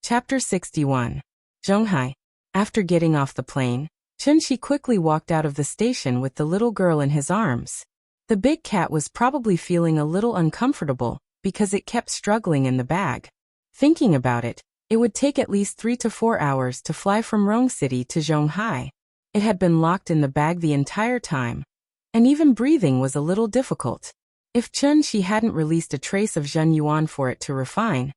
Chapter 61. Zhonghai. After getting off the plane, Chunxi quickly walked out of the station with the little girl in his arms. The big cat was probably feeling a little uncomfortable because it kept struggling in the bag. Thinking about it, it would take at least 3 to 4 hours to fly from Rong City to Zhonghai. It had been locked in the bag the entire time, and even breathing was a little difficult. If Chunxi hadn't released a trace of Zhen Yuan for it to refine,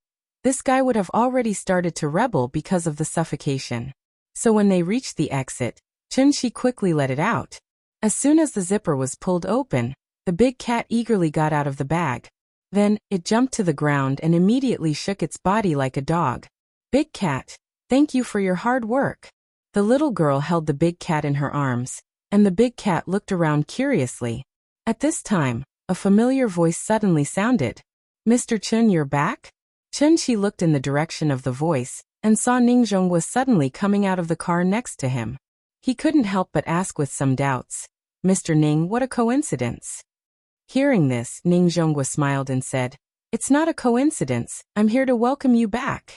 this guy would have already started to rebel because of the suffocation. So when they reached the exit, Chunxi quickly let it out. As soon as the zipper was pulled open, the big cat eagerly got out of the bag. Then, it jumped to the ground and immediately shook its body like a dog. Big cat, thank you for your hard work. The little girl held the big cat in her arms, and the big cat looked around curiously. At this time, a familiar voice suddenly sounded. Mr. Chun, you're back? Chunxi looked in the direction of the voice, and saw Ningzhong was suddenly coming out of the car next to him. He couldn't help but ask with some doubts, Mr. Ning, what a coincidence. Hearing this, Ningzhong smiled and said, It's not a coincidence, I'm here to welcome you back.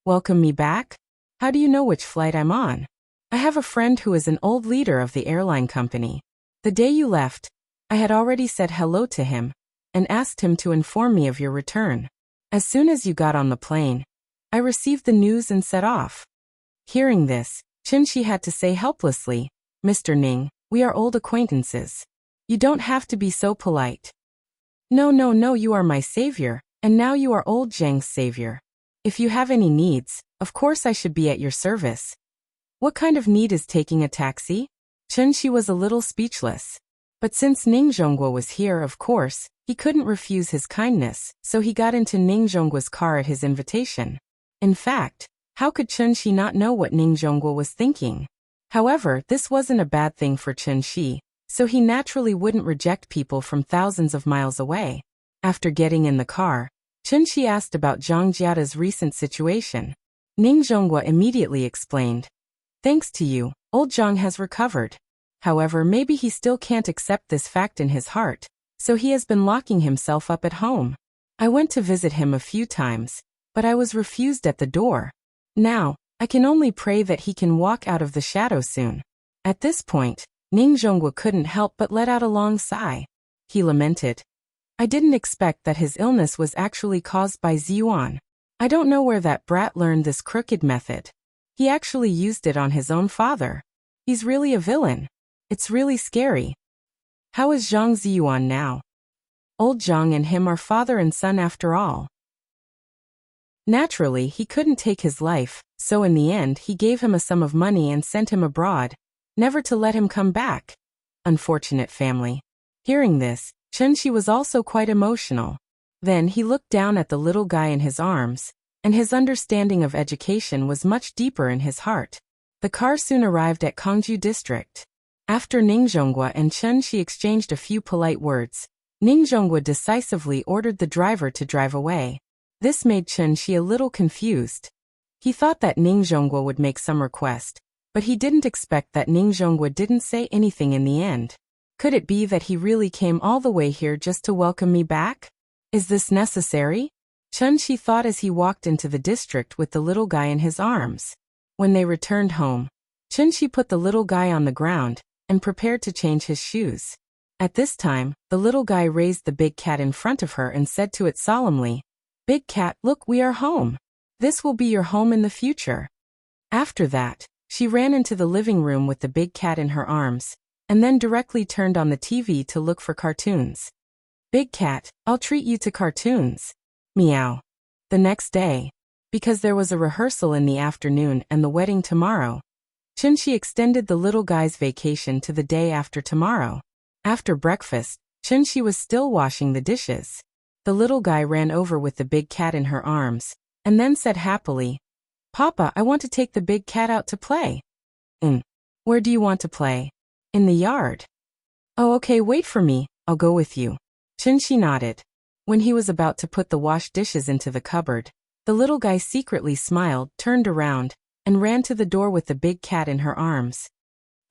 Welcome me back? How do you know which flight I'm on? I have a friend who is an old leader of the airline company. The day you left, I had already said hello to him, and asked him to inform me of your return. As soon as you got on the plane, I received the news and set off. Hearing this, Chunxi had to say helplessly, Mr. Ning, we are old acquaintances. You don't have to be so polite. No, you are my savior, and now you are old Zhang's savior. If you have any needs, of course I should be at your service. What kind of need is taking a taxi? Chunxi was a little speechless. But since Ningzhong was here, of course, he couldn't refuse his kindness, so he got into Ningzhong's car at his invitation. In fact, how could Chunxi not know what Ningzhong was thinking? However, this wasn't a bad thing for Chunxi, so he naturally wouldn't reject people from thousands of miles away. After getting in the car, Chunxi asked about Zhang Jiada's recent situation. Ningzhong immediately explained, Thanks to you, old Zhang has recovered. However, maybe he still can't accept this fact in his heart, so he has been locking himself up at home. I went to visit him a few times, but I was refused at the door. Now, I can only pray that he can walk out of the shadow soon. At this point, Ningzhong couldn't help but let out a long sigh. He lamented, I didn't expect that his illness was actually caused by Ziyuan. I don't know where that brat learned this crooked method. He actually used it on his own father. He's really a villain. It's really scary. How is Zhang Ziyuan now? Old Zhang and him are father and son after all. Naturally, he couldn't take his life, so in the end he gave him a sum of money and sent him abroad, never to let him come back. Unfortunate family. Hearing this, Chunxi was also quite emotional. Then he looked down at the little guy in his arms, and his understanding of education was much deeper in his heart. The car soon arrived at Kangju district. After Ningzhong and Chunxi exchanged a few polite words, Ningzhong decisively ordered the driver to drive away. This made Chunxi a little confused. He thought that Ningzhong would make some request, but he didn't expect that Ningzhong didn't say anything in the end. Could it be that he really came all the way here just to welcome me back? Is this necessary? Chunxi thought as he walked into the district with the little guy in his arms. When they returned home, Chunxi put the little guy on the ground and prepared to change his shoes. At this time, the little guy raised the big cat in front of her and said to it solemnly, Big cat, look, we are home. This will be your home in the future. After that, she ran into the living room with the big cat in her arms, and then directly turned on the TV to look for cartoons. Big cat, I'll treat you to cartoons. Meow. The next day, because there was a rehearsal in the afternoon and the wedding tomorrow, Chunxi extended the little guy's vacation to the day after tomorrow. After breakfast, Chunxi was still washing the dishes. The little guy ran over with the big cat in her arms, and then said happily, Papa, I want to take the big cat out to play. Where do you want to play? In the yard. Oh, okay, wait for me, I'll go with you. Chunxi nodded. When he was about to put the washed dishes into the cupboard, the little guy secretly smiled, turned around, and ran to the door with the big cat in her arms.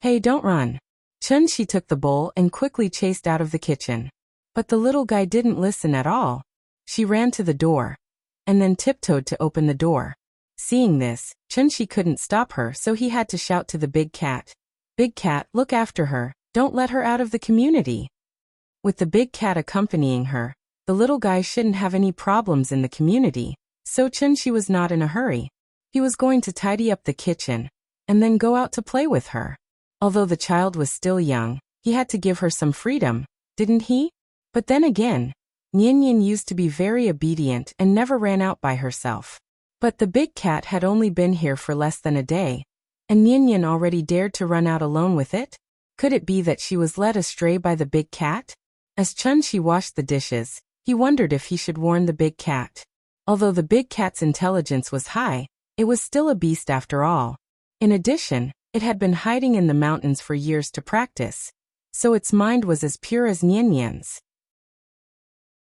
Hey, don't run. Chunxi took the bowl and quickly chased out of the kitchen. But the little guy didn't listen at all. She ran to the door, and then tiptoed to open the door. Seeing this, Chunshi couldn't stop her, so he had to shout to the big cat. Big cat, look after her, don't let her out of the community. With the big cat accompanying her, the little guy shouldn't have any problems in the community, so Chunshi was not in a hurry. He was going to tidy up the kitchen, and then go out to play with her. Although the child was still young, he had to give her some freedom, didn't he? But then again, Nian used to be very obedient and never ran out by herself. But the big cat had only been here for less than a day, and Nian already dared to run out alone with it? Could it be that she was led astray by the big cat? As Chunshi washed the dishes, he wondered if he should warn the big cat. Although the big cat's intelligence was high, it was still a beast after all. In addition, it had been hiding in the mountains for years to practice, so its mind was as pure as Nian's.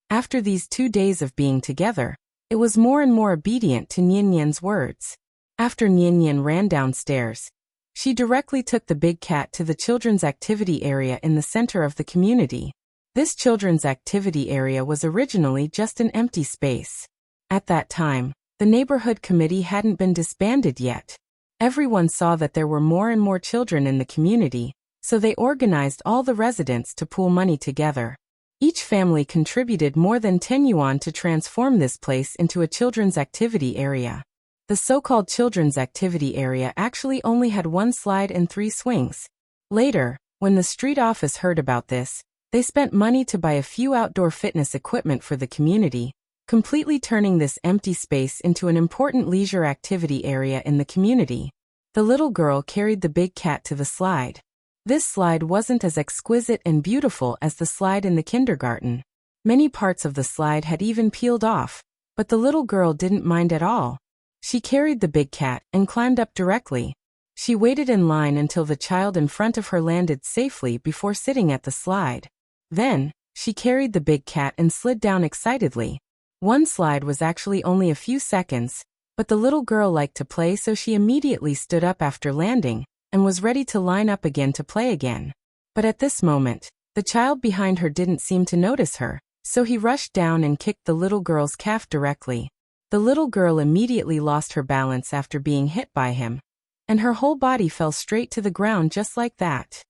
After these 2 days of being together, it was more and more obedient to Nian's words. After Nian ran downstairs, she directly took the big cat to the children's activity area in the center of the community. This children's activity area was originally just an empty space. At that time, the neighborhood committee hadn't been disbanded yet. Everyone saw that there were more and more children in the community, so they organized all the residents to pool money together. Each family contributed more than 10 yuan to transform this place into a children's activity area. The so-called children's activity area actually only had 1 slide and 3 swings. Later, when the street office heard about this, they spent money to buy a few outdoor fitness equipment for the community, completely turning this empty space into an important leisure activity area in the community. The little girl carried the big cat to the slide. This slide wasn't as exquisite and beautiful as the slide in the kindergarten. Many parts of the slide had even peeled off, but the little girl didn't mind at all. She carried the big cat and climbed up directly. She waited in line until the child in front of her landed safely before sitting at the slide. Then, she carried the big cat and slid down excitedly. One slide was actually only a few seconds, but the little girl liked to play, so she immediately stood up after landing and was ready to line up again to play again. But at this moment, the child behind her didn't seem to notice her, so he rushed down and kicked the little girl's calf directly. The little girl immediately lost her balance after being hit by him, and her whole body fell straight to the ground just like that.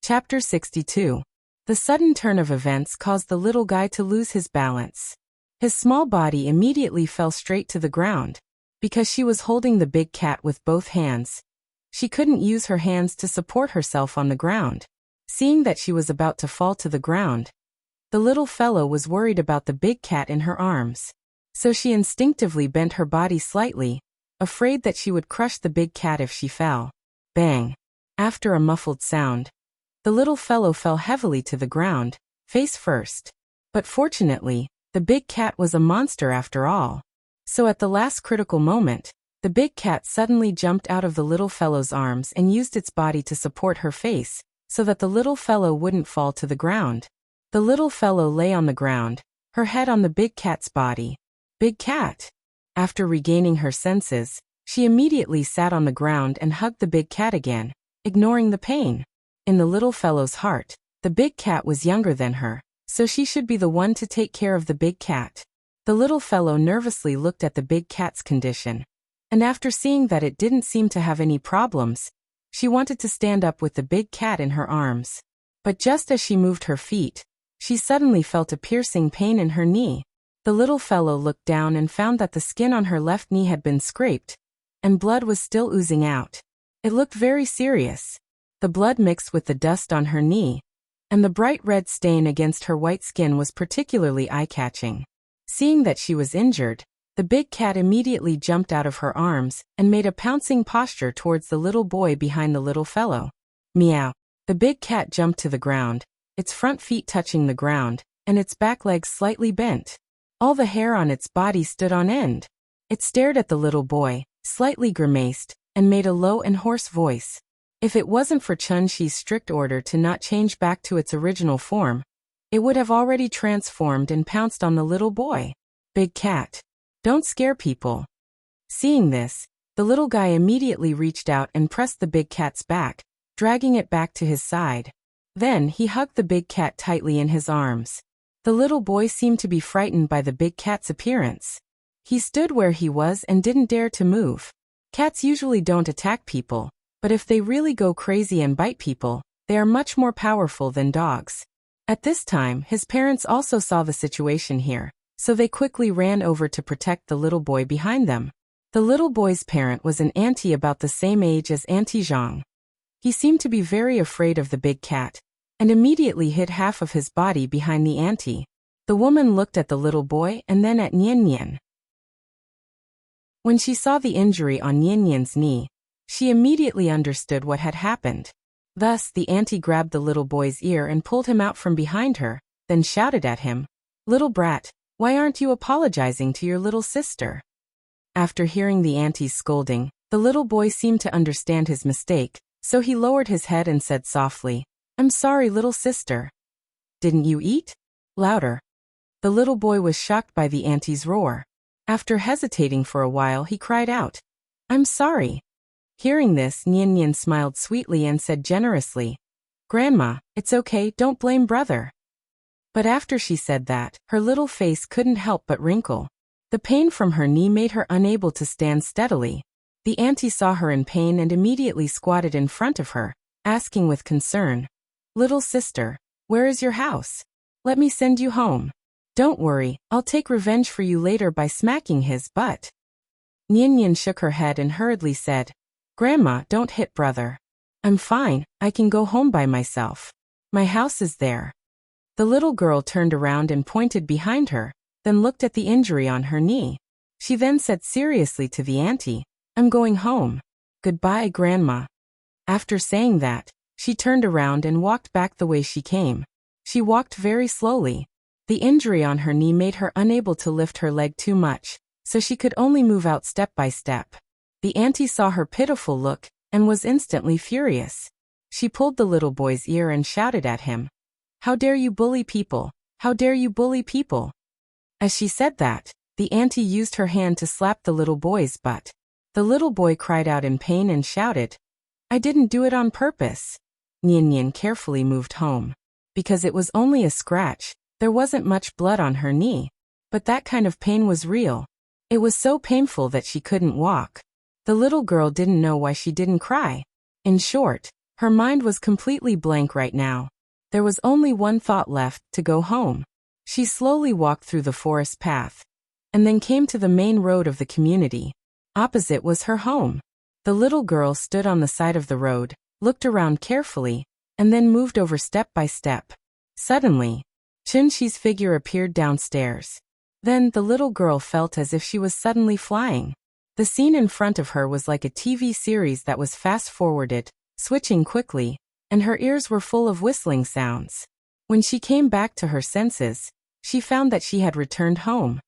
Chapter 62. The sudden turn of events caused the little guy to lose his balance. His small body immediately fell straight to the ground. Because she was holding the big cat with both hands, she couldn't use her hands to support herself on the ground. Seeing that she was about to fall to the ground, the little fellow was worried about the big cat in her arms. So she instinctively bent her body slightly, afraid that she would crush the big cat if she fell. Bang! After a muffled sound, the little fellow fell heavily to the ground, face first. But fortunately, the big cat was a monster after all. So at the last critical moment, the big cat suddenly jumped out of the little fellow's arms and used its body to support her face, so that the little fellow wouldn't fall to the ground. The little fellow lay on the ground, her head on the big cat's body. Big cat! After regaining her senses, she immediately sat on the ground and hugged the big cat again, ignoring the pain. In the little fellow's heart, the big cat was younger than her, so she should be the one to take care of the big cat. The little fellow nervously looked at the big cat's condition, and after seeing that it didn't seem to have any problems, she wanted to stand up with the big cat in her arms. But just as she moved her feet, she suddenly felt a piercing pain in her knee. The little fellow looked down and found that the skin on her left knee had been scraped, and blood was still oozing out. It looked very serious. The blood mixed with the dust on her knee, and the bright red stain against her white skin was particularly eye-catching. Seeing that she was injured, the big cat immediately jumped out of her arms and made a pouncing posture towards the little boy behind the little fellow. Meow. The big cat jumped to the ground, its front feet touching the ground, and its back legs slightly bent. All the hair on its body stood on end. It stared at the little boy, slightly grimaced, and made a low and hoarse voice. If it wasn't for Chun-Shi's strict order to not change back to its original form, it would have already transformed and pounced on the little boy. Big cat. Don't scare people. Seeing this, the little guy immediately reached out and pressed the big cat's back, dragging it back to his side. Then he hugged the big cat tightly in his arms. The little boy seemed to be frightened by the big cat's appearance. He stood where he was and didn't dare to move. Cats usually don't attack people, but if they really go crazy and bite people, they are much more powerful than dogs. At this time, his parents also saw the situation here, so they quickly ran over to protect the little boy behind them. The little boy's parent was an auntie about the same age as Auntie Zhang. He seemed to be very afraid of the big cat, and immediately hid half of his body behind the auntie. The woman looked at the little boy and then at Nian Nian. When she saw the injury on Nian Nian's knee, she immediately understood what had happened. Thus, the auntie grabbed the little boy's ear and pulled him out from behind her, then shouted at him, "Little brat, why aren't you apologizing to your little sister?" After hearing the auntie's scolding, the little boy seemed to understand his mistake, so he lowered his head and said softly, "I'm sorry, little sister." "Didn't you eat?" Louder. The little boy was shocked by the auntie's roar. After hesitating for a while, he cried out, "I'm sorry." Hearing this, Nian Nian smiled sweetly and said generously, "Grandma, it's okay, don't blame brother." But after she said that, her little face couldn't help but wrinkle. The pain from her knee made her unable to stand steadily. The auntie saw her in pain and immediately squatted in front of her, asking with concern, "Little sister, where is your house? Let me send you home. Don't worry, I'll take revenge for you later by smacking his butt." Nian Nian shook her head and hurriedly said, "Grandma, don't hit brother. I'm fine, I can go home by myself. My house is there." The little girl turned around and pointed behind her, then looked at the injury on her knee. She then said seriously to the auntie, "I'm going home. Goodbye, Grandma." After saying that, she turned around and walked back the way she came. She walked very slowly. The injury on her knee made her unable to lift her leg too much, so she could only move out step by step. The auntie saw her pitiful look, and was instantly furious. She pulled the little boy's ear and shouted at him, "How dare you bully people? How dare you bully people?" As she said that, the auntie used her hand to slap the little boy's butt. The little boy cried out in pain and shouted, "I didn't do it on purpose." Nian Nian carefully moved home. Because it was only a scratch, there wasn't much blood on her knee. But that kind of pain was real. It was so painful that she couldn't walk. The little girl didn't know why she didn't cry. In short, her mind was completely blank right now. There was only one thought left, to go home. She slowly walked through the forest path, and then came to the main road of the community. Opposite was her home. The little girl stood on the side of the road, looked around carefully, and then moved over step by step. Suddenly, Qinshi's figure appeared downstairs. Then the little girl felt as if she was suddenly flying. The scene in front of her was like a TV series that was fast-forwarded, switching quickly, and her ears were full of whistling sounds. When she came back to her senses, she found that she had returned home.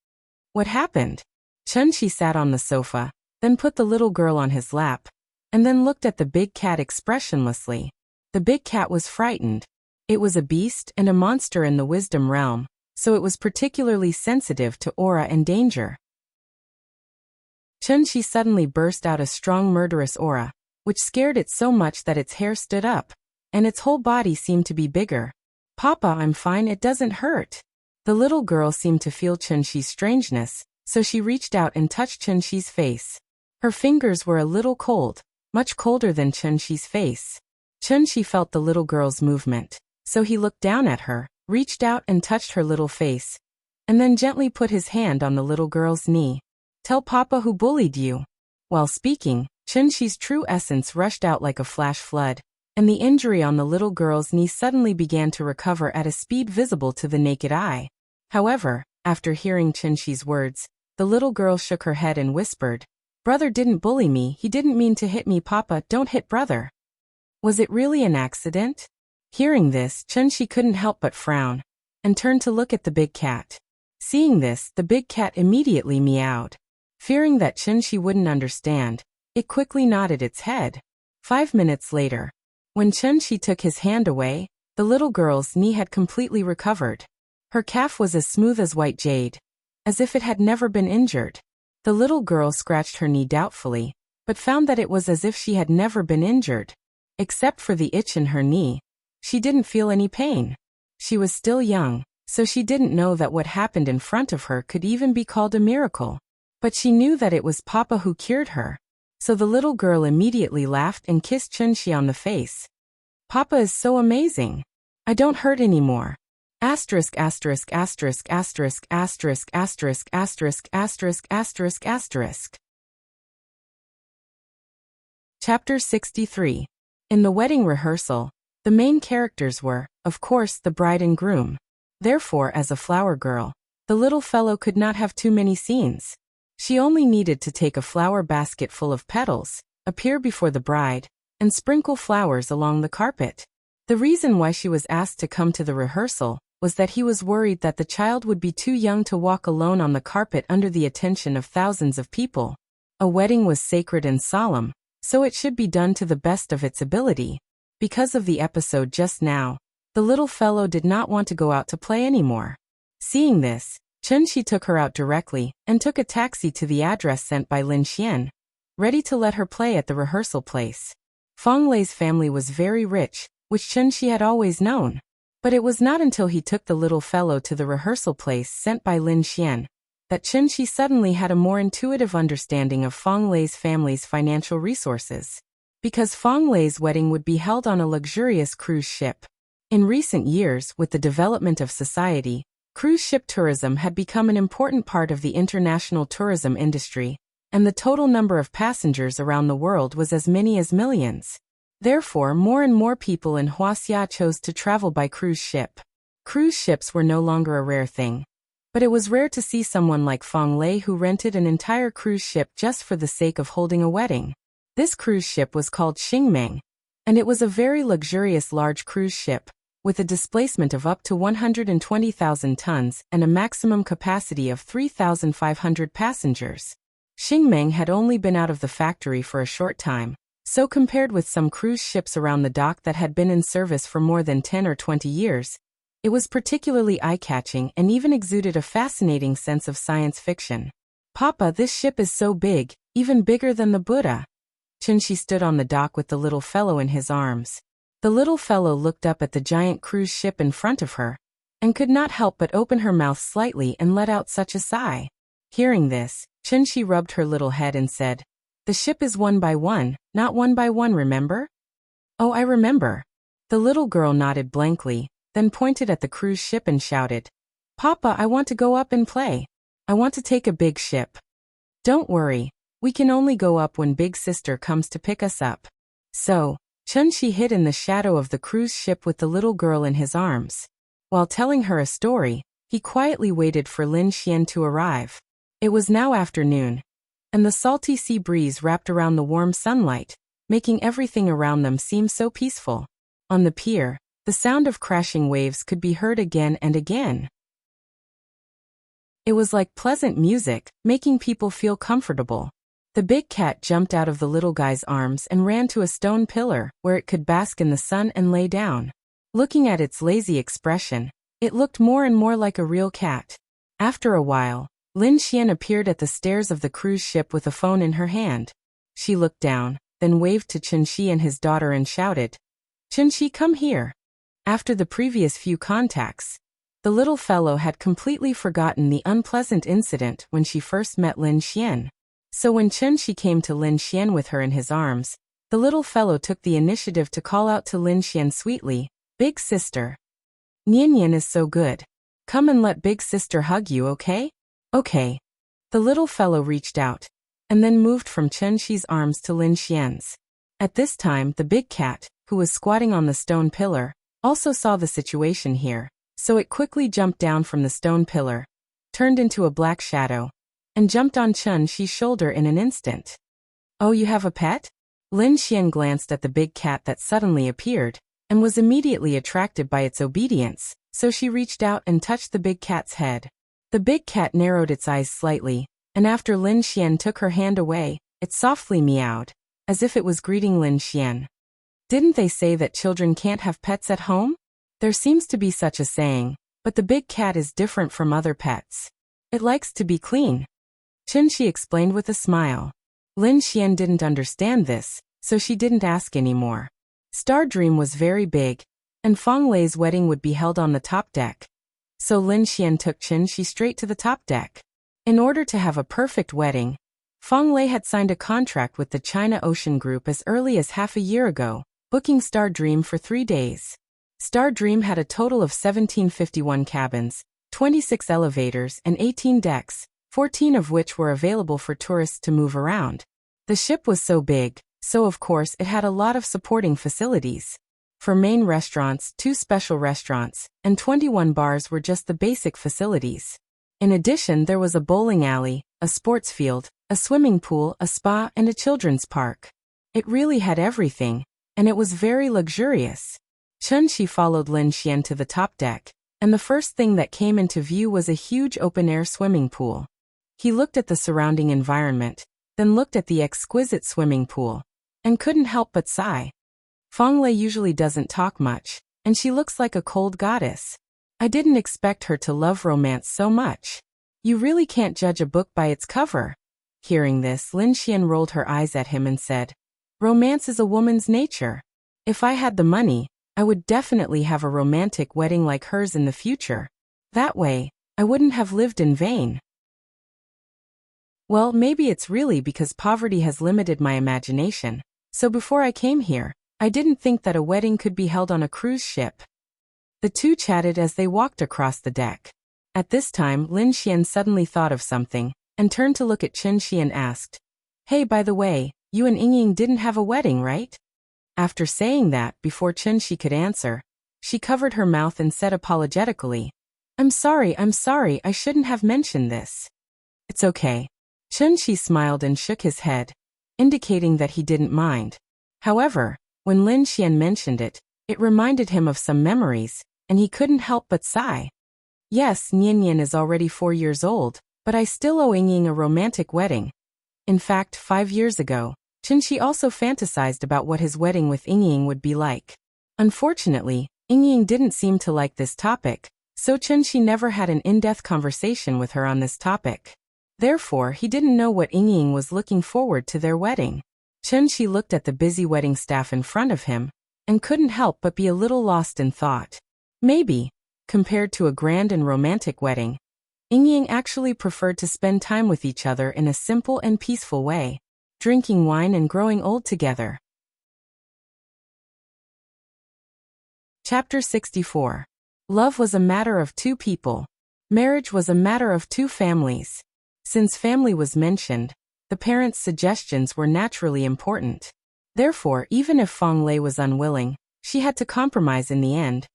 What happened? Qinshi sat on the sofa, then put the little girl on his lap, and then looked at the big cat expressionlessly. The big cat was frightened. It was a beast and a monster in the wisdom realm, so it was particularly sensitive to aura and danger. Qinshi suddenly burst out a strong murderous aura, which scared it so much that its hair stood up, and its whole body seemed to be bigger. "Papa, I'm fine, it doesn't hurt." The little girl seemed to feel Qinshi's strangeness, so she reached out and touched Qinshi's face. Her fingers were a little cold, much colder than Qinshi's face. Qinshi felt the little girl's movement, so he looked down at her, reached out and touched her little face, and then gently put his hand on the little girl's knee. "Tell Papa who bullied you." While speaking, Qinshi's true essence rushed out like a flash flood, and the injury on the little girl's knee suddenly began to recover at a speed visible to the naked eye. However, after hearing Qinshi's words, the little girl shook her head and whispered, "Brother didn't bully me, he didn't mean to hit me. Papa, don't hit brother." Was it really an accident? Hearing this, Qinshi couldn't help but frown, and turned to look at the big cat. Seeing this, the big cat immediately meowed. Fearing that Qinshi wouldn't understand, it quickly nodded its head. 5 minutes later, when Qinshi took his hand away, the little girl's knee had completely recovered. Her calf was as smooth as white jade, as if it had never been injured. The little girl scratched her knee doubtfully, but found that it was as if she had never been injured. Except for the itch in her knee, she didn't feel any pain. She was still young, so she didn't know that what happened in front of her could even be called a miracle. But she knew that it was Papa who cured her. So the little girl immediately laughed and kissed Chunshi on the face. Papa is so amazing. I don't hurt anymore. Asterisk asterisk asterisk asterisk asterisk asterisk asterisk asterisk asterisk asterisk. Chapter 63. In the wedding rehearsal, the main characters were, of course, the bride and groom. Therefore, as a flower girl, the little fellow could not have too many scenes. She only needed to take a flower basket full of petals, appear before the bride, and sprinkle flowers along the carpet. The reason why she was asked to come to the rehearsal was that he was worried that the child would be too young to walk alone on the carpet under the attention of thousands of people. A wedding was sacred and solemn, so it should be done to the best of its ability. Because of the episode just now, the little fellow did not want to go out to play anymore. Seeing this, Chunshi took her out directly and took a taxi to the address sent by Lin Xian, ready to let her play at the rehearsal place. Feng Lei's family was very rich, which Chunshi had always known. But it was not until he took the little fellow to the rehearsal place sent by Lin Xian that Chunshi suddenly had a more intuitive understanding of Feng Lei's family's financial resources. Because Feng Lei's wedding would be held on a luxurious cruise ship. In recent years, with the development of society, cruise ship tourism had become an important part of the international tourism industry, and the total number of passengers around the world was as many as millions. Therefore, more and more people in Huaxia chose to travel by cruise ship. Cruise ships were no longer a rare thing. But it was rare to see someone like Feng Lei who rented an entire cruise ship just for the sake of holding a wedding. This cruise ship was called Xingmeng, and it was a very luxurious large cruise ship, with a displacement of up to 120,000 tons and a maximum capacity of 3,500 passengers. Xingmeng had only been out of the factory for a short time, so compared with some cruise ships around the dock that had been in service for more than 10 or 20 years, it was particularly eye-catching and even exuded a fascinating sense of science fiction. Papa, this ship is so big, even bigger than the Buddha. Chunshi stood on the dock with the little fellow in his arms. The little fellow looked up at the giant cruise ship in front of her, and could not help but open her mouth slightly and let out such a sigh. Hearing this, Chunshi rubbed her little head and said, "The ship is one by one, not one by one, remember?" "Oh, I remember." The little girl nodded blankly, then pointed at the cruise ship and shouted, "Papa, I want to go up and play. I want to take a big ship." "Don't worry, we can only go up when Big Sister comes to pick us up." So, Chunshi hid in the shadow of the cruise ship with the little girl in his arms. While telling her a story, he quietly waited for Lin Xian to arrive. It was now afternoon, and the salty sea breeze wrapped around the warm sunlight, making everything around them seem so peaceful. On the pier, the sound of crashing waves could be heard again and again. It was like pleasant music, making people feel comfortable. The big cat jumped out of the little guy's arms and ran to a stone pillar, where it could bask in the sun and lay down. Looking at its lazy expression, it looked more and more like a real cat. After a while, Lin Xian appeared at the stairs of the cruise ship with a phone in her hand. She looked down, then waved to Chunshi and his daughter and shouted, "Chunshi, come here." After the previous few contacts, the little fellow had completely forgotten the unpleasant incident when she first met Lin Xian. So when Chunshi came to Lin Xian with her in his arms, the little fellow took the initiative to call out to Lin Xian sweetly, "Big sister. Nian is so good. Come and let Big sister hug you, okay?" "Okay." The little fellow reached out, and then moved from Chunshi's arms to Lin Xian's. At this time, the big cat, who was squatting on the stone pillar, also saw the situation here, so it quickly jumped down from the stone pillar, turned into a black shadow, and jumped on Chunshi's shoulder in an instant. "Oh, you have a pet?" Lin Xian glanced at the big cat that suddenly appeared, and was immediately attracted by its obedience, so she reached out and touched the big cat's head. The big cat narrowed its eyes slightly, and after Lin Xian took her hand away, it softly meowed, as if it was greeting Lin Xian. Didn't they say that children can't have pets at home? There seems to be such a saying, but the big cat is different from other pets. It likes to be clean. Chunshi explained with a smile. Lin Xian didn't understand this, so she didn't ask anymore. Star Dream was very big, and Feng Lei's wedding would be held on the top deck. So Lin Xian took Chunshi straight to the top deck. In order to have a perfect wedding, Fang Lei had signed a contract with the China Ocean Group as early as half a year ago, booking Star Dream for 3 days. Star Dream had a total of 1751 cabins, 26 elevators, and 18 decks, 14 of which were available for tourists to move around. The ship was so big, so of course it had a lot of supporting facilities. For main restaurants, 2 special restaurants, and 21 bars were just the basic facilities. In addition, there was a bowling alley, a sports field, a swimming pool, a spa, and a children's park. It really had everything, and it was very luxurious. Chen Shi followed Lin Xian to the top deck, and the first thing that came into view was a huge open-air swimming pool. He looked at the surrounding environment, then looked at the exquisite swimming pool, and couldn't help but sigh. Fang Lei usually doesn't talk much, and she looks like a cold goddess. I didn't expect her to love romance so much. You really can't judge a book by its cover. Hearing this, Lin Xian rolled her eyes at him and said, "Romance is a woman's nature. If I had the money, I would definitely have a romantic wedding like hers in the future. That way, I wouldn't have lived in vain." Well, maybe it's really because poverty has limited my imagination, so before I came here, I didn't think that a wedding could be held on a cruise ship. The two chatted as they walked across the deck. At this time, Lin Xian suddenly thought of something, and turned to look at Chen Shi and asked, "Hey, by the way, you and Yingying didn't have a wedding, right?" After saying that, before Chen Shi could answer, she covered her mouth and said apologetically, I'm sorry, I shouldn't have mentioned this." "It's okay." Chen Shi smiled and shook his head, indicating that he didn't mind. However, when Lin Xian mentioned it, it reminded him of some memories, and he couldn't help but sigh. Yes, Nian is already 4 years old, but I still owe Yingying a romantic wedding. In fact, 5 years ago, Chen Shi also fantasized about what his wedding with Yingying would be like. Unfortunately, Yingying didn't seem to like this topic, so Chen Shi never had an in-depth conversation with her on this topic. Therefore, he didn't know what Yingying was looking forward to their wedding. Chen Shi looked at the busy wedding staff in front of him, and couldn't help but be a little lost in thought. Maybe, compared to a grand and romantic wedding, Yingying actually preferred to spend time with each other in a simple and peaceful way, drinking wine and growing old together. Chapter 64. Love was a matter of 2 people. Marriage was a matter of 2 families. Since family was mentioned, the parents' suggestions were naturally important. Therefore, even if Fang Lei was unwilling, she had to compromise in the end.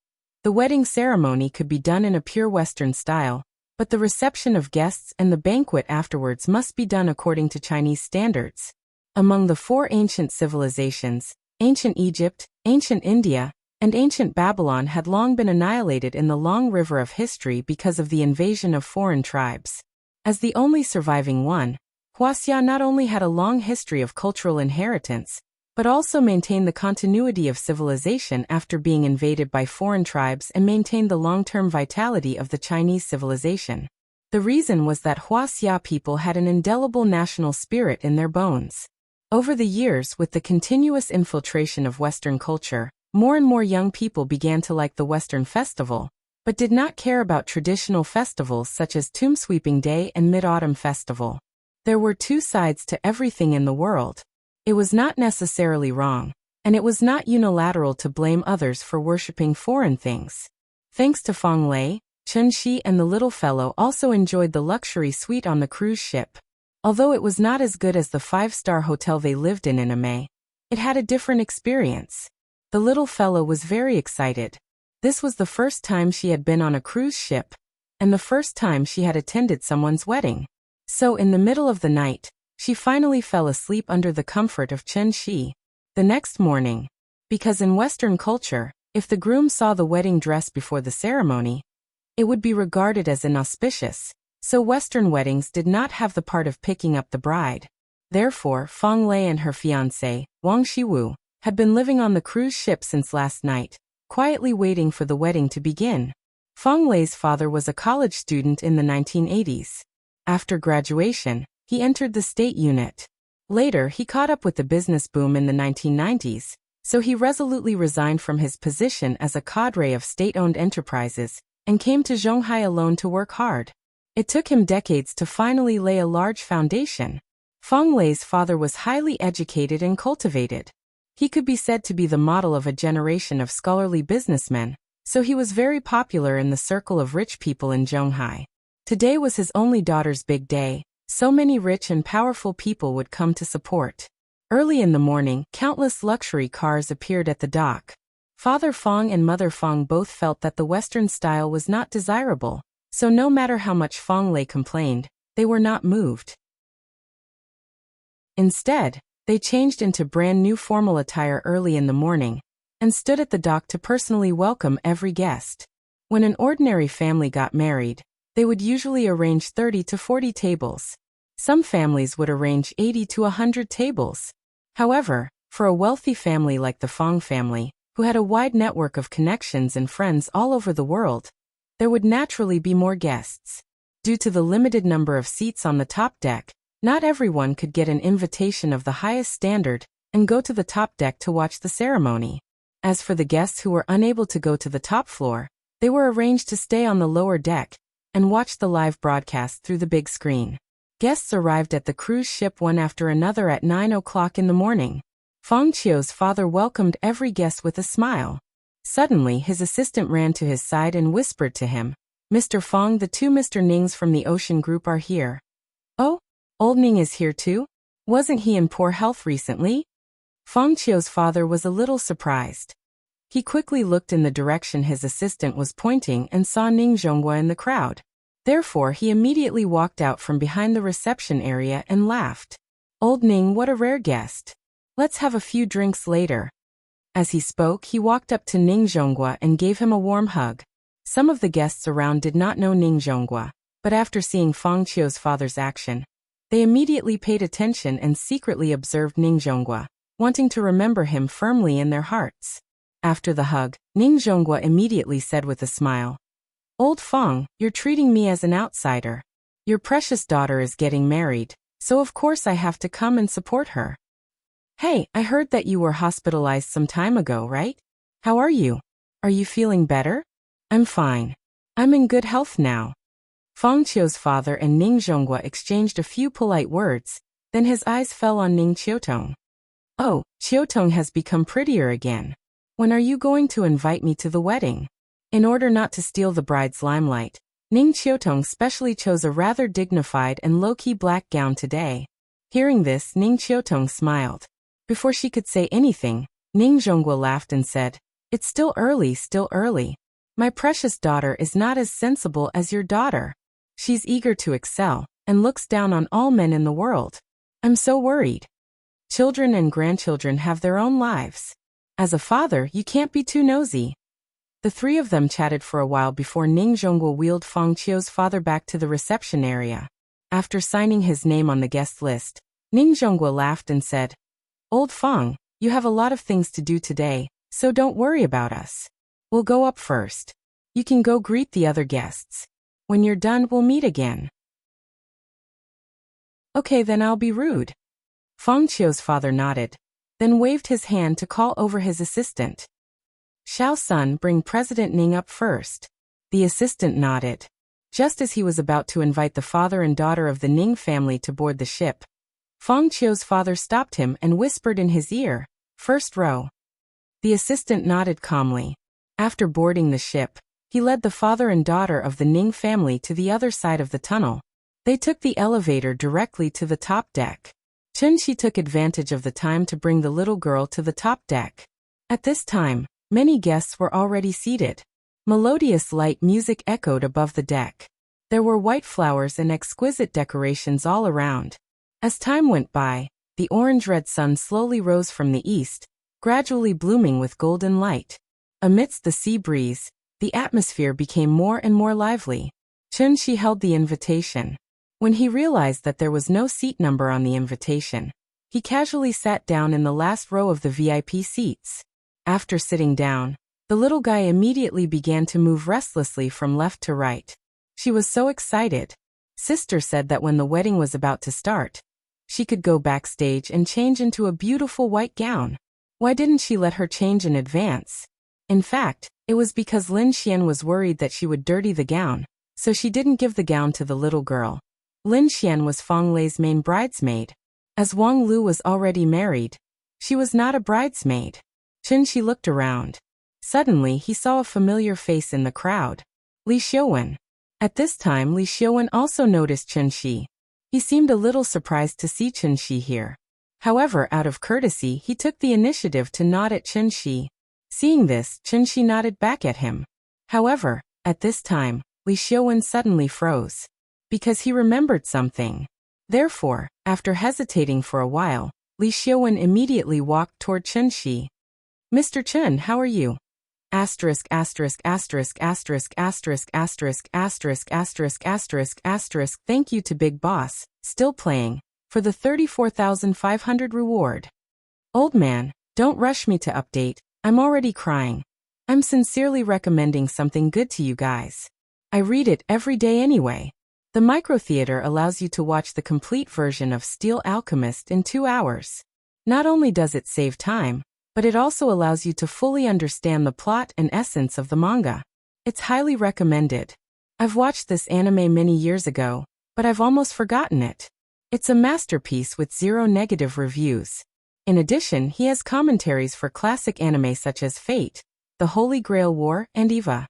The wedding ceremony could be done in a pure Western style, but the reception of guests and the banquet afterwards must be done according to Chinese standards. Among the 4 ancient civilizations, ancient Egypt, ancient India, and ancient Babylon had long been annihilated in the long river of history because of the invasion of foreign tribes. As the only surviving one, Huaxia not only had a long history of cultural inheritance, but also maintained the continuity of civilization after being invaded by foreign tribes and maintained the long-term vitality of the Chinese civilization. The reason was that Huaxia people had an indelible national spirit in their bones. Over the years, with the continuous infiltration of Western culture, more and more young people began to like the Western festival, but did not care about traditional festivals such as Tomb Sweeping Day and Mid-Autumn Festival. There were 2 sides to everything in the world. It was not necessarily wrong, and it was not unilateral to blame others for worshipping foreign things. Thanks to Fang Lei, Chen Shi and the little fellow also enjoyed the luxury suite on the cruise ship. Although it was not as good as the 5-star hotel they lived in May, it had a different experience. The little fellow was very excited. This was the first time she had been on a cruise ship, and the first time she had attended someone's wedding. So in the middle of the night, she finally fell asleep under the comfort of Chen Shi. The next morning, because in Western culture, if the groom saw the wedding dress before the ceremony, it would be regarded as inauspicious, so Western weddings did not have the part of picking up the bride. Therefore, Fang Lei and her fiancé, Wang Shiwu, had been living on the cruise ship since last night, quietly waiting for the wedding to begin. Fang Lei's father was a college student in the 1980s. After graduation, he entered the state unit. Later, he caught up with the business boom in the 1990s, so he resolutely resigned from his position as a cadre of state-owned enterprises and came to Zhonghai alone to work hard. It took him decades to finally lay a large foundation. Feng Lei's father was highly educated and cultivated. He could be said to be the model of a generation of scholarly businessmen, so he was very popular in the circle of rich people in Zhonghai. Today was his only daughter's big day, so many rich and powerful people would come to support. Early in the morning, countless luxury cars appeared at the dock. Father Feng and Mother Feng both felt that the Western style was not desirable, so no matter how much Feng Lei complained, they were not moved. Instead, they changed into brand new formal attire early in the morning and stood at the dock to personally welcome every guest. When an ordinary family got married, they would usually arrange 30 to 40 tables. Some families would arrange 80 to 100 tables. However, for a wealthy family like the Feng family, who had a wide network of connections and friends all over the world, there would naturally be more guests. Due to the limited number of seats on the top deck, not everyone could get an invitation of the highest standard and go to the top deck to watch the ceremony. As for the guests who were unable to go to the top floor, they were arranged to stay on the lower deck and watch the live broadcast through the big screen. Guests arrived at the cruise ship one after another at 9 o'clock in the morning. Feng Qiu's father welcomed every guest with a smile. Suddenly, his assistant ran to his side and whispered to him, "Mr. Feng, the two Mr. Nings from the Ocean Group are here." "Oh, old Ning is here too? Wasn't he in poor health recently?" Feng Qiu's father was a little surprised. He quickly looked in the direction his assistant was pointing and saw Ning Zhonghua in the crowd. Therefore, he immediately walked out from behind the reception area and laughed. "Old Ning, what a rare guest. Let's have a few drinks later." As he spoke, he walked up to Ning Zhonghua and gave him a warm hug. Some of the guests around did not know Ning Zhonghua, but after seeing Feng Qiu's father's action, they immediately paid attention and secretly observed Ning Zhonghua, wanting to remember him firmly in their hearts. After the hug, Ning Zhonghua immediately said with a smile, "Old Feng, you're treating me as an outsider. Your precious daughter is getting married, so of course I have to come and support her. Hey, I heard that you were hospitalized some time ago, right? How are you? Are you feeling better?" "I'm fine. I'm in good health now." Feng Qiu's father and Ning Zhonghua exchanged a few polite words, then his eyes fell on Ning Qiutong. "Oh, Qiutong has become prettier again. When are you going to invite me to the wedding?" In order not to steal the bride's limelight, Ning Qiutong specially chose a rather dignified and low-key black gown today. Hearing this, Ning Qiutong smiled. Before she could say anything, Ning Zhonghua laughed and said, "It's still early, still early. My precious daughter is not as sensible as your daughter. She's eager to excel and looks down on all men in the world. I'm so worried. Children and grandchildren have their own lives. As a father, you can't be too nosy." The three of them chatted for a while before Ning Zhonghua wheeled Feng Qiu's father back to the reception area. After signing his name on the guest list, Ning Zhonghua laughed and said, "Old Feng, you have a lot of things to do today, so don't worry about us. We'll go up first. You can go greet the other guests. When you're done, we'll meet again." "Okay, then I'll be rude." Feng Qiu's father nodded, then waved his hand to call over his assistant. "Xiao Sun, bring President Ning up first." The assistant nodded. Just as he was about to invite the father and daughter of the Ning family to board the ship, Feng Qiu's father stopped him and whispered in his ear, "First row." The assistant nodded calmly. After boarding the ship, he led the father and daughter of the Ning family to the other side of the tunnel. They took the elevator directly to the top deck. Chunxi took advantage of the time to bring the little girl to the top deck. At this time, many guests were already seated. Melodious light music echoed above the deck. There were white flowers and exquisite decorations all around. As time went by, the orange-red sun slowly rose from the east, gradually blooming with golden light. Amidst the sea breeze, the atmosphere became more and more lively. Chunxi held the invitation. When he realized that there was no seat number on the invitation, he casually sat down in the last row of the VIP seats. After sitting down, the little guy immediately began to move restlessly from left to right. She was so excited. Sister said that when the wedding was about to start, she could go backstage and change into a beautiful white gown. Why didn't she let her change in advance? In fact, it was because Lin Xian was worried that she would dirty the gown, so she didn't give the gown to the little girl. Lin Xian was Fang Lei's main bridesmaid. As Wang Lu was already married, she was not a bridesmaid. Chen Shi looked around. Suddenly he saw a familiar face in the crowd. Li Xiuwen. At this time Li Xiuwen also noticed Chen Shi. He seemed a little surprised to see Chen Shi here. However, out of courtesy, he took the initiative to nod at Chen Shi. Seeing this, Chen Shi nodded back at him. However, at this time, Li Xiuwen suddenly froze. Because he remembered something. Therefore, after hesitating for a while, Li Xiuwen immediately walked toward Chen Shi. Mr. Chen, how are you? Asterisk asterisk asterisk asterisk asterisk asterisk asterisk asterisk asterisk asterisk. Thank you to Big Boss, still playing, for the 34,500 reward. Old man, don't rush me to update, I'm already crying. I'm sincerely recommending something good to you guys. I read it every day anyway. The microtheater allows you to watch the complete version of Steel Alchemist in 2 hours. Not only does it save time, but it also allows you to fully understand the plot and essence of the manga. It's highly recommended. I've watched this anime many years ago, but I've almost forgotten it. It's a masterpiece with 0 negative reviews. In addition, he has commentaries for classic anime such as Fate, The Holy Grail War, and Eva.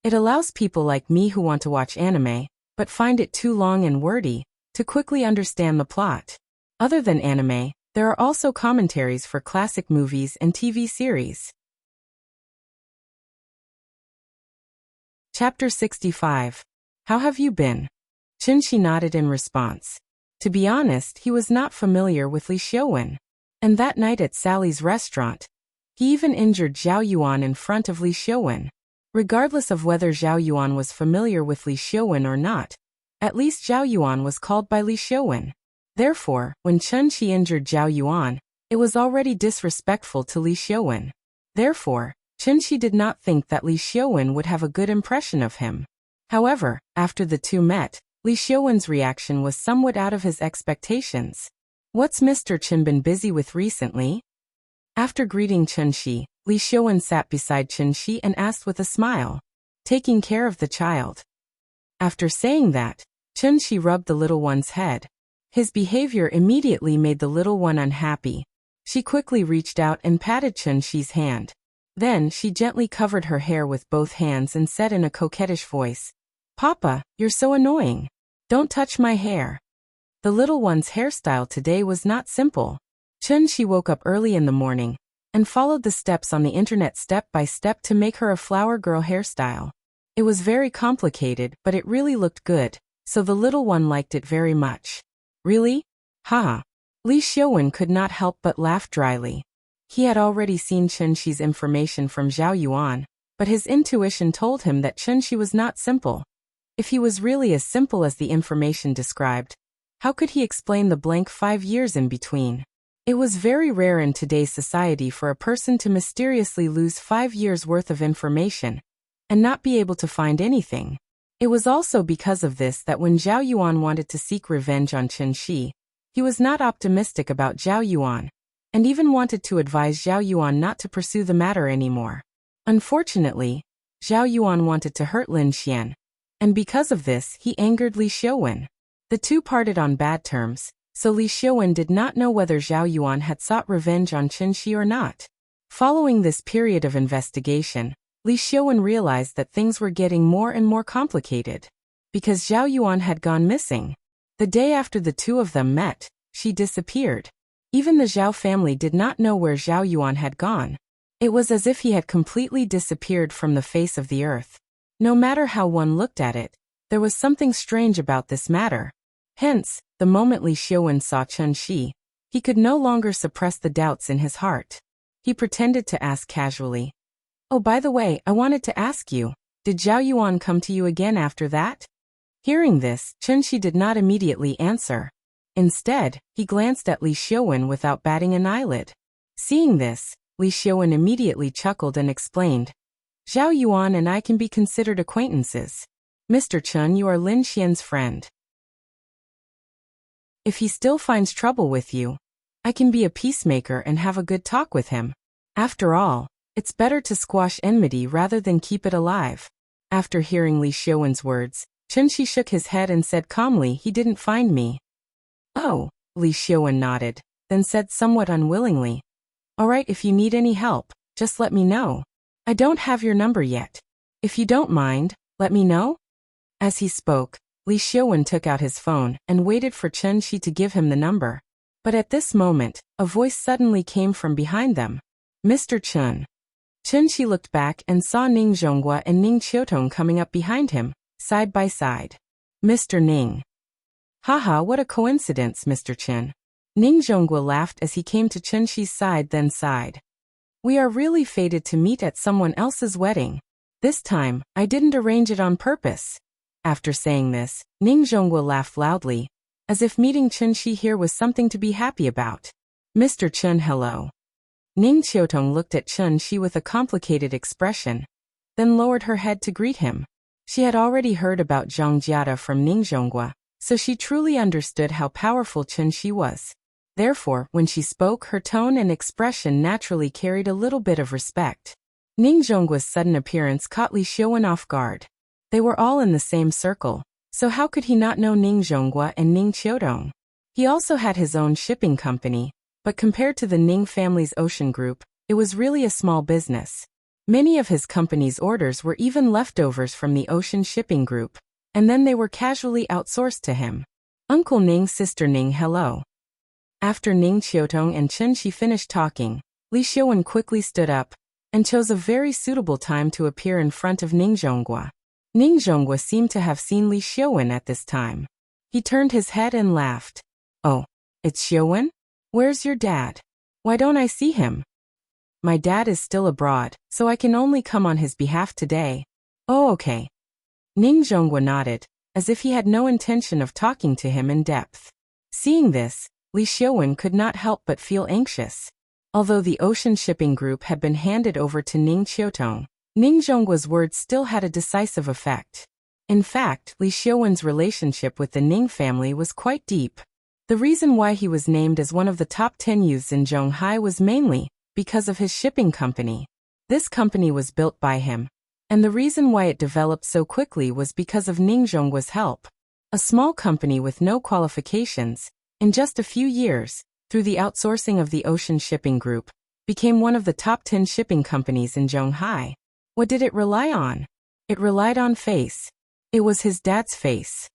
It allows people like me who want to watch anime, but find it too long and wordy, to quickly understand the plot. Other than anime, there are also commentaries for classic movies and TV series. Chapter 65. How have you been? Chen Shi nodded in response. To be honest, he was not familiar with Li Xiuwen. And that night at Sally's restaurant, he even injured Zhao Yuan in front of Li Xiuwen. Regardless of whether Zhao Yuan was familiar with Li Xiuwen or not, at least Zhao Yuan was called by Li Xiuwen. Therefore, when Chen Shi injured Zhao Yuan, it was already disrespectful to Li Xiuwen. Therefore, Chen Shi did not think that Li Xiuwen would have a good impression of him. However, after the two met, Li Xiuwen's reaction was somewhat out of his expectations. What's Mr. Chen been busy with recently? After greeting Chen Shi, Li Xiuwen sat beside Chen Shi and asked with a smile. Taking care of the child. After saying that, Chen Shi rubbed the little one's head. His behavior immediately made the little one unhappy. She quickly reached out and patted Chen Shi's hand. Then she gently covered her hair with both hands and said in a coquettish voice, "Papa, you're so annoying. Don't touch my hair." The little one's hairstyle today was not simple. Chen Shi woke up early in the morning and followed the steps on the internet step by step to make her a flower girl hairstyle. It was very complicated, but it really looked good, so the little one liked it very much. Really? Haha. Li Xiuwen could not help but laugh dryly. He had already seen Chen Shi's information from Zhao Yuan, but his intuition told him that Chen Shi was not simple. If he was really as simple as the information described, how could he explain the blank 5 years in between? It was very rare in today's society for a person to mysteriously lose 5 years' worth of information and not be able to find anything. It was also because of this that when Zhao Yuan wanted to seek revenge on Chen Shi, he was not optimistic about Zhao Yuan, and even wanted to advise Zhao Yuan not to pursue the matter anymore. Unfortunately, Zhao Yuan wanted to hurt Lin Xian, and because of this he angered Li Xiuwen. The two parted on bad terms, so Li Xiuwen did not know whether Zhao Yuan had sought revenge on Chen Shi or not. Following this period of investigation, Li Xiuwen realized that things were getting more and more complicated. Because Zhao Yuan had gone missing. The day after the two of them met, she disappeared. Even the Zhao family did not know where Zhao Yuan had gone. It was as if he had completely disappeared from the face of the earth. No matter how one looked at it, there was something strange about this matter. Hence, the moment Li Xiuwen saw Chen Shi, he could no longer suppress the doubts in his heart. He pretended to ask casually, "Oh, by the way, I wanted to ask you, did Zhao Yuan come to you again after that?" Hearing this, Chen Shi did not immediately answer. Instead, he glanced at Li Xiuwen without batting an eyelid. Seeing this, Li Xiuwen immediately chuckled and explained, "Zhao Yuan and I can be considered acquaintances. Mr. Chen, you are Lin Xian's friend. If he still finds trouble with you, I can be a peacemaker and have a good talk with him. After all, it's better to squash enmity rather than keep it alive." After hearing Li Xiaowen's words, Chunxi shook his head and said calmly he didn't find me. Oh, Li Xiaowen nodded, then said somewhat unwillingly. Alright, if you need any help, just let me know. I don't have your number yet. If you don't mind, let me know? As he spoke, Li Xiaowen took out his phone and waited for Chunxi to give him the number. But at this moment, a voice suddenly came from behind them. Mr. Chun. Chunxi looked back and saw Ning Zhonghua and Ning Qiutong coming up behind him, side by side. Mr. Ning. Haha, what a coincidence, Mr. Chen. Ning Zhonghua laughed as he came to Chunxi's side then sighed. We are really fated to meet at someone else's wedding. This time, I didn't arrange it on purpose. After saying this, Ning Zhonghua laughed loudly, as if meeting Chunxi here was something to be happy about. Mr. Chun, hello. Ning Qiutong looked at Chunxi with a complicated expression, then lowered her head to greet him. She had already heard about Zhang Jiada from Ning Zhonghua, so she truly understood how powerful Chunxi was. Therefore, when she spoke, her tone and expression naturally carried a little bit of respect. Ning Zhonghua's sudden appearance caught Li Xiaowen off guard. They were all in the same circle, so how could he not know Ning Zhonghua and Ning Qiutong? He also had his own shipping company, but compared to the Ning family's Ocean Group, it was really a small business. Many of his company's orders were even leftovers from the Ocean Shipping Group, and then they were casually outsourced to him. Uncle Ning, Sister Ning, hello. After Ning Qiutong and Chunxi finished talking, Li Xiaowen quickly stood up and chose a very suitable time to appear in front of Ning Zhonghua. Ning Zhonghua seemed to have seen Li Xiaowen at this time. He turned his head and laughed. Oh, it's Xiaowen? Where's your dad? Why don't I see him? My dad is still abroad, so I can only come on his behalf today. Oh, okay. Ning Zhonghua nodded, as if he had no intention of talking to him in depth. Seeing this, Li Xiaowen could not help but feel anxious. Although the Ocean Shipping Group had been handed over to Ning Qiutong, Ning Zhonghua's words still had a decisive effect. In fact, Li Xiaowen's relationship with the Ning family was quite deep. The reason why he was named as one of the top 10 youths in Zhonghai was mainly because of his shipping company. This company was built by him, and the reason why it developed so quickly was because of Ning Zhonghua's help. A small company with no qualifications, in just a few years, through the outsourcing of the Ocean Shipping Group, became one of the top 10 shipping companies in Zhonghai. What did it rely on? It relied on face. It was his dad's face.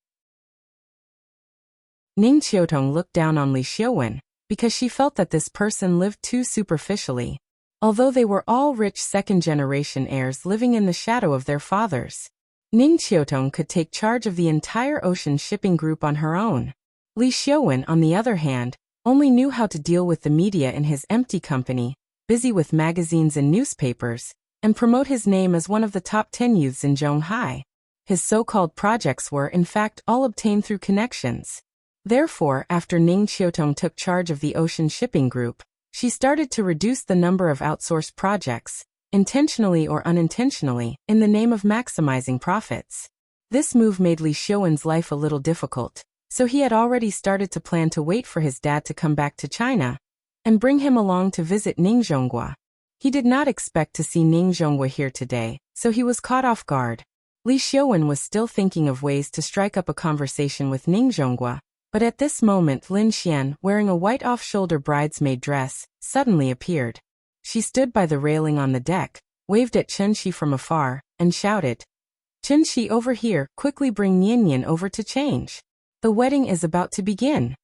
Ning Qiutong looked down on Li Xiaowen, because she felt that this person lived too superficially. Although they were all rich second-generation heirs living in the shadow of their fathers, Ning Qiutong could take charge of the entire Ocean Shipping Group on her own. Li Xiaowen, on the other hand, only knew how to deal with the media in his empty company, busy with magazines and newspapers, and promote his name as one of the top 10 youths in Zhonghai. His so-called projects were, in fact, all obtained through connections. Therefore, after Ning Qiutong took charge of the Ocean Shipping Group, she started to reduce the number of outsourced projects, intentionally or unintentionally, in the name of maximizing profits. This move made Li Xiaowen's life a little difficult, so he had already started to plan to wait for his dad to come back to China and bring him along to visit Ning Zhonghua. He did not expect to see Ning Zhonghua here today, so he was caught off guard. Li Xiaowen was still thinking of ways to strike up a conversation with Ning Zhonghua, but at this moment Lin Xian, wearing a white off-shoulder bridesmaid dress, suddenly appeared. She stood by the railing on the deck, waved at Chunxi from afar, and shouted, "Chunxi, over here, quickly bring Nian over to change. The wedding is about to begin.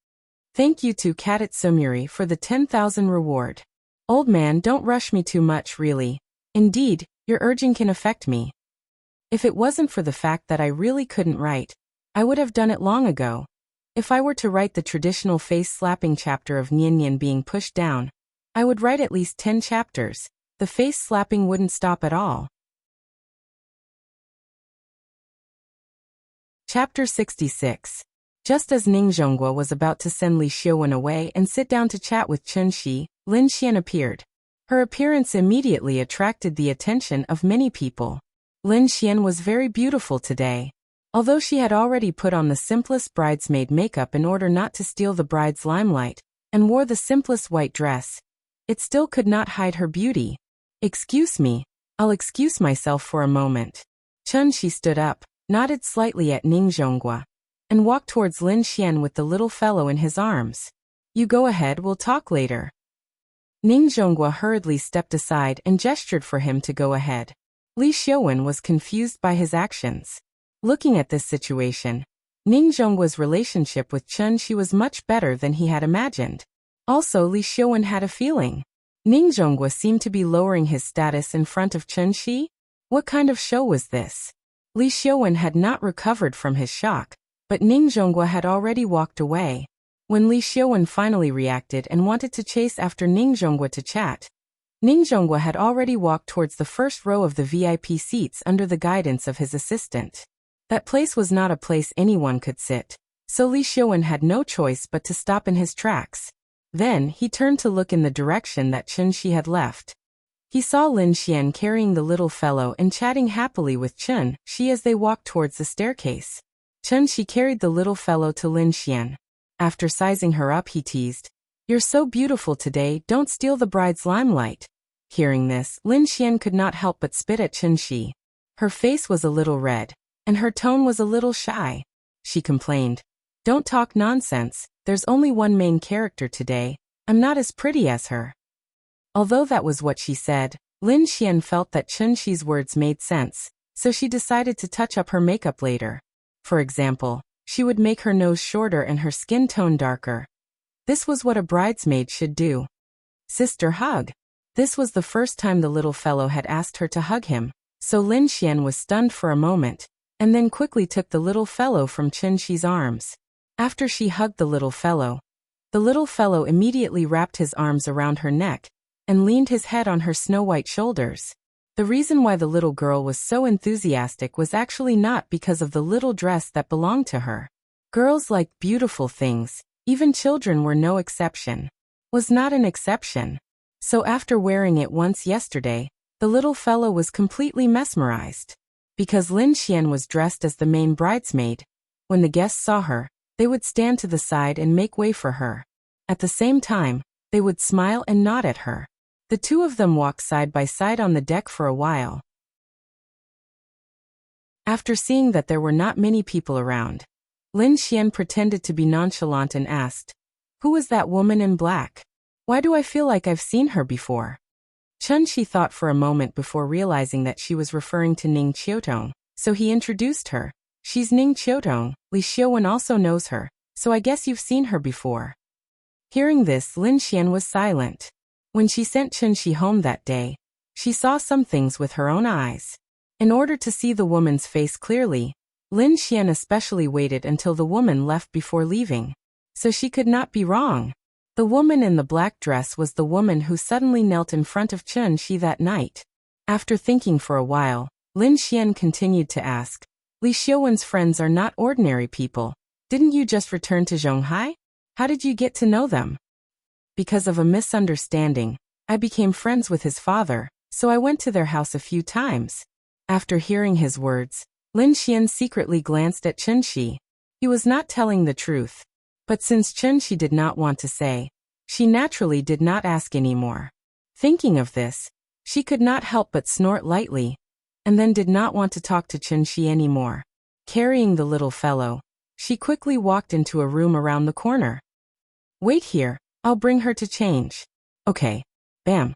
Thank you to Kadet Sumuri for the 10,000 reward. Old man, don't rush me too much, really. Indeed, your urging can affect me. If it wasn't for the fact that I really couldn't write, I would have done it long ago. If I were to write the traditional face-slapping chapter of Nian being pushed down, I would write at least 10 chapters. The face-slapping wouldn't stop at all." Chapter 66. Just as Ning Zhonghua was about to send Li Xiaowen away and sit down to chat with Chunxi, Lin Xian appeared. Her appearance immediately attracted the attention of many people. Lin Xian was very beautiful today. Although she had already put on the simplest bridesmaid makeup in order not to steal the bride's limelight, and wore the simplest white dress, it still could not hide her beauty. "Excuse me, I'll excuse myself for a moment." Chunxi stood up, nodded slightly at Ning Zhonghua, and walked towards Lin Xian with the little fellow in his arms. You go ahead, we'll talk later. Ning Zhonghua hurriedly stepped aside and gestured for him to go ahead. Li Xiaowen was confused by his actions. Looking at this situation, Ning Zhonghua's relationship with Chunxi was much better than he had imagined. Also, Li Xiaowen had a feeling. Ning Zhonghua seemed to be lowering his status in front of Chunxi. What kind of show was this? Li Xiaowen had not recovered from his shock, but Ning Zhonghua had already walked away. When Li Xiaowen finally reacted and wanted to chase after Ning Zhonghua to chat, Ning Zhonghua had already walked towards the first row of the VIP seats under the guidance of his assistant. That place was not a place anyone could sit, so Li Xiaowen had no choice but to stop in his tracks. Then, he turned to look in the direction that Chunxi had left. He saw Lin Xian carrying the little fellow and chatting happily with Chunxi as they walked towards the staircase. Chunxi carried the little fellow to Lin Xian. After sizing her up, he teased, "You're so beautiful today, don't steal the bride's limelight." Hearing this, Lin Xian could not help but spit at Chunxi. Her face was a little red, and her tone was a little shy. She complained, "Don't talk nonsense, there's only one main character today, I'm not as pretty as her." Although that was what she said, Lin Xian felt that Chunxi's words made sense, so she decided to touch up her makeup later. For example, she would make her nose shorter and her skin tone darker. This was what a bridesmaid should do. Sister hug. This was the first time the little fellow had asked her to hug him, so Lin Xian was stunned for a moment, and then quickly took the little fellow from Chunxi's arms. After she hugged the little fellow immediately wrapped his arms around her neck and leaned his head on her snow-white shoulders. The reason why the little girl was so enthusiastic was actually not because of the little dress that belonged to her. Girls like beautiful things, even children were no exception. Was not an exception. So after wearing it once yesterday, the little fellow was completely mesmerized. Because Lin Xian was dressed as the main bridesmaid, when the guests saw her, they would stand to the side and make way for her. At the same time, they would smile and nod at her. The two of them walked side by side on the deck for a while. After seeing that there were not many people around, Lin Xian pretended to be nonchalant and asked, "Who is that woman in black? Why do I feel like I've seen her before?" Chunxi thought for a moment before realizing that she was referring to Ning Qiutong, so he introduced her. "She's Ning Qiutong, Li Xiaowen also knows her, so I guess you've seen her before." Hearing this, Lin Xian was silent. When she sent Chunxi home that day, she saw some things with her own eyes. In order to see the woman's face clearly, Lin Xian especially waited until the woman left before leaving. So she could not be wrong. The woman in the black dress was the woman who suddenly knelt in front of Chunxi that night. After thinking for a while, Lin Xian continued to ask, "Li Xiaowen's friends are not ordinary people. Didn't you just return to Zhonghai? How did you get to know them?" "Because of a misunderstanding, I became friends with his father, so I went to their house a few times." After hearing his words, Lin Xian secretly glanced at Chunxi. He was not telling the truth. But since Chunxi did not want to say, she naturally did not ask anymore. Thinking of this, she could not help but snort lightly, and then did not want to talk to Chunxi anymore. Carrying the little fellow, she quickly walked into a room around the corner. "Wait here, I'll bring her to change." "Okay." Bam.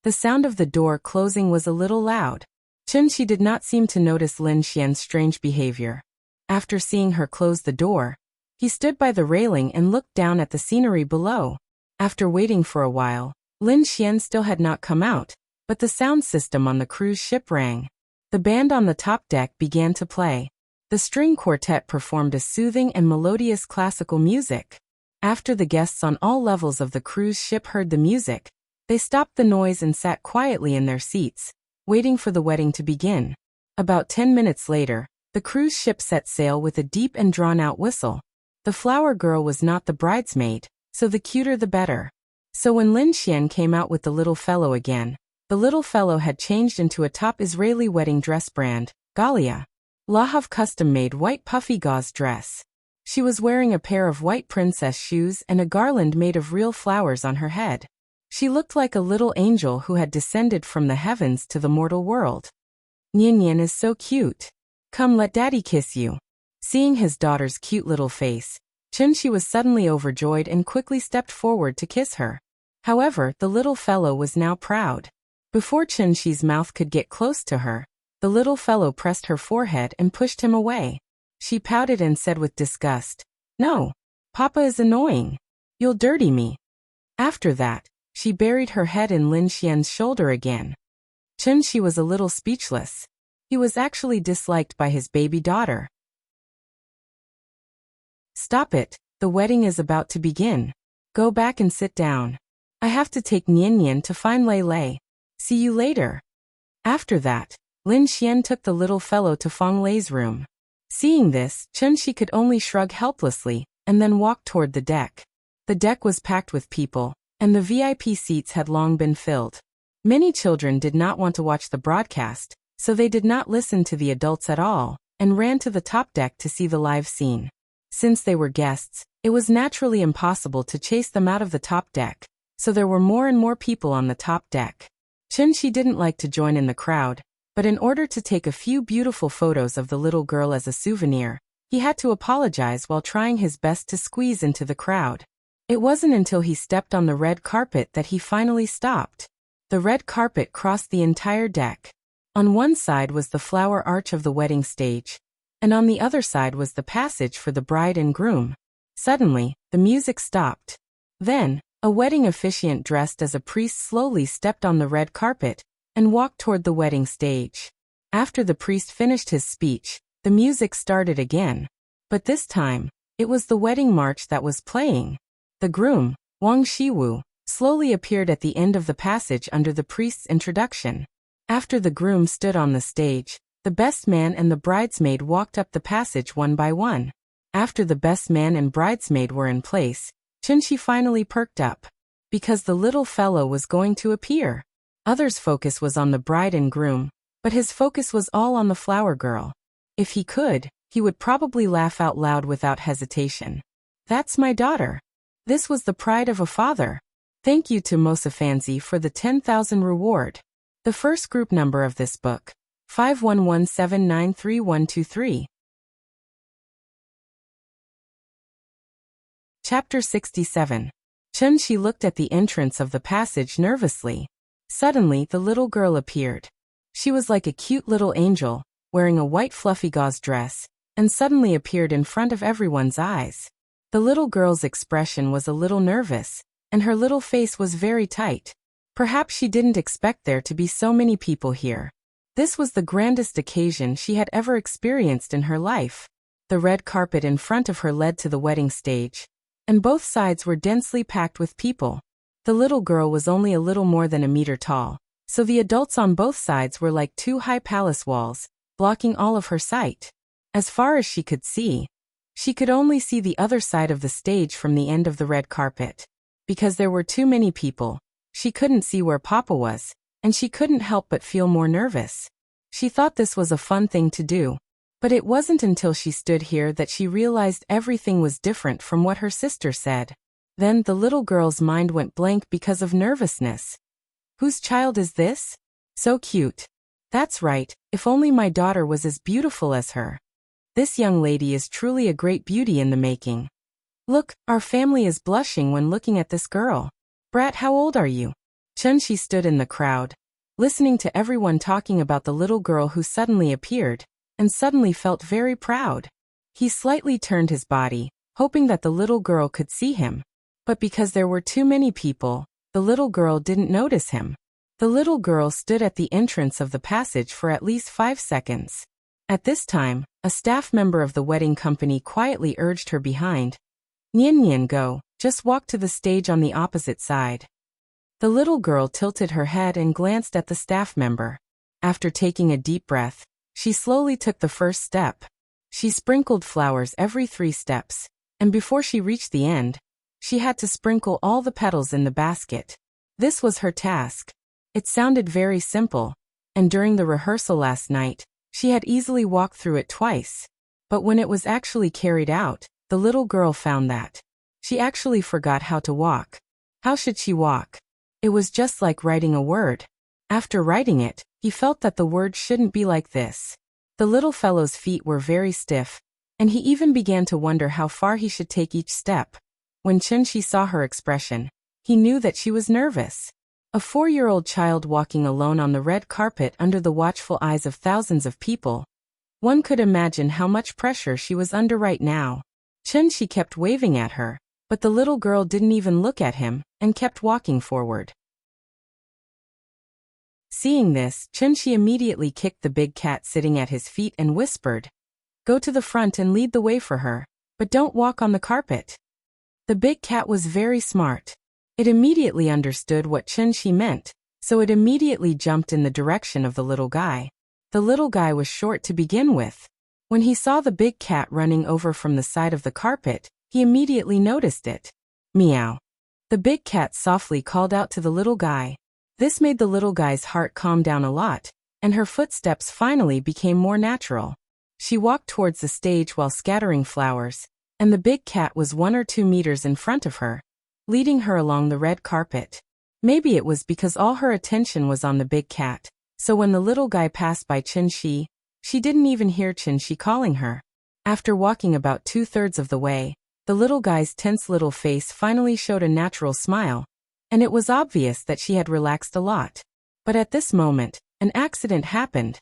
The sound of the door closing was a little loud. Chunxi did not seem to notice Lin Xian's strange behavior. After seeing her close the door, he stood by the railing and looked down at the scenery below. After waiting for a while, Lin Xian still had not come out, but the sound system on the cruise ship rang. The band on the top deck began to play. The string quartet performed a soothing and melodious classical music. After the guests on all levels of the cruise ship heard the music, they stopped the noise and sat quietly in their seats, waiting for the wedding to begin. About 10 minutes later, the cruise ship set sail with a deep and drawn-out whistle. The flower girl was not the bridesmaid, so the cuter the better. So when Lin Xian came out with the little fellow again, the little fellow had changed into a top Israeli wedding dress brand, Galia. Lahav custom-made white puffy gauze dress. She was wearing a pair of white princess shoes and a garland made of real flowers on her head. She looked like a little angel who had descended from the heavens to the mortal world. Nian is so cute. Come, let daddy kiss you. Seeing his daughter's cute little face, Chunshi was suddenly overjoyed and quickly stepped forward to kiss her. However, the little fellow was now proud. Before Chunshi's mouth could get close to her, the little fellow pressed her forehead and pushed him away. She pouted and said with disgust, "No, Papa is annoying. You'll dirty me." After that, she buried her head in Lin Xian's shoulder again. Chunshi was a little speechless. He was actually disliked by his baby daughter. "Stop it, the wedding is about to begin. Go back and sit down. I have to take Nian to find Lei Lei. See you later." After that, Lin Xian took the little fellow to Feng Lei's room. Seeing this, Chunshi could only shrug helplessly, and then walk toward the deck. The deck was packed with people, and the VIP seats had long been filled. Many children did not want to watch the broadcast, so they did not listen to the adults at all, and ran to the top deck to see the live scene. Since they were guests, it was naturally impossible to chase them out of the top deck, so there were more and more people on the top deck. Chunshi didn't like to join in the crowd, but in order to take a few beautiful photos of the little girl as a souvenir, he had to apologize while trying his best to squeeze into the crowd. It wasn't until he stepped on the red carpet that he finally stopped. The red carpet crossed the entire deck. On one side was the flower arch of the wedding stage, and on the other side was the passage for the bride and groom. Suddenly, the music stopped. Then, a wedding officiant dressed as a priest slowly stepped on the red carpet and walked toward the wedding stage. After the priest finished his speech, the music started again. But this time, it was the wedding march that was playing. The groom, Wang Shiwu, slowly appeared at the end of the passage under the priest's introduction. After the groom stood on the stage, the best man and the bridesmaid walked up the passage one by one. After the best man and bridesmaid were in place, Chunshi finally perked up. Because the little fellow was going to appear. Others' focus was on the bride and groom, but his focus was all on the flower girl. If he could, he would probably laugh out loud without hesitation. "That's my daughter. This was the pride of a father. Thank you to Mosafanzi for the 10,000 reward." The first group number of this book, 5117933123. Chapter 67. Chunshi looked at the entrance of the passage nervously. Suddenly, the little girl appeared. She was like a cute little angel, wearing a white fluffy gauze dress, and suddenly appeared in front of everyone's eyes. The little girl's expression was a little nervous, and her little face was very tight. Perhaps she didn't expect there to be so many people here. This was the grandest occasion she had ever experienced in her life. The red carpet in front of her led to the wedding stage, and both sides were densely packed with people. The little girl was only a little more than a meter tall, so the adults on both sides were like two high palace walls, blocking all of her sight. As far as she could see, she could only see the other side of the stage from the end of the red carpet. Because there were too many people, she couldn't see where Papa was, and she couldn't help but feel more nervous. She thought this was a fun thing to do. But it wasn't until she stood here that she realized everything was different from what her sister said. Then the little girl's mind went blank because of nervousness. Whose child is this? So cute. That's right, if only my daughter was as beautiful as her. This young lady is truly a great beauty in the making. Look, our family is blushing when looking at this girl. Brat, how old are you? Chunshi stood in the crowd, listening to everyone talking about the little girl who suddenly appeared, and suddenly felt very proud. He slightly turned his body, hoping that the little girl could see him. But because there were too many people, the little girl didn't notice him. The little girl stood at the entrance of the passage for at least 5 seconds. At this time, a staff member of the wedding company quietly urged her behind. Nian, go, just walk to the stage on the opposite side. The little girl tilted her head and glanced at the staff member. After taking a deep breath, she slowly took the first step. She sprinkled flowers every 3 steps, and before she reached the end, she had to sprinkle all the petals in the basket. This was her task. It sounded very simple, and during the rehearsal last night, she had easily walked through it twice. But when it was actually carried out, the little girl found that she actually forgot how to walk. How should she walk? It was just like writing a word. After writing it, He felt that the words shouldn't be like this. The little fellow's feet were very stiff, and he even began to wonder how far he should take each step. When Chunshi saw her expression, he knew that she was nervous. A 4-year-old child walking alone on the red carpet under the watchful eyes of thousands of people. One could imagine how much pressure she was under right now. Chunshi kept waving at her, but the little girl didn't even look at him, and kept walking forward. Seeing this, Chunshi immediately kicked the big cat sitting at his feet and whispered, "Go to the front and lead the way for her, but don't walk on the carpet." The big cat was very smart. It immediately understood what Chunshi meant, so it immediately jumped in the direction of the little guy. The little guy was short to begin with. When he saw the big cat running over from the side of the carpet, he immediately noticed it. Meow. The big cat softly called out to the little guy. This made the little guy's heart calm down a lot, and her footsteps finally became more natural. She walked towards the stage while scattering flowers, and the big cat was 1 or 2 meters in front of her, leading her along the red carpet. Maybe it was because all her attention was on the big cat, so when the little guy passed by Chunshi, she didn't even hear Chunshi calling her. After walking about 2/3 of the way, the little guy's tense little face finally showed a natural smile, and it was obvious that she had relaxed a lot. But at this moment, an accident happened.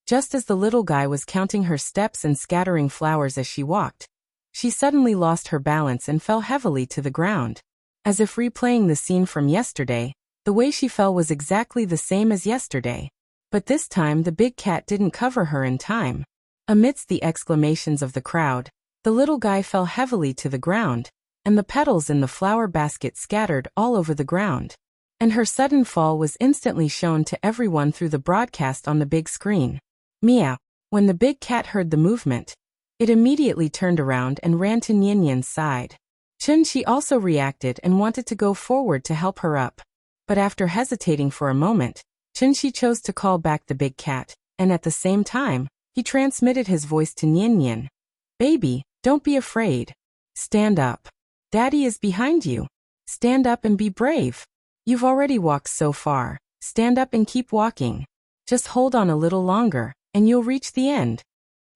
Just as the little guy was counting her steps and scattering flowers as she walked, she suddenly lost her balance and fell heavily to the ground. As if replaying the scene from yesterday, the way she fell was exactly the same as yesterday. But this time the big cat didn't cover her in time. Amidst the exclamations of the crowd, the little guy fell heavily to the ground, and the petals in the flower basket scattered all over the ground. And her sudden fall was instantly shown to everyone through the broadcast on the big screen. Meow. When the big cat heard the movement, it immediately turned around and ran to Nian-Nian's side. Chunshi also reacted and wanted to go forward to help her up. But after hesitating for a moment, Chunshi chose to call back the big cat, and at the same time, he transmitted his voice to Nian-Nian. "Baby, don't be afraid. Stand up. Daddy is behind you. Stand up and be brave. You've already walked so far. Stand up and keep walking. Just hold on a little longer, and you'll reach the end."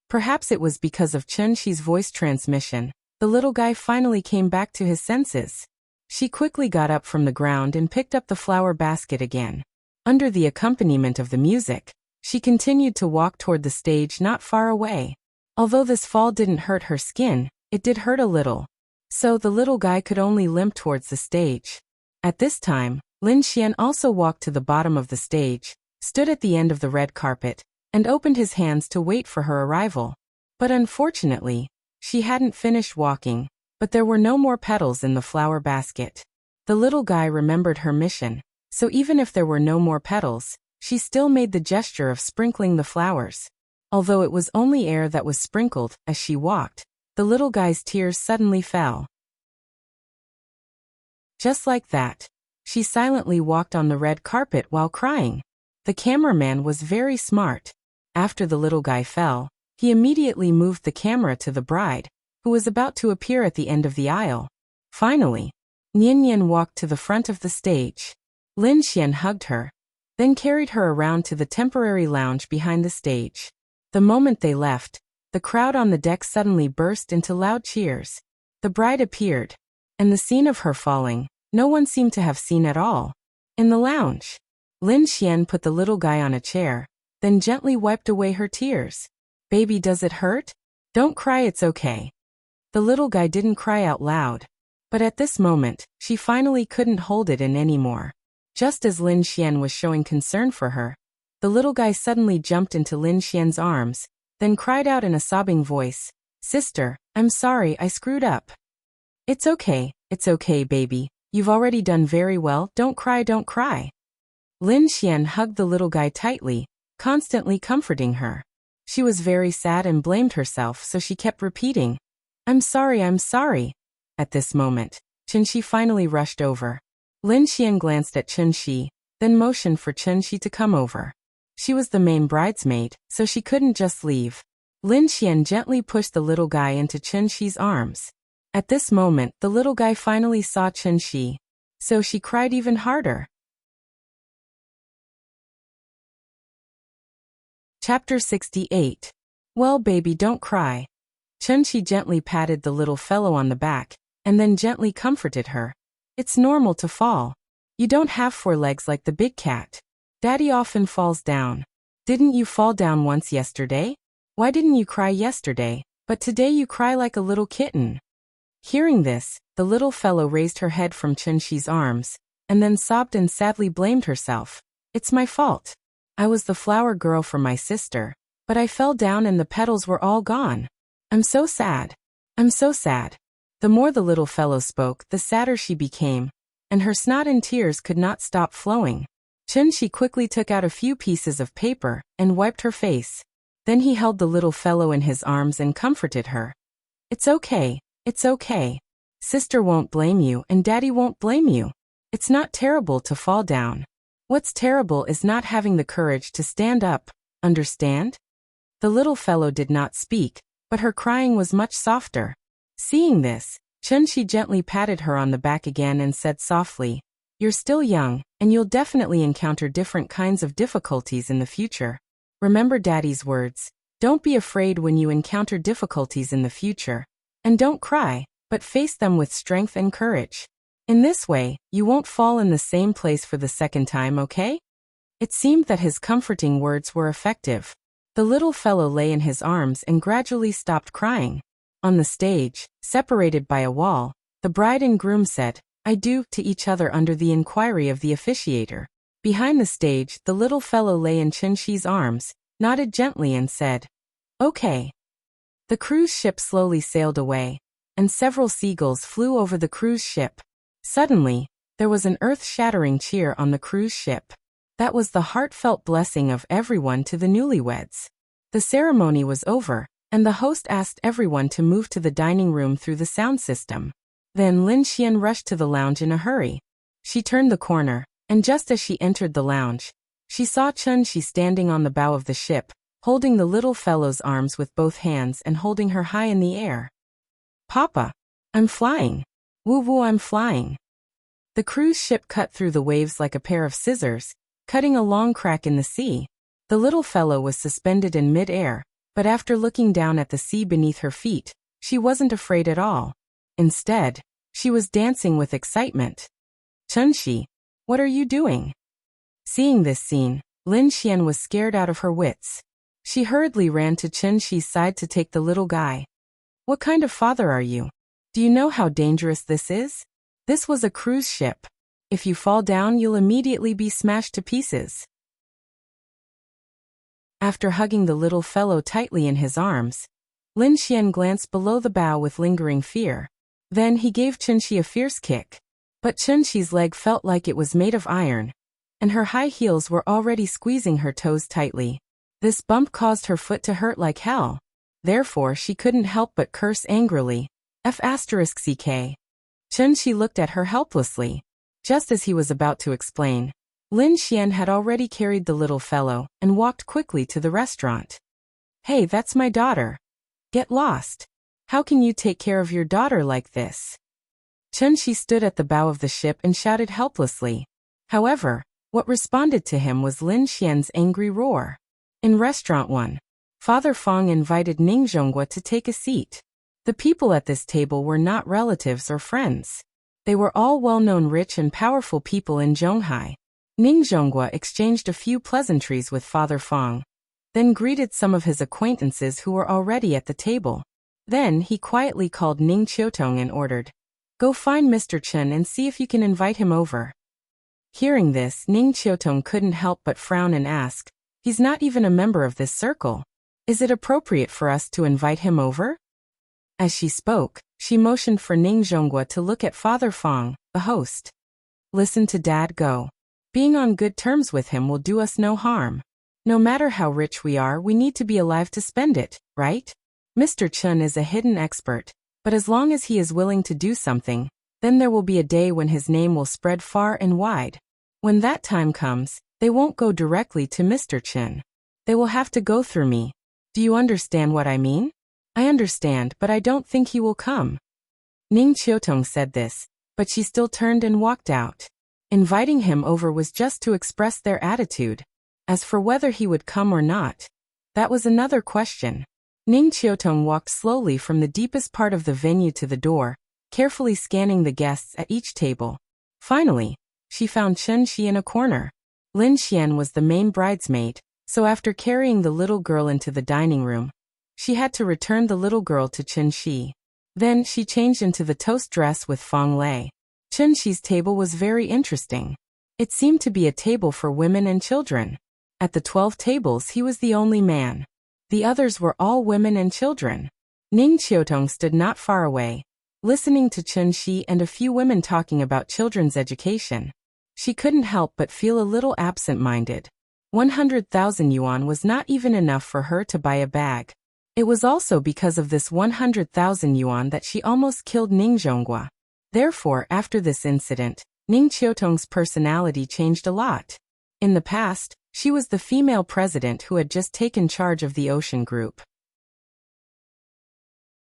Perhaps it was because of Chunshi's voice transmission, the little guy finally came back to his senses. She quickly got up from the ground and picked up the flower basket again. Under the accompaniment of the music, she continued to walk toward the stage not far away. Although this fall didn't hurt her skin, it did hurt a little. So the little guy could only limp towards the stage. At this time, Lin Xian also walked to the bottom of the stage, stood at the end of the red carpet, and opened his hands to wait for her arrival. But unfortunately, she hadn't finished walking, but there were no more petals in the flower basket. The little guy remembered her mission, so even if there were no more petals, she still made the gesture of sprinkling the flowers. Although it was only air that was sprinkled as she walked, the little guy's tears suddenly fell. Just like that, she silently walked on the red carpet while crying. The cameraman was very smart. After the little guy fell, he immediately moved the camera to the bride, who was about to appear at the end of the aisle. Finally, Nian-Nian walked to the front of the stage. Lin Xian hugged her, then carried her around to the temporary lounge behind the stage. The moment they left, the crowd on the deck suddenly burst into loud cheers. The bride appeared, and the scene of her falling, no one seemed to have seen at all. In the lounge, Lin Xian put the little guy on a chair, then gently wiped away her tears. "Baby, does it hurt? Don't cry, it's okay." The little guy didn't cry out loud, but at this moment, she finally couldn't hold it in anymore. Just as Lin Xian was showing concern for her, the little guy suddenly jumped into Lin Xian's arms, then cried out in a sobbing voice, "Sister, I'm sorry, I screwed up." It's okay, baby. You've already done very well, don't cry, don't cry." Lin Xian hugged the little guy tightly, constantly comforting her. She was very sad and blamed herself, so she kept repeating, I'm sorry. At this moment, Chunshi finally rushed over. Lin Xian glanced at Chunshi, then motioned for Chunshi to come over. She was the main bridesmaid, so she couldn't just leave. Lin Xian gently pushed the little guy into Chunshi's arms. At this moment, the little guy finally saw Chunshi, so she cried even harder. Chapter 68. Well, baby, don't cry. Chunchi gently patted the little fellow on the back, and then gently comforted her. It's normal to fall. You don't have 4 legs like the big cat. Daddy often falls down. Didn't you fall down once yesterday? Why didn't you cry yesterday, but today you cry like a little kitten? Hearing this, the little fellow raised her head from Chunchi's arms, and then sobbed and sadly blamed herself. It's my fault. I was the flower girl for my sister, but I fell down and the petals were all gone. I'm so sad. I'm so sad. The more the little fellow spoke, the sadder she became, and her snot and tears could not stop flowing. Chunchi quickly took out a few pieces of paper and wiped her face. Then he held the little fellow in his arms and comforted her. It's okay. It's okay. Sister won't blame you and Daddy won't blame you. It's not terrible to fall down. What's terrible is not having the courage to stand up, understand? The little fellow did not speak, but her crying was much softer. Seeing this, Chunchi gently patted her on the back again and said softly, You're still young, and you'll definitely encounter different kinds of difficulties in the future. Remember Daddy's words, don't be afraid when you encounter difficulties in the future. And don't cry, but face them with strength and courage. In this way, you won't fall in the same place for the second time, okay? It seemed that his comforting words were effective. The little fellow lay in his arms and gradually stopped crying. On the stage, separated by a wall, the bride and groom said, I do, to each other under the inquiry of the officiator. Behind the stage, the little fellow lay in Chunchi's arms, nodded gently and said, Okay. The cruise ship slowly sailed away, and several seagulls flew over the cruise ship. Suddenly, there was an earth-shattering cheer on the cruise ship. That was the heartfelt blessing of everyone to the newlyweds. The ceremony was over, and the host asked everyone to move to the dining room through the sound system. Then Lin Xian rushed to the lounge in a hurry. She turned the corner, and just as she entered the lounge, she saw Chunchi standing on the bow of the ship, holding the little fellow's arms with both hands and holding her high in the air. Papa, I'm flying. Woo-woo, I'm flying. The cruise ship cut through the waves like a pair of scissors, cutting a long crack in the sea. The little fellow was suspended in mid-air, but after looking down at the sea beneath her feet, she wasn't afraid at all. Instead, she was dancing with excitement. Chunchi, what are you doing? Seeing this scene, Lin Xian was scared out of her wits. She hurriedly ran to Chunchi's side to take the little guy. What kind of father are you? Do you know how dangerous this is? This was a cruise ship. If you fall down, you'll immediately be smashed to pieces. After hugging the little fellow tightly in his arms, Lin Xian glanced below the bow with lingering fear. Then he gave Chunchi a fierce kick. But Chunchi's leg felt like it was made of iron, and her high heels were already squeezing her toes tightly. This bump caused her foot to hurt like hell. Therefore, she couldn't help but curse angrily. F***ck. Chunchi looked at her helplessly. Just as he was about to explain, Lin Xian had already carried the little fellow and walked quickly to the restaurant. Hey, that's my daughter. Get lost. How can you take care of your daughter like this? Chunchi stood at the bow of the ship and shouted helplessly. However, what responded to him was Lin Xian's angry roar. In Restaurant 1, Father Fong invited Ning Zhonghua to take a seat. The people at this table were not relatives or friends. They were all well-known rich and powerful people in Zhonghai. Ning Zhonghua exchanged a few pleasantries with Father Fong, then greeted some of his acquaintances who were already at the table. Then he quietly called Ning Qiutong and ordered, Go find Mr. Chen and see if you can invite him over. Hearing this, Ning Qiutong couldn't help but frown and ask, He's not even a member of this circle. Is it appropriate for us to invite him over? As she spoke, she motioned for Ning Zhonghua to look at Father Fong, the host. Listen to Dad go. Being on good terms with him will do us no harm. No matter how rich we are, we need to be alive to spend it, right? Mr. Chen is a hidden expert, but as long as he is willing to do something, then there will be a day when his name will spread far and wide. When that time comes, they won't go directly to Mr. Chen. They will have to go through me. Do you understand what I mean? I understand, but I don't think he will come. Ning Qiutong said this, but she still turned and walked out. Inviting him over was just to express their attitude. As for whether he would come or not, That was another question. Ning Qiutong walked slowly from the deepest part of the venue to the door, carefully scanning the guests at each table. Finally, she found Chen Shi in a corner. Lin Xian was the main bridesmaid, so after carrying the little girl into the dining room, she had to return the little girl to Chen Shi. Then she changed into the toast dress with Feng Lei. Chen Shi's table was very interesting. It seemed to be a table for women and children. At the 12 tables he was the only man. The others were all women and children. Ning Qiutong stood not far away, listening to Chen Shi and a few women talking about children's education. She couldn't help but feel a little absent-minded. 100,000 yuan was not even enough for her to buy a bag. It was also because of this 100,000 yuan that she almost killed Ning Zhonghua. Therefore, after this incident, Ning Qiutong's personality changed a lot. In the past, she was the female president who had just taken charge of the Ocean Group.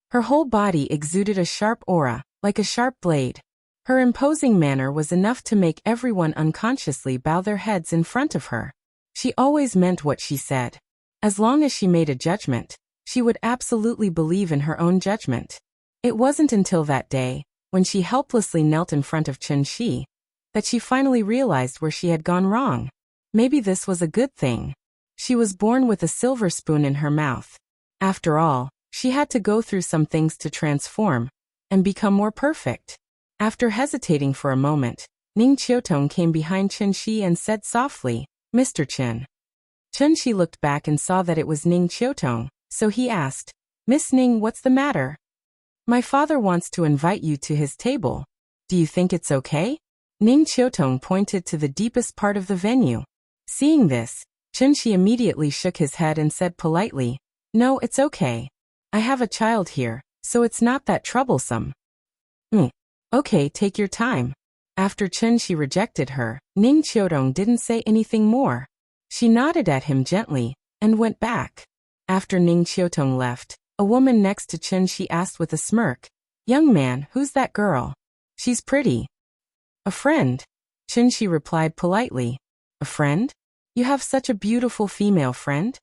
Her whole body exuded a sharp aura, like a sharp blade. Her imposing manner was enough to make everyone unconsciously bow their heads in front of her. She always meant what she said. As long as she made a judgment, she would absolutely believe in her own judgment. It wasn't until that day, when she helplessly knelt in front of Chen Shi, that she finally realized where she had gone wrong. Maybe this was a good thing. She was born with a silver spoon in her mouth. After all, she had to go through some things to transform and become more perfect. After hesitating for a moment, Ning Qiutong came behind Chen Shi and said softly, "Mr. Chen." Chen Shi looked back and saw that it was Ning Qiutong, so he asked, "Miss Ning, what's the matter?" "My father wants to invite you to his table. Do you think it's okay?" Ning Qiutong pointed to the deepest part of the venue. Seeing this, Chen Shi immediately shook his head and said politely, "No, it's okay. I have a child here, so it's not that troublesome." Okay, take your time." After Chen Shi rejected her, Ning Qiutong didn't say anything more. She nodded at him gently and went back. After Ning Qiutong left, a woman next to Chen Shi asked with a smirk, "Young man, who's that girl? She's pretty." "A friend," Chen Shi replied politely. "A friend? You have such a beautiful female friend?"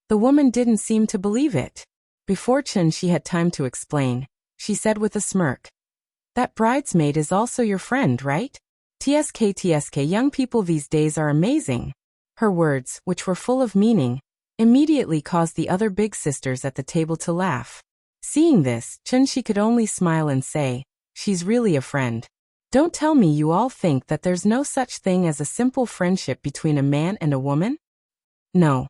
The woman didn't seem to believe it. Before Chen Shi had time to explain, she said with a smirk, "That bridesmaid is also your friend, right? TSK, young people these days are amazing." Her words, which were full of meaning, immediately caused the other big sisters at the table to laugh. Seeing this, Chen Shi could only smile and say, "She's really a friend. Don't tell me you all think that there's no such thing as a simple friendship between a man and a woman?" "No."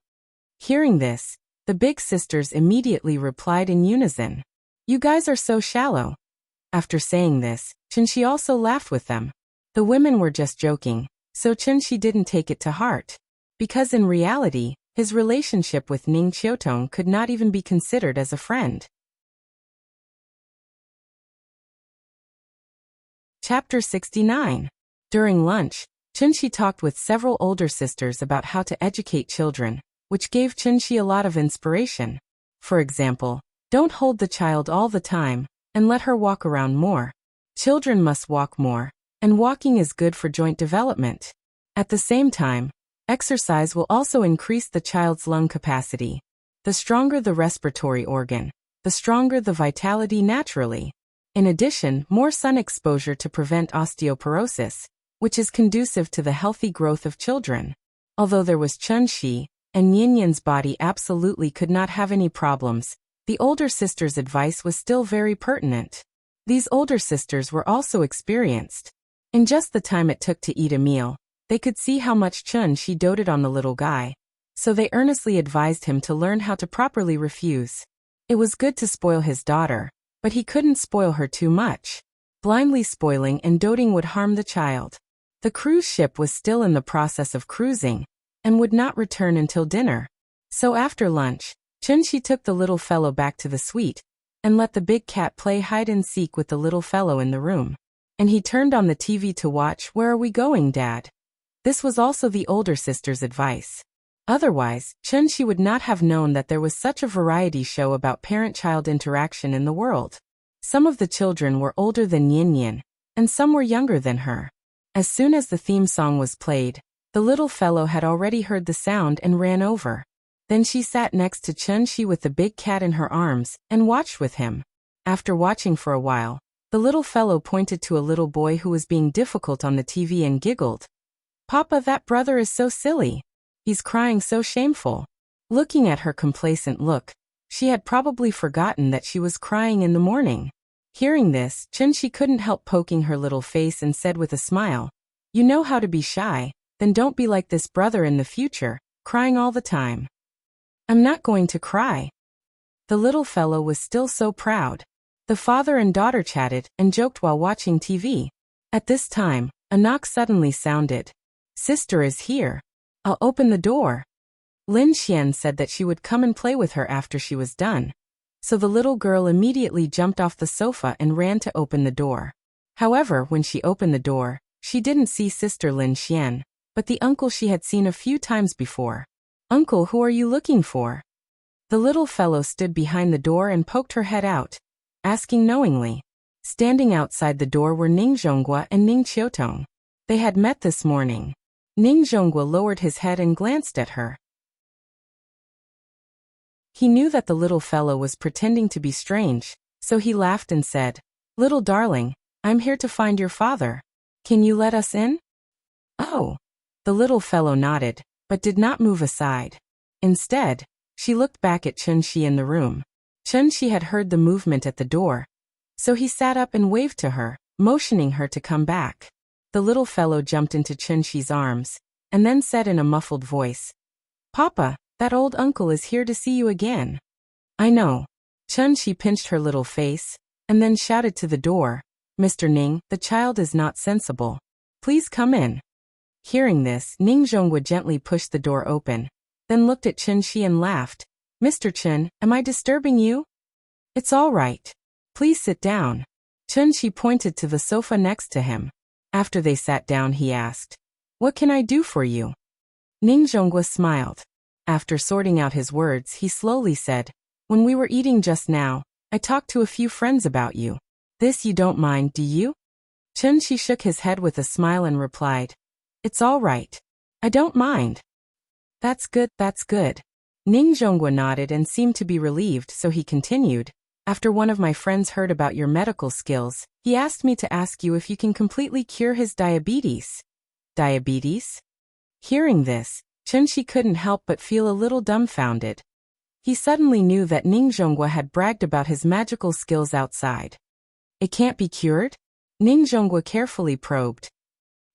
Hearing this, the big sisters immediately replied in unison, "You guys are so shallow." After saying this, Chen Shi also laughed with them. The women were just joking, so Chen Shi didn't take it to heart. Because in reality, his relationship with Ning Qiutong could not even be considered as a friend. Chapter 69. During lunch, Chen Shi talked with several older sisters about how to educate children, which gave Chen Shi a lot of inspiration. For example, don't hold the child all the time, and let her walk around more. Children must walk more, and walking is good for joint development. At the same time, exercise will also increase the child's lung capacity. The stronger the respiratory organ, the stronger the vitality naturally. In addition, more sun exposure to prevent osteoporosis, which is conducive to the healthy growth of children. Although there was Chen Shi, and Nyan's body absolutely could not have any problems, the older sister's advice was still very pertinent. These older sisters were also experienced. In just the time it took to eat a meal, they could see how much Chen Shi doted on the little guy, so they earnestly advised him to learn how to properly refuse. It was good to spoil his daughter, but he couldn't spoil her too much. Blindly spoiling and doting would harm the child. The cruise ship was still in the process of cruising, and would not return until dinner. So after lunch, Chen Shi took the little fellow back to the suite, and let the big cat play hide-and-seek with the little fellow in the room. And he turned on the TV to watch Where Are We Going, Dad? This was also the older sister's advice. Otherwise, Chen Shi would not have known that there was such a variety show about parent-child interaction in the world. Some of the children were older than Nyan, and some were younger than her. As soon as the theme song was played, the little fellow had already heard the sound and ran over. Then she sat next to Chun-Shi with the big cat in her arms and watched with him. After watching for a while, the little fellow pointed to a little boy who was being difficult on the TV and giggled. "Papa, that brother is so silly. He's crying so shameful." Looking at her complacent look, she had probably forgotten that she was crying in the morning. Hearing this, Chun-Shi couldn't help poking her little face and said with a smile, "You know how to be shy, then don't be like this brother in the future, crying all the time." "I'm not going to cry." The little fellow was still so proud. The father and daughter chatted and joked while watching TV. At this time, a knock suddenly sounded. "Sister is here. I'll open the door." Lin Xian said that she would come and play with her after she was done. So the little girl immediately jumped off the sofa and ran to open the door. However, when she opened the door, she didn't see Sister Lin Xian, but the uncle she had seen a few times before. "Uncle, who are you looking for?" The little fellow stood behind the door and poked her head out, asking knowingly. Standing outside the door were Ning Zhonghua and Ning Qiutong. They had met this morning. Ning Zhonghua lowered his head and glanced at her. He knew that the little fellow was pretending to be strange, so he laughed and said, "Little darling, I'm here to find your father. Can you let us in?" "Oh." The little fellow nodded, but did not move aside. Instead, she looked back at Chun-Shi in the room. Chun-Shi had heard the movement at the door, so he sat up and waved to her, motioning her to come back. The little fellow jumped into Chun-Shi's arms, and then said in a muffled voice, "Papa, that old uncle is here to see you again." "I know." Chun-Shi pinched her little face, and then shouted to the door, "Mr. Ning, the child is not sensible. Please come in." Hearing this, Ning Zhonghua gently pushed the door open, then looked at Chun-Shi and laughed. "Mr. Chen, am I disturbing you?" "It's all right. Please sit down." Chun-Shi pointed to the sofa next to him. After they sat down, he asked, "What can I do for you?" Ning Zhonghua smiled. After sorting out his words, he slowly said, "When we were eating just now, I talked to a few friends about you. This you don't mind, do you?" Chun-Shi shook his head with a smile and replied, "It's all right. I don't mind." That's good, that's good." Ning Zhonghua nodded and seemed to be relieved, so he continued, "After one of my friends heard about your medical skills, he asked me to ask you if you can completely cure his diabetes." "Diabetes?" Hearing this, Chun-Shi couldn't help but feel a little dumbfounded. He suddenly knew that Ning Zhonghua had bragged about his magical skills outside. "It can't be cured?" Ning Zhonghua carefully probed.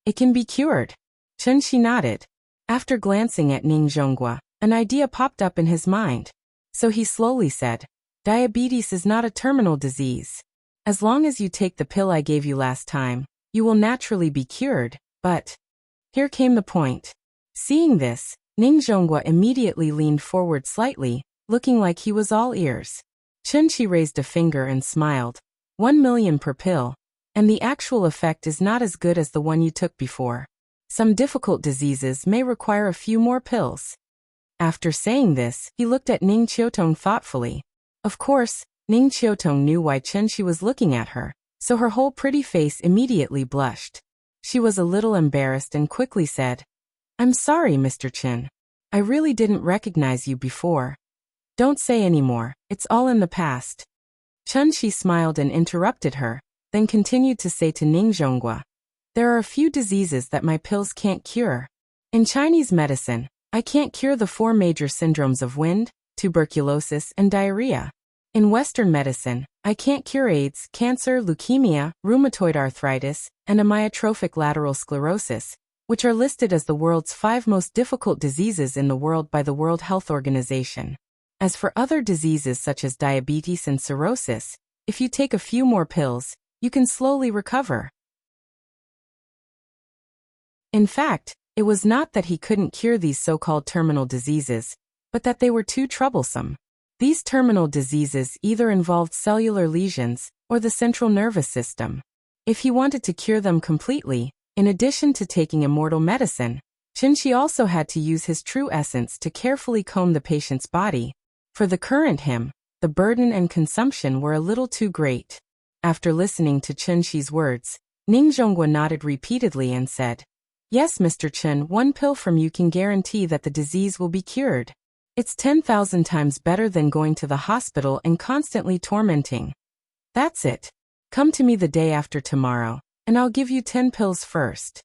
"It can be cured." Chun-Shi nodded. After glancing at Ning Zhonghua, an idea popped up in his mind. So he slowly said, "Diabetes is not a terminal disease. As long as you take the pill I gave you last time, you will naturally be cured, but..." Here came the point. Seeing this, Ning Zhonghua immediately leaned forward slightly, looking like he was all ears. Chun-Shi raised a finger and smiled. 1 million per pill, and the actual effect is not as good as the one you took before. Some difficult diseases may require a few more pills." After saying this, he looked at Ning Qiutong thoughtfully. Of course, Ning Qiutong knew why Chun-Shi was looking at her, so her whole pretty face immediately blushed. She was a little embarrassed and quickly said, "I'm sorry, Mr. Chen. I really didn't recognize you before." "Don't say any more, it's all in the past." Chun-Shi smiled and interrupted her, then continued to say to Ning Zhonghua, "There are a few diseases that my pills can't cure. In Chinese medicine, I can't cure the 4 major syndromes of wind, tuberculosis, and diarrhea. In Western medicine, I can't cure AIDS, cancer, leukemia, rheumatoid arthritis, and amyotrophic lateral sclerosis, which are listed as the world's 5 most difficult diseases in the world by the World Health Organization. As for other diseases such as diabetes and cirrhosis, if you take a few more pills, you can slowly recover." In fact, it was not that he couldn't cure these so-called terminal diseases, but that they were too troublesome. These terminal diseases either involved cellular lesions or the central nervous system. If he wanted to cure them completely, in addition to taking immortal medicine, Chun-Shi also had to use his true essence to carefully comb the patient's body. For the current him, the burden and consumption were a little too great. After listening to Chun-Shi's words, Ning Zhonghua nodded repeatedly and said, "Yes, Mr. Chen, 1 pill from you can guarantee that the disease will be cured." It's 10,000 times better than going to the hospital and constantly tormenting. That's it. Come to me the day after tomorrow, and I'll give you 10 pills first.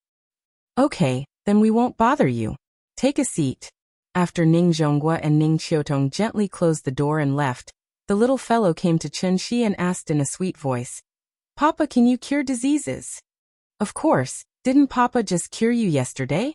Okay, then we won't bother you. Take a seat. After Ning Zhonghua and Ning Qiutong gently closed the door and left, the little fellow came to Chen Shi and asked in a sweet voice, Papa, can you cure diseases? Of course, didn't Papa just cure you yesterday?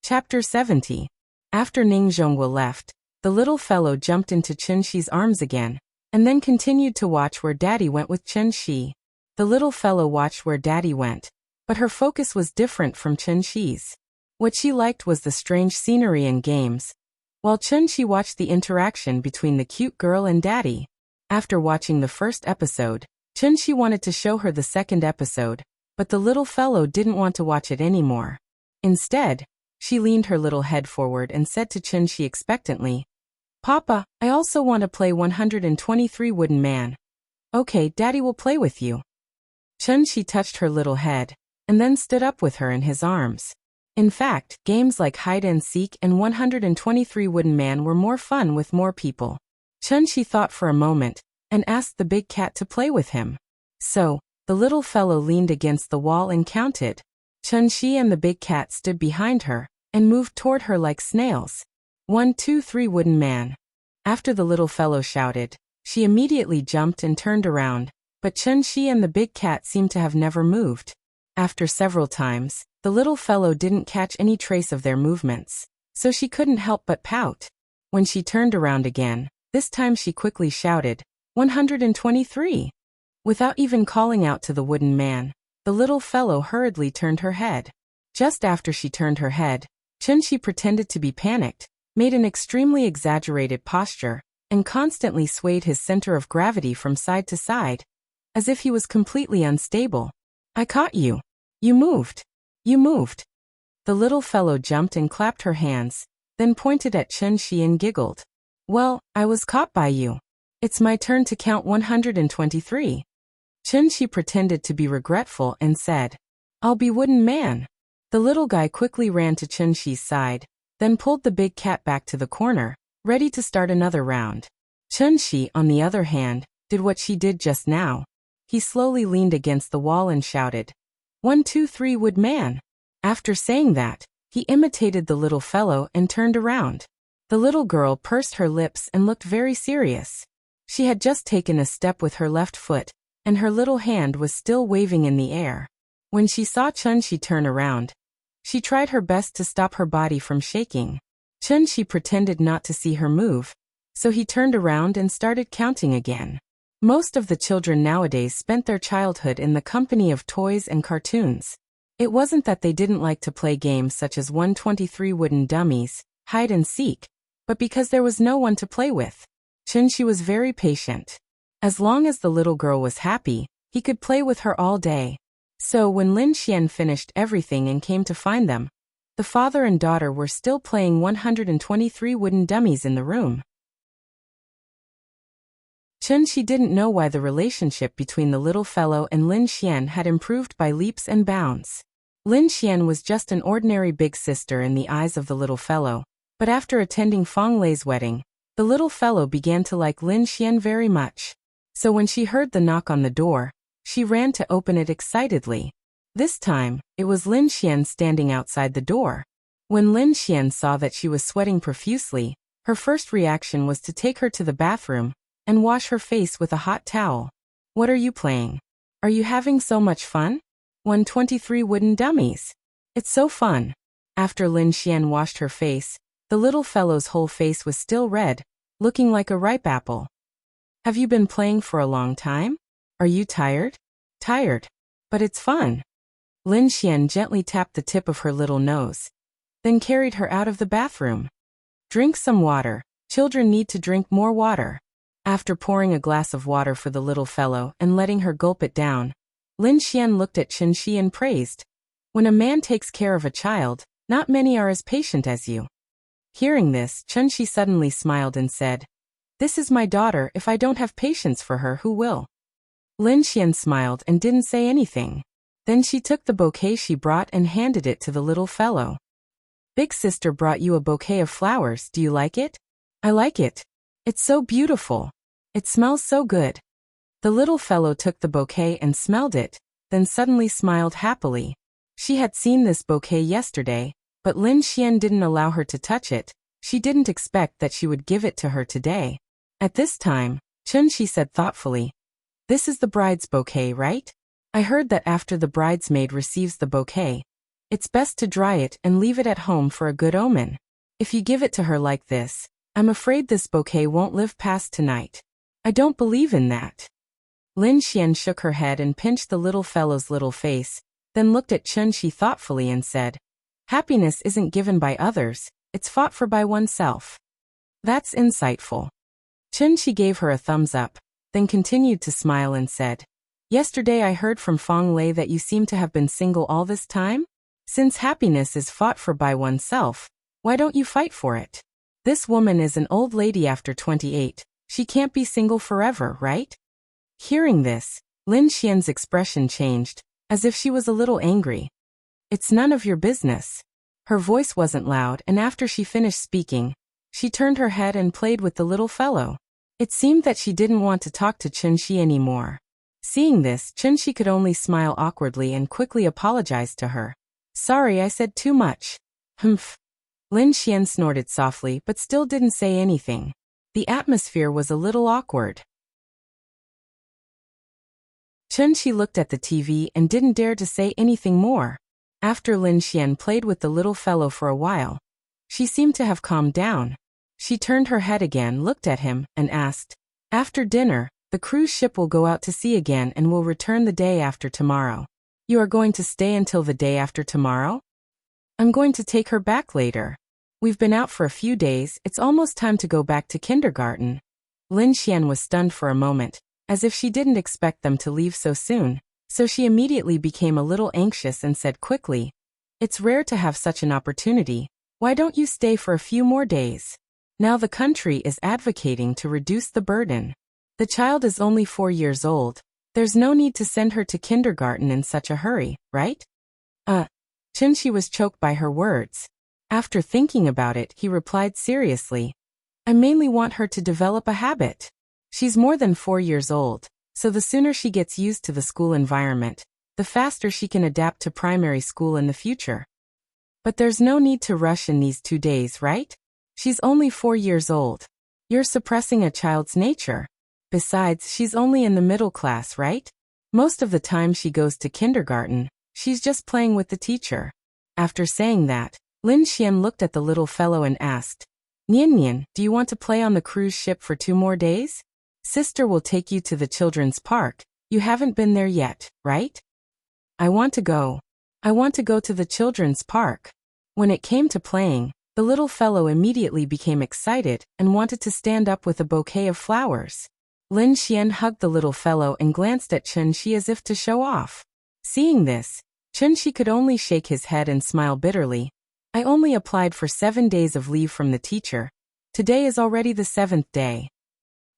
Chapter 70. After Ning Zhonghua left, the little fellow jumped into Chen Shi's arms again, and then continued to watch where Daddy went with Chen Shi. The little fellow watched where Daddy went, but her focus was different from Chen Shi's. What she liked was the strange scenery and games, while Chen Shi watched the interaction between the cute girl and Daddy. After watching the first episode, Chen Shi wanted to show her the second episode, but the little fellow didn't want to watch it anymore. Instead, she leaned her little head forward and said to Chen Shi expectantly, Papa, I also want to play 123 Wooden Man. Okay, Daddy will play with you. Chen Shi touched her little head, and then stood up with her in his arms. In fact, games like hide and seek and 123 Wooden Man were more fun with more people. Chen Shi thought for a moment, and asked the big cat to play with him. So, the little fellow leaned against the wall and counted. Chen Shi and the big cat stood behind her, and moved toward her like snails. 1, 2, 3 Wooden Man. After the little fellow shouted, she immediately jumped and turned around, but Chen Shi and the big cat seemed to have never moved. After several times, the little fellow didn't catch any trace of their movements, so she couldn't help but pout. When she turned around again, this time she quickly shouted, 123. Without even calling out to the Wooden Man, the little fellow hurriedly turned her head. Just after she turned her head, Chen Shi pretended to be panicked, made an extremely exaggerated posture, and constantly swayed his center of gravity from side to side, as if he was completely unstable. I caught you. You moved. You moved. The little fellow jumped and clapped her hands, then pointed at Chen Shi and giggled. Well, I was caught by you. It's my turn to count 123. Chen Shi pretended to be regretful and said, I'll be Wooden Man. The little guy quickly ran to Chen Shi's side, then pulled the big cat back to the corner, ready to start another round. Chen Shi, on the other hand, did what she did just now. He slowly leaned against the wall and shouted, 1, 2, 3 Wood Man. After saying that, he imitated the little fellow and turned around. The little girl pursed her lips and looked very serious. She had just taken a step with her left foot, and her little hand was still waving in the air. When she saw Chen Shi turn around, she tried her best to stop her body from shaking. Chen Shi pretended not to see her move, so he turned around and started counting again. Most of the children nowadays spent their childhood in the company of toys and cartoons. It wasn't that they didn't like to play games such as 123 Wooden Dummies, hide and seek, but because there was no one to play with. Chen Shi was very patient. As long as the little girl was happy, he could play with her all day. So when Lin Xian finished everything and came to find them, the father and daughter were still playing 123 wooden dummies in the room. Chen Shi didn't know why the relationship between the little fellow and Lin Xian had improved by leaps and bounds. Lin Xian was just an ordinary big sister in the eyes of the little fellow, but after attending Fang Lei's wedding, the little fellow began to like Lin Xian very much. So when she heard the knock on the door, she ran to open it excitedly. This time, it was Lin Xian standing outside the door. When Lin Xian saw that she was sweating profusely, her first reaction was to take her to the bathroom and wash her face with a hot towel. What are you playing? Are you having so much fun? 123 wooden dummies. It's so fun. After Lin Xian washed her face, the little fellow's whole face was still red, looking like a ripe apple. Have you been playing for a long time? Are you tired? Tired. But it's fun. Lin Xian gently tapped the tip of her little nose, then carried her out of the bathroom. Drink some water. Children need to drink more water. After pouring a glass of water for the little fellow and letting her gulp it down, Lin Xian looked at Chen Shi and praised. When a man takes care of a child, not many are as patient as you. Hearing this, Chen Shi suddenly smiled and said, This is my daughter. If I don't have patience for her, who will? Lin Xian smiled and didn't say anything. Then she took the bouquet she brought and handed it to the little fellow. Big sister brought you a bouquet of flowers, do you like it? I like it. It's so beautiful. It smells so good. The little fellow took the bouquet and smelled it, then suddenly smiled happily. She had seen this bouquet yesterday, but Lin Xian didn't allow her to touch it. She didn't expect that she would give it to her today. At this time, Chunxi said thoughtfully, "This is the bride's bouquet, right? I heard that after the bridesmaid receives the bouquet, it's best to dry it and leave it at home for a good omen. If you give it to her like this, I'm afraid this bouquet won't live past tonight. I don't believe in that." Lin Xian shook her head and pinched the little fellow's little face, then looked at Chunxi thoughtfully and said, "Happiness isn't given by others, it's fought for by oneself." That's insightful. Chunxi gave her a thumbs up, then continued to smile and said, "Yesterday I heard from Fong Lei that you seem to have been single all this time? Since happiness is fought for by oneself, why don't you fight for it? This woman is an old lady after 28, she can't be single forever, right?" Hearing this, Lin Xian's expression changed, as if she was a little angry. "It's none of your business." Her voice wasn't loud, and after she finished speaking, she turned her head and played with the little fellow. It seemed that she didn't want to talk to Chunxi anymore. Seeing this, Chunxi could only smile awkwardly and quickly apologized to her. "Sorry, I said too much." "Humph." Lin Xian snorted softly but still didn't say anything. The atmosphere was a little awkward. Chunxi looked at the TV and didn't dare to say anything more. After Lin Xian played with the little fellow for a while, she seemed to have calmed down. She turned her head again, looked at him, and asked, "After dinner, the cruise ship will go out to sea again and will return the day after tomorrow. You are going to stay until the day after tomorrow?" "I'm going to take her back later. We've been out for a few days, it's almost time to go back to kindergarten." Lin Xian was stunned for a moment, as if she didn't expect them to leave so soon, so she immediately became a little anxious and said quickly, "It's rare to have such an opportunity. Why don't you stay for a few more days? Now the country is advocating to reduce the burden. The child is only 4 years old. There's no need to send her to kindergarten in such a hurry, right?" Chunxi was choked by her words. After thinking about it, he replied seriously, "I mainly want her to develop a habit. She's more than 4 years old, so the sooner she gets used to the school environment, the faster she can adapt to primary school in the future. But there's no need to rush in these 2 days, right? She's only 4 years old. You're suppressing a child's nature. Besides, she's only in the middle class, right? Most of the time she goes to kindergarten, she's just playing with the teacher." After saying that, Lin Xian looked at the little fellow and asked, "Nian Nian, do you want to play on the cruise ship for 2 more days? Sister will take you to the children's park. You haven't been there yet, right?" "I want to go. I want to go to the children's park." When it came to playing, the little fellow immediately became excited and wanted to stand up with a bouquet of flowers. Lin Xian hugged the little fellow and glanced at Chunxi as if to show off. Seeing this, Chunxi could only shake his head and smile bitterly. "I only applied for 7 days of leave from the teacher. Today is already the 7th day.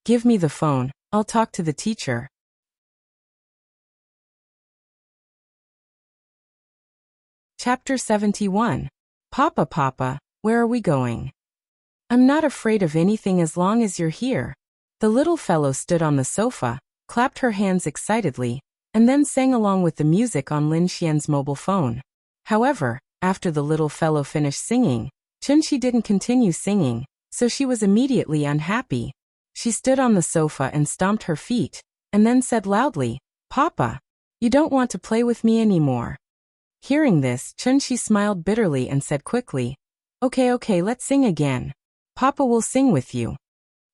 Give me the phone, I'll talk to the teacher." Chapter 71. Papa, Papa, where are we going? "I'm not afraid of anything as long as you're here." The little fellow stood on the sofa, clapped her hands excitedly, and then sang along with the music on Lin Xian's mobile phone. However, after the little fellow finished singing, Chunxi didn't continue singing, so she was immediately unhappy. She stood on the sofa and stomped her feet, and then said loudly, "Papa, you don't want to play with me anymore." Hearing this, Chunxi smiled bitterly and said quickly, Okay, let's sing again. Papa will sing with you."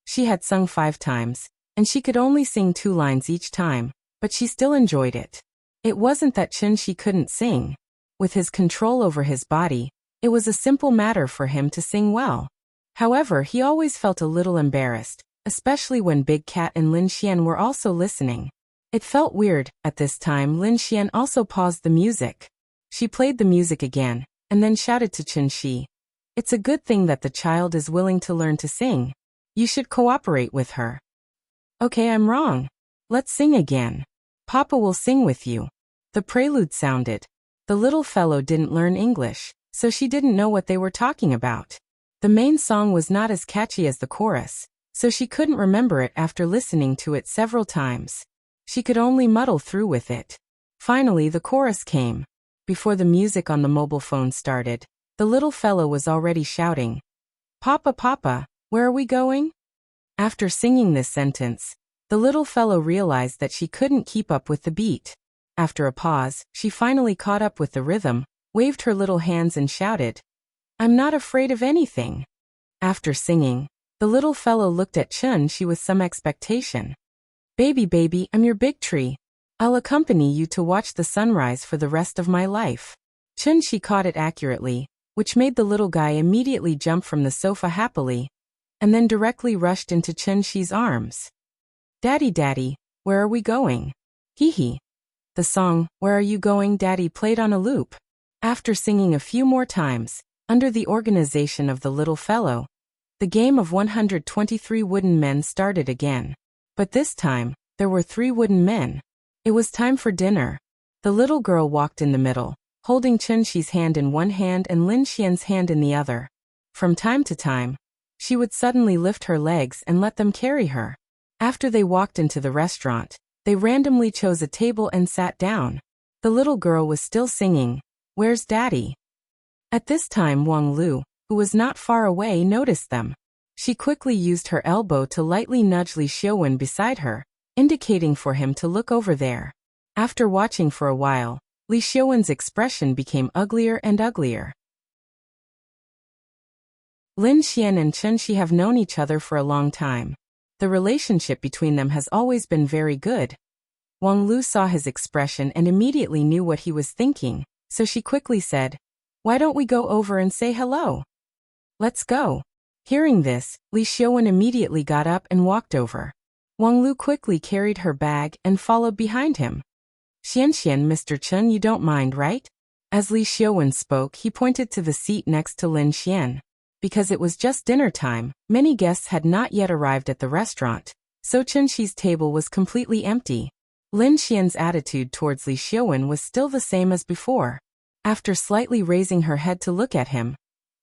She had sung 5 times, and she could only sing 2 lines each time, but she still enjoyed it. It wasn't that Chunxi couldn't sing. With his control over his body, it was a simple matter for him to sing well. However, he always felt a little embarrassed, especially when Big Cat and Lin Xian were also listening. It felt weird. At this time, Lin Xian also paused the music. She played the music again, and then shouted to Chunxi, "It's a good thing that the child is willing to learn to sing. You should cooperate with her." "Okay, I'm wrong. Let's sing again. Papa will sing with you." The prelude sounded. The little fellow didn't learn English, so she didn't know what they were talking about. The main song was not as catchy as the chorus, so she couldn't remember it after listening to it several times. She could only muddle through with it. Finally, the chorus came. Before the music on the mobile phone started, the little fellow was already shouting, "Papa, Papa, where are we going?" After singing this sentence, the little fellow realized that she couldn't keep up with the beat. After a pause, she finally caught up with the rhythm, waved her little hands and shouted, "I'm not afraid of anything." After singing, the little fellow looked at Chun-Shi with some expectation. "Baby, baby, I'm your big tree. I'll accompany you to watch the sunrise for the rest of my life." Chun-Shi caught it accurately, which made the little guy immediately jump from the sofa happily, and then directly rushed into Chun-Shi's arms. "Daddy, Daddy, where are we going?" Hee hee. The song, "Where Are You Going, Daddy?" played on a loop. After singing a few more times, under the organization of the little fellow, the game of 123 wooden men started again. But this time, there were 3 wooden men. It was time for dinner. The little girl walked in the middle, holding Chun-Shi's hand in one hand and Lin Xian's hand in the other. From time to time, she would suddenly lift her legs and let them carry her. After they walked into the restaurant, they randomly chose a table and sat down. The little girl was still singing, "Where's Daddy?" At this time Wang Lu, who was not far away, noticed them. She quickly used her elbow to lightly nudge Li Xiaowen beside her, indicating for him to look over there. After watching for a while, Li Xiaowen's expression became uglier and uglier. Lin Xian and Chun-Shi have known each other for a long time. The relationship between them has always been very good. Wang Lu saw his expression and immediately knew what he was thinking, so she quickly said, "Why don't we go over and say hello?" "Let's go." Hearing this, Li Xiaowen immediately got up and walked over. Wang Lu quickly carried her bag and followed behind him. "Xian, Mr. Chun, you don't mind, right?" As Li Xiaowen spoke, he pointed to the seat next to Lin Xian. Because it was just dinner time, many guests had not yet arrived at the restaurant, so Chun-Shi's table was completely empty. Lin Xian's attitude towards Li Xiaowen was still the same as before. After slightly raising her head to look at him,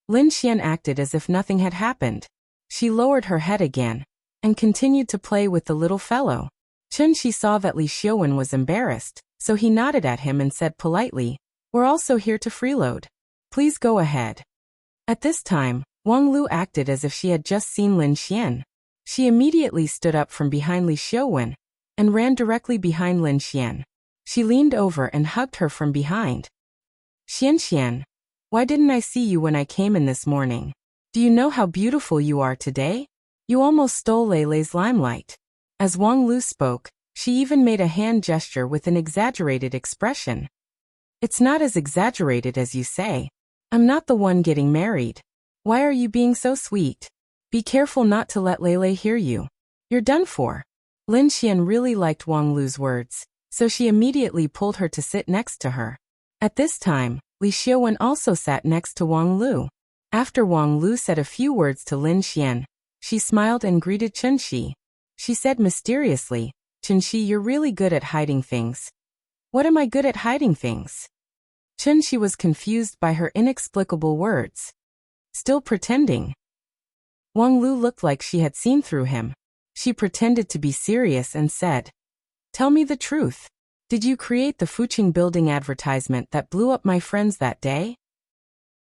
Lin Xian acted as if nothing had happened. She lowered her head again and continued to play with the little fellow. Chun-Shi saw that Li Xiaowen was embarrassed, so he nodded at him and said politely, "We're also here to freeload. Please go ahead." At this time, Wang Lu acted as if she had just seen Lin Xian. She immediately stood up from behind Li Xiaowen and ran directly behind Lin Xian. She leaned over and hugged her from behind. "Xian, why didn't I see you when I came in this morning? Do you know how beautiful you are today? You almost stole Leilei's limelight." As Wang Lu spoke, she even made a hand gesture with an exaggerated expression. "It's not as exaggerated as you say. I'm not the one getting married. Why are you being so sweet? Be careful not to let Leilei hear you. You're done for." Lin Xian really liked Wang Lu's words, so she immediately pulled her to sit next to her. At this time, Li Xiaowen also sat next to Wang Lu. After Wang Lu said a few words to Lin Xian, she smiled and greeted Chun-Shi. She said mysteriously, "Chun-Shi, you're really good at hiding things." "What am I good at hiding things?" Chun-Shi was confused by her inexplicable words. Still pretending. Wang Lu looked like she had seen through him. She pretended to be serious and said, "Tell me the truth. Did you create the Fuqing building advertisement that blew up my friends that day?"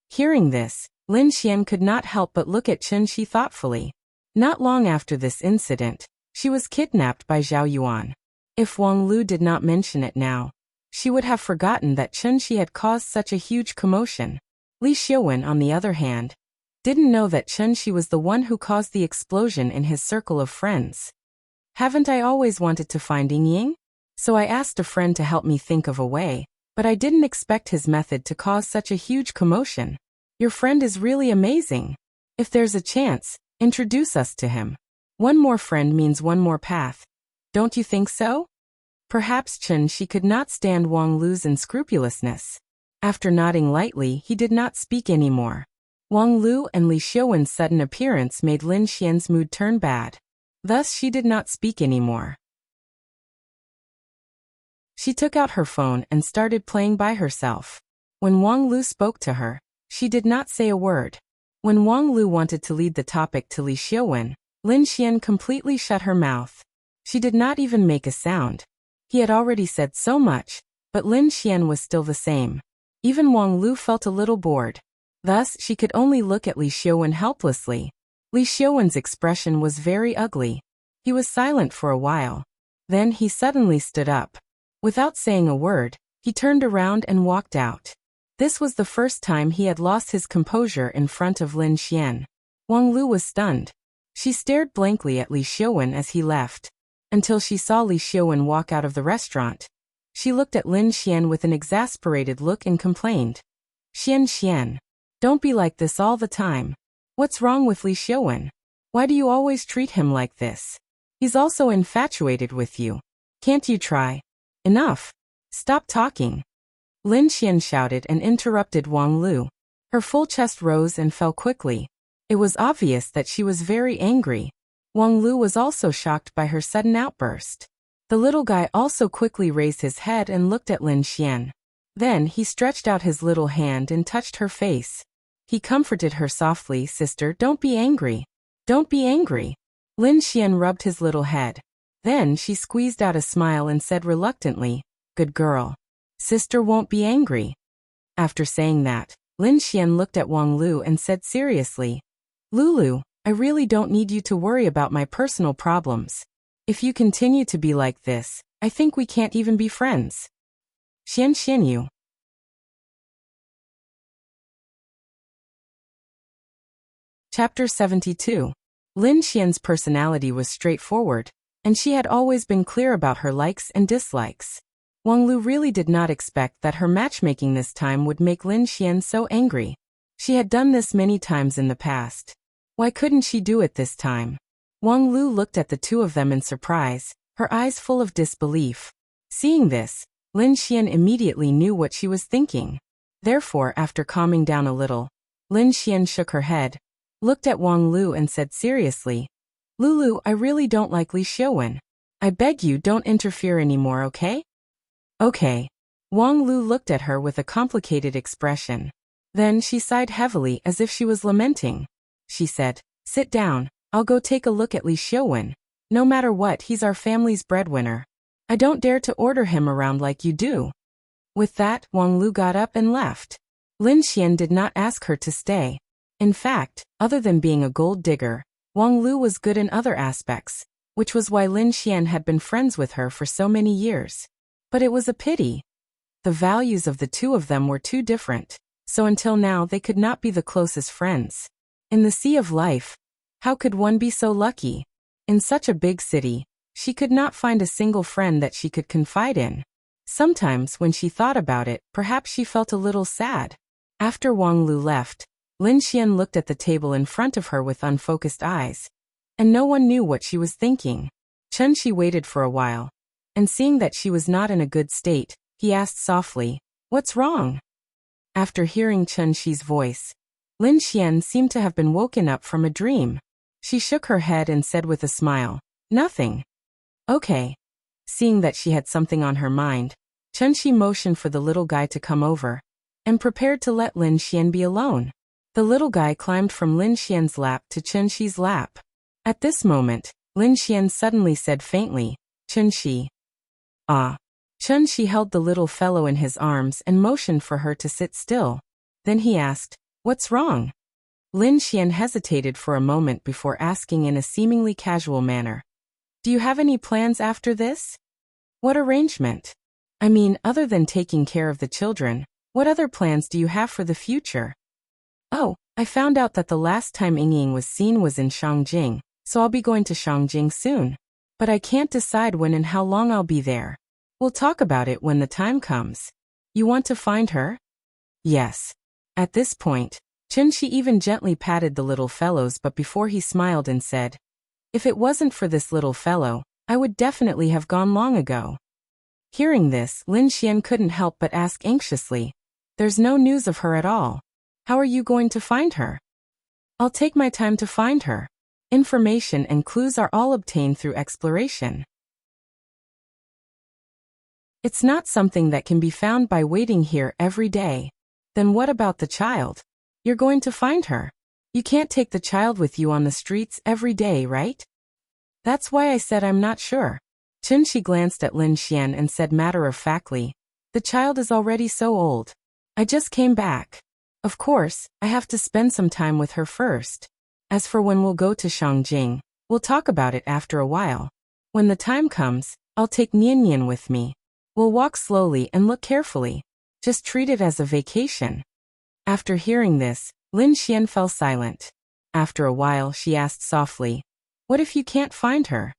Hearing this, Lin Xian could not help but look at Chun-Shi thoughtfully. Not long after this incident, she was kidnapped by Zhao Yuan. If Wang Lu did not mention it now, she would have forgotten that Chun-Shi had caused such a huge commotion. Li Xiaowen, on the other hand, didn't know that Chun-Shi was the one who caused the explosion in his circle of friends. "Haven't I always wanted to find Ying? So I asked a friend to help me think of a way, but I didn't expect his method to cause such a huge commotion. Your friend is really amazing. If there's a chance, introduce us to him. One more friend means one more path. Don't you think so?" Perhaps Chun-Shi could not stand Wang Lu's unscrupulousness. After nodding lightly, he did not speak anymore. Wang Lu and Li Xiaowen's sudden appearance made Lin Xian's mood turn bad. Thus she did not speak anymore. She took out her phone and started playing by herself. When Wang Lu spoke to her, she did not say a word. When Wang Lu wanted to lead the topic to Li Xiaowen, Lin Xian completely shut her mouth. She did not even make a sound. He had already said so much, but Lin Xian was still the same. Even Wang Lu felt a little bored. Thus, she could only look at Li Xiaowen helplessly. Li Xiaowen's expression was very ugly. He was silent for a while. Then he suddenly stood up. Without saying a word, he turned around and walked out. This was the first time he had lost his composure in front of Lin Xian. Wang Lu was stunned. She stared blankly at Li Xiaowen as he left, until she saw Li Xiaowen walk out of the restaurant. She looked at Lin Xian with an exasperated look and complained. Xian, don't be like this all the time. What's wrong with Li Xiaowen? Why do you always treat him like this? He's also infatuated with you. Can't you try? Enough. Stop talking. Lin Xian shouted and interrupted Wang Lu. Her full chest rose and fell quickly. It was obvious that she was very angry. Wang Lu was also shocked by her sudden outburst. The little guy also quickly raised his head and looked at Lin Xian. Then he stretched out his little hand and touched her face. He comforted her softly. Sister, don't be angry. Don't be angry. Lin Xian rubbed his little head. Then she squeezed out a smile and said reluctantly, Good girl. Sister won't be angry. After saying that, Lin Xian looked at Wang Lu and said seriously, Lulu, I really don't need you to worry about my personal problems. If you continue to be like this, I think we can't even be friends. Xian you. Chapter 72. Lin Xian's personality was straightforward, and she had always been clear about her likes and dislikes. Wang Lu really did not expect that her matchmaking this time would make Lin Xian so angry. She had done this many times in the past. Why couldn't she do it this time? Wang Lu looked at the two of them in surprise, her eyes full of disbelief. Seeing this, Lin Xian immediately knew what she was thinking. Therefore, after calming down a little, Lin Xian shook her head, looked at Wang Lu and said seriously, Lulu, I really don't like Li Xiaowen. I beg you don't interfere anymore, okay? Okay. Wang Lu looked at her with a complicated expression. Then she sighed heavily as if she was lamenting. She said, Sit down, I'll go take a look at Li Xiaowen. No matter what, he's our family's breadwinner. I don't dare to order him around like you do. With that, Wang Lu got up and left. Lin Xian did not ask her to stay. In fact, other than being a gold digger, Wang Lu was good in other aspects, which was why Lin Xian had been friends with her for so many years. But it was a pity. The values of the two of them were too different, so until now they could not be the closest friends. In the sea of life, how could one be so lucky? In such a big city, she could not find a single friend that she could confide in. Sometimes when she thought about it, perhaps she felt a little sad. After Wang Lu left, Lin Xian looked at the table in front of her with unfocused eyes, and no one knew what she was thinking. Chen Shi waited for a while, and seeing that she was not in a good state, he asked softly, What's wrong? After hearing Chen Shi's voice, Lin Xian seemed to have been woken up from a dream. She shook her head and said with a smile, Nothing. Okay. Seeing that she had something on her mind, Chen Shi motioned for the little guy to come over, and prepared to let Lin Xian be alone. The little guy climbed from Lin Xian's lap to Chen Shi's lap. At this moment, Lin Xian suddenly said faintly, Chen Shi. Ah. Chen Shi held the little fellow in his arms and motioned for her to sit still. Then he asked, What's wrong? Lin Xian hesitated for a moment before asking in a seemingly casual manner, Do you have any plans after this? What arrangement? I mean, other than taking care of the children, what other plans do you have for the future? Oh, I found out that the last time Ying was seen was in Shangjing, so I'll be going to Shangjing soon. But I can't decide when and how long I'll be there. We'll talk about it when the time comes. You want to find her? Yes. At this point, Chen Shi even gently patted the little fellows, but before he smiled and said, If it wasn't for this little fellow, I would definitely have gone long ago. Hearing this, Lin Xian couldn't help but ask anxiously, There's no news of her at all. How are you going to find her? I'll take my time to find her. Information and clues are all obtained through exploration. It's not something that can be found by waiting here every day. Then what about the child? You're going to find her. You can't take the child with you on the streets every day, right? That's why I said I'm not sure. Chunxi glanced at Lin Xian and said matter-of-factly, the child is already so old. I just came back. Of course, I have to spend some time with her first. As for when we'll go to Shangjing, we'll talk about it after a while. When the time comes, I'll take Nian Nian with me. We'll walk slowly and look carefully. Just treat it as a vacation. After hearing this, Lin Xian fell silent. After a while, she asked softly, what if you can't find her?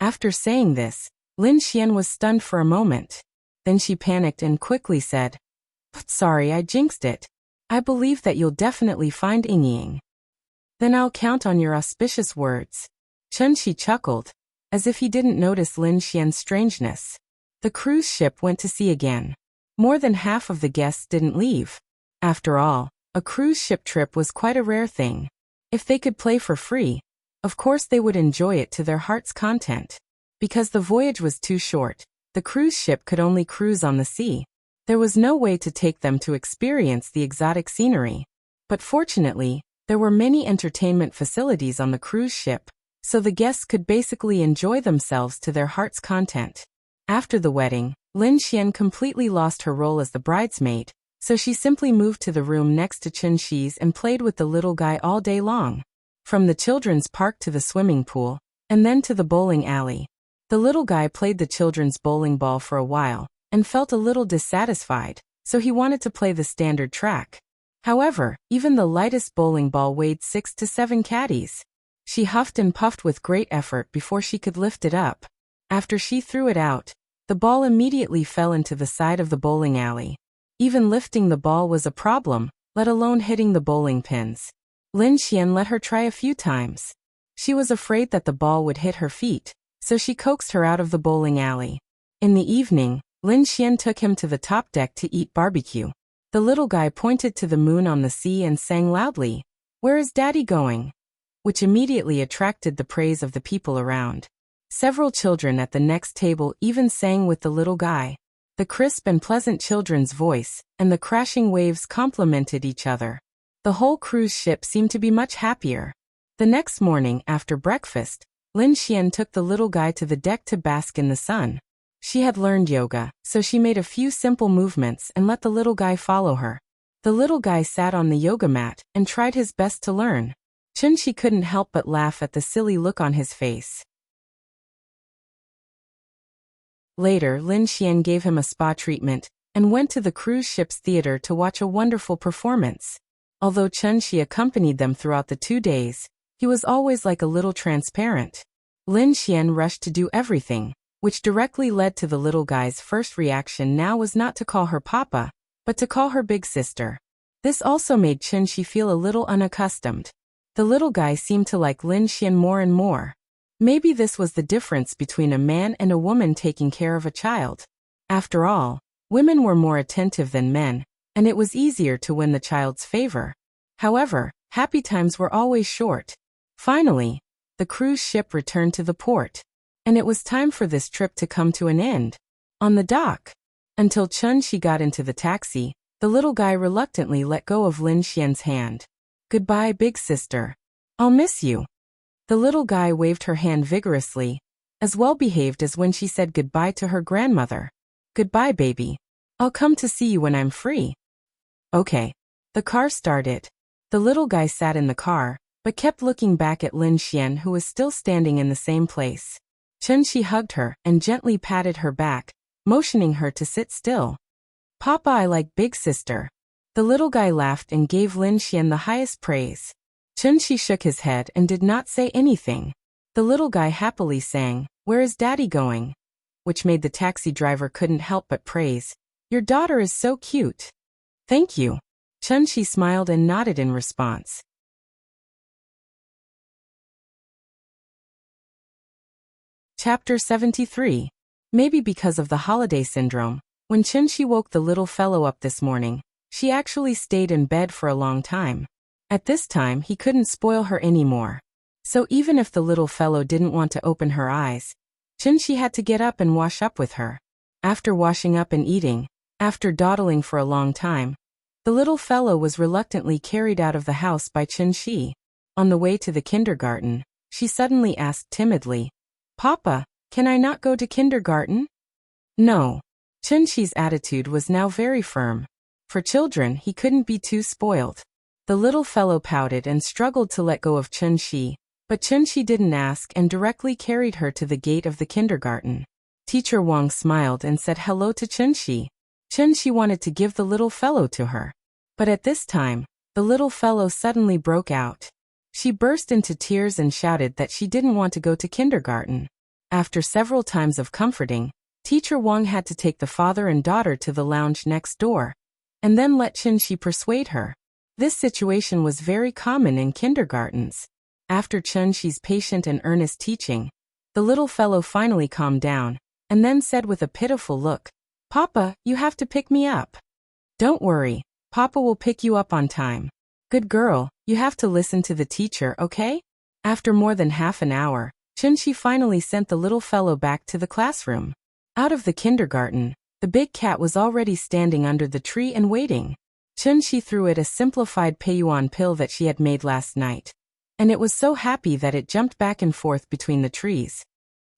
After saying this, Lin Xian was stunned for a moment. Then she panicked and quickly said, but sorry, I jinxed it. I believe that you'll definitely find Ying. Then I'll count on your auspicious words. Chunxi chuckled, as if he didn't notice Lin Xian's strangeness. The cruise ship went to sea again. More than half of the guests didn't leave. After all, a cruise ship trip was quite a rare thing. If they could play for free, of course they would enjoy it to their heart's content. Because the voyage was too short, the cruise ship could only cruise on the sea. There was no way to take them to experience the exotic scenery. But fortunately, there were many entertainment facilities on the cruise ship, so the guests could basically enjoy themselves to their heart's content. After the wedding, Lin Xian completely lost her role as the bridesmaid, so she simply moved to the room next to Chunxi's and played with the little guy all day long. From the children's park to the swimming pool, and then to the bowling alley. The little guy played the children's bowling ball for a while, and felt a little dissatisfied, so he wanted to play the standard track. However, even the lightest bowling ball weighed 6 to 7 caddies. She huffed and puffed with great effort before she could lift it up. After she threw it out, the ball immediately fell into the side of the bowling alley. Even lifting the ball was a problem, let alone hitting the bowling pins. Lin Xian let her try a few times. She was afraid that the ball would hit her feet, so she coaxed her out of the bowling alley. In the evening, Lin Xian took him to the top deck to eat barbecue. The little guy pointed to the moon on the sea and sang loudly, "Where is Daddy going?" which immediately attracted the praise of the people around. Several children at the next table even sang with the little guy. The crisp and pleasant children's voice and the crashing waves complemented each other. The whole cruise ship seemed to be much happier. The next morning after breakfast, Lin Xian took the little guy to the deck to bask in the sun. She had learned yoga, so she made a few simple movements and let the little guy follow her. The little guy sat on the yoga mat and tried his best to learn. Chunxi couldn't help but laugh at the silly look on his face. Later, Lin Xian gave him a spa treatment and went to the cruise ship's theater to watch a wonderful performance. Although Chunxi accompanied them throughout the 2 days, he was always like a little transparent. Lin Xian rushed to do everything, which directly led to the little guy's first reaction now was not to call her Papa, but to call her big sister. This also made Chunxi feel a little unaccustomed. The little guy seemed to like Lin Xian more and more. Maybe this was the difference between a man and a woman taking care of a child. After all, women were more attentive than men, and it was easier to win the child's favor. However, happy times were always short. Finally, the cruise ship returned to the port, and it was time for this trip to come to an end. On the dock, until Chunxi got into the taxi, the little guy reluctantly let go of Lin Xian's hand. "Goodbye, big sister. I'll miss you." The little guy waved her hand vigorously, as well behaved as when she said goodbye to her grandmother. "Goodbye, baby. I'll come to see you when I'm free." Okay. The car started. The little guy sat in the car, but kept looking back at Lin Xian, who was still standing in the same place. Chunxi hugged her and gently patted her back, motioning her to sit still. "Papa, I like big sister." The little guy laughed and gave Lin Xian the highest praise. Chunxi shook his head and did not say anything. The little guy happily sang, "Where is Daddy going?" which made the taxi driver couldn't help but praise, "Your daughter is so cute." "Thank you." Chunxi smiled and nodded in response. Chapter 73. Maybe because of the holiday syndrome, when Chunxi woke the little fellow up this morning, she actually stayed in bed for a long time. At this time, he couldn't spoil her anymore. So even if the little fellow didn't want to open her eyes, Chunxi had to get up and wash up with her. After washing up and eating, after dawdling for a long time, the little fellow was reluctantly carried out of the house by Chen-Shi. On the way to the kindergarten, she suddenly asked timidly, "Papa, can I not go to kindergarten?" No. Chen-Shi's attitude was now very firm. For children, he couldn't be too spoiled. The little fellow pouted and struggled to let go of Chen-Shi, but Chen-Shi didn't ask and directly carried her to the gate of the kindergarten. Teacher Wang smiled and said hello to Chen-Shi. Chen-Shi wanted to give the little fellow to her. But at this time, the little fellow suddenly broke out. She burst into tears and shouted that she didn't want to go to kindergarten. After several times of comforting, Teacher Wang had to take the father and daughter to the lounge next door, and then let Chen-Shi persuade her. This situation was very common in kindergartens. After Chen-Shi's patient and earnest teaching, the little fellow finally calmed down, and then said with a pitiful look, "Papa, you have to pick me up." "Don't worry, Papa will pick you up on time. Good girl, you have to listen to the teacher, okay?" After more than half an hour, Chen-Shi finally sent the little fellow back to the classroom. Out of the kindergarten, the big cat was already standing under the tree and waiting. Chen-Shi threw it a simplified Peiyuan pill that she had made last night, and it was so happy that it jumped back and forth between the trees.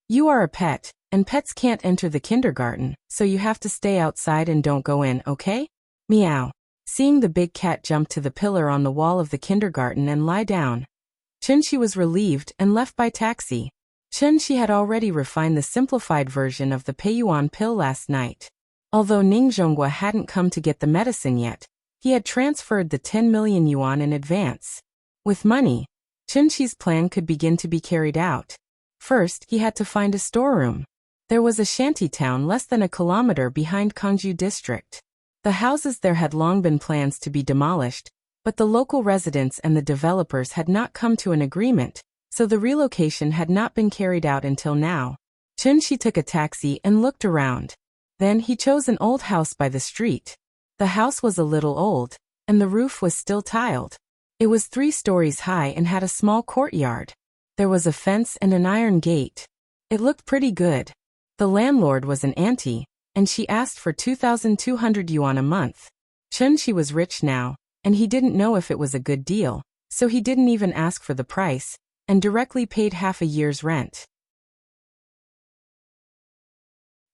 "You are a pet, and pets can't enter the kindergarten, so you have to stay outside and don't go in, okay? Meow." Seeing the big cat jump to the pillar on the wall of the kindergarten and lie down, Chen-Shi was relieved and left by taxi. Chen-Shi had already refined the simplified version of the Peiyuan pill last night. Although Ning Zhonghua hadn't come to get the medicine yet, he had transferred the 10 million yuan in advance. With money, Chen-Shi's plan could begin to be carried out. First, he had to find a storeroom. There was a shanty town less than a kilometer behind Kangju district. The houses there had long been plans to be demolished, but the local residents and the developers had not come to an agreement, so the relocation had not been carried out until now. Chen-Shi took a taxi and looked around. Then he chose an old house by the street. The house was a little old, and the roof was still tiled. It was 3 stories high and had a small courtyard. There was a fence and an iron gate. It looked pretty good. The landlord was an auntie, and she asked for 2,200 yuan a month. Chen-Shi was rich now, and he didn't know if it was a good deal, so he didn't even ask for the price, and directly paid half a year's rent.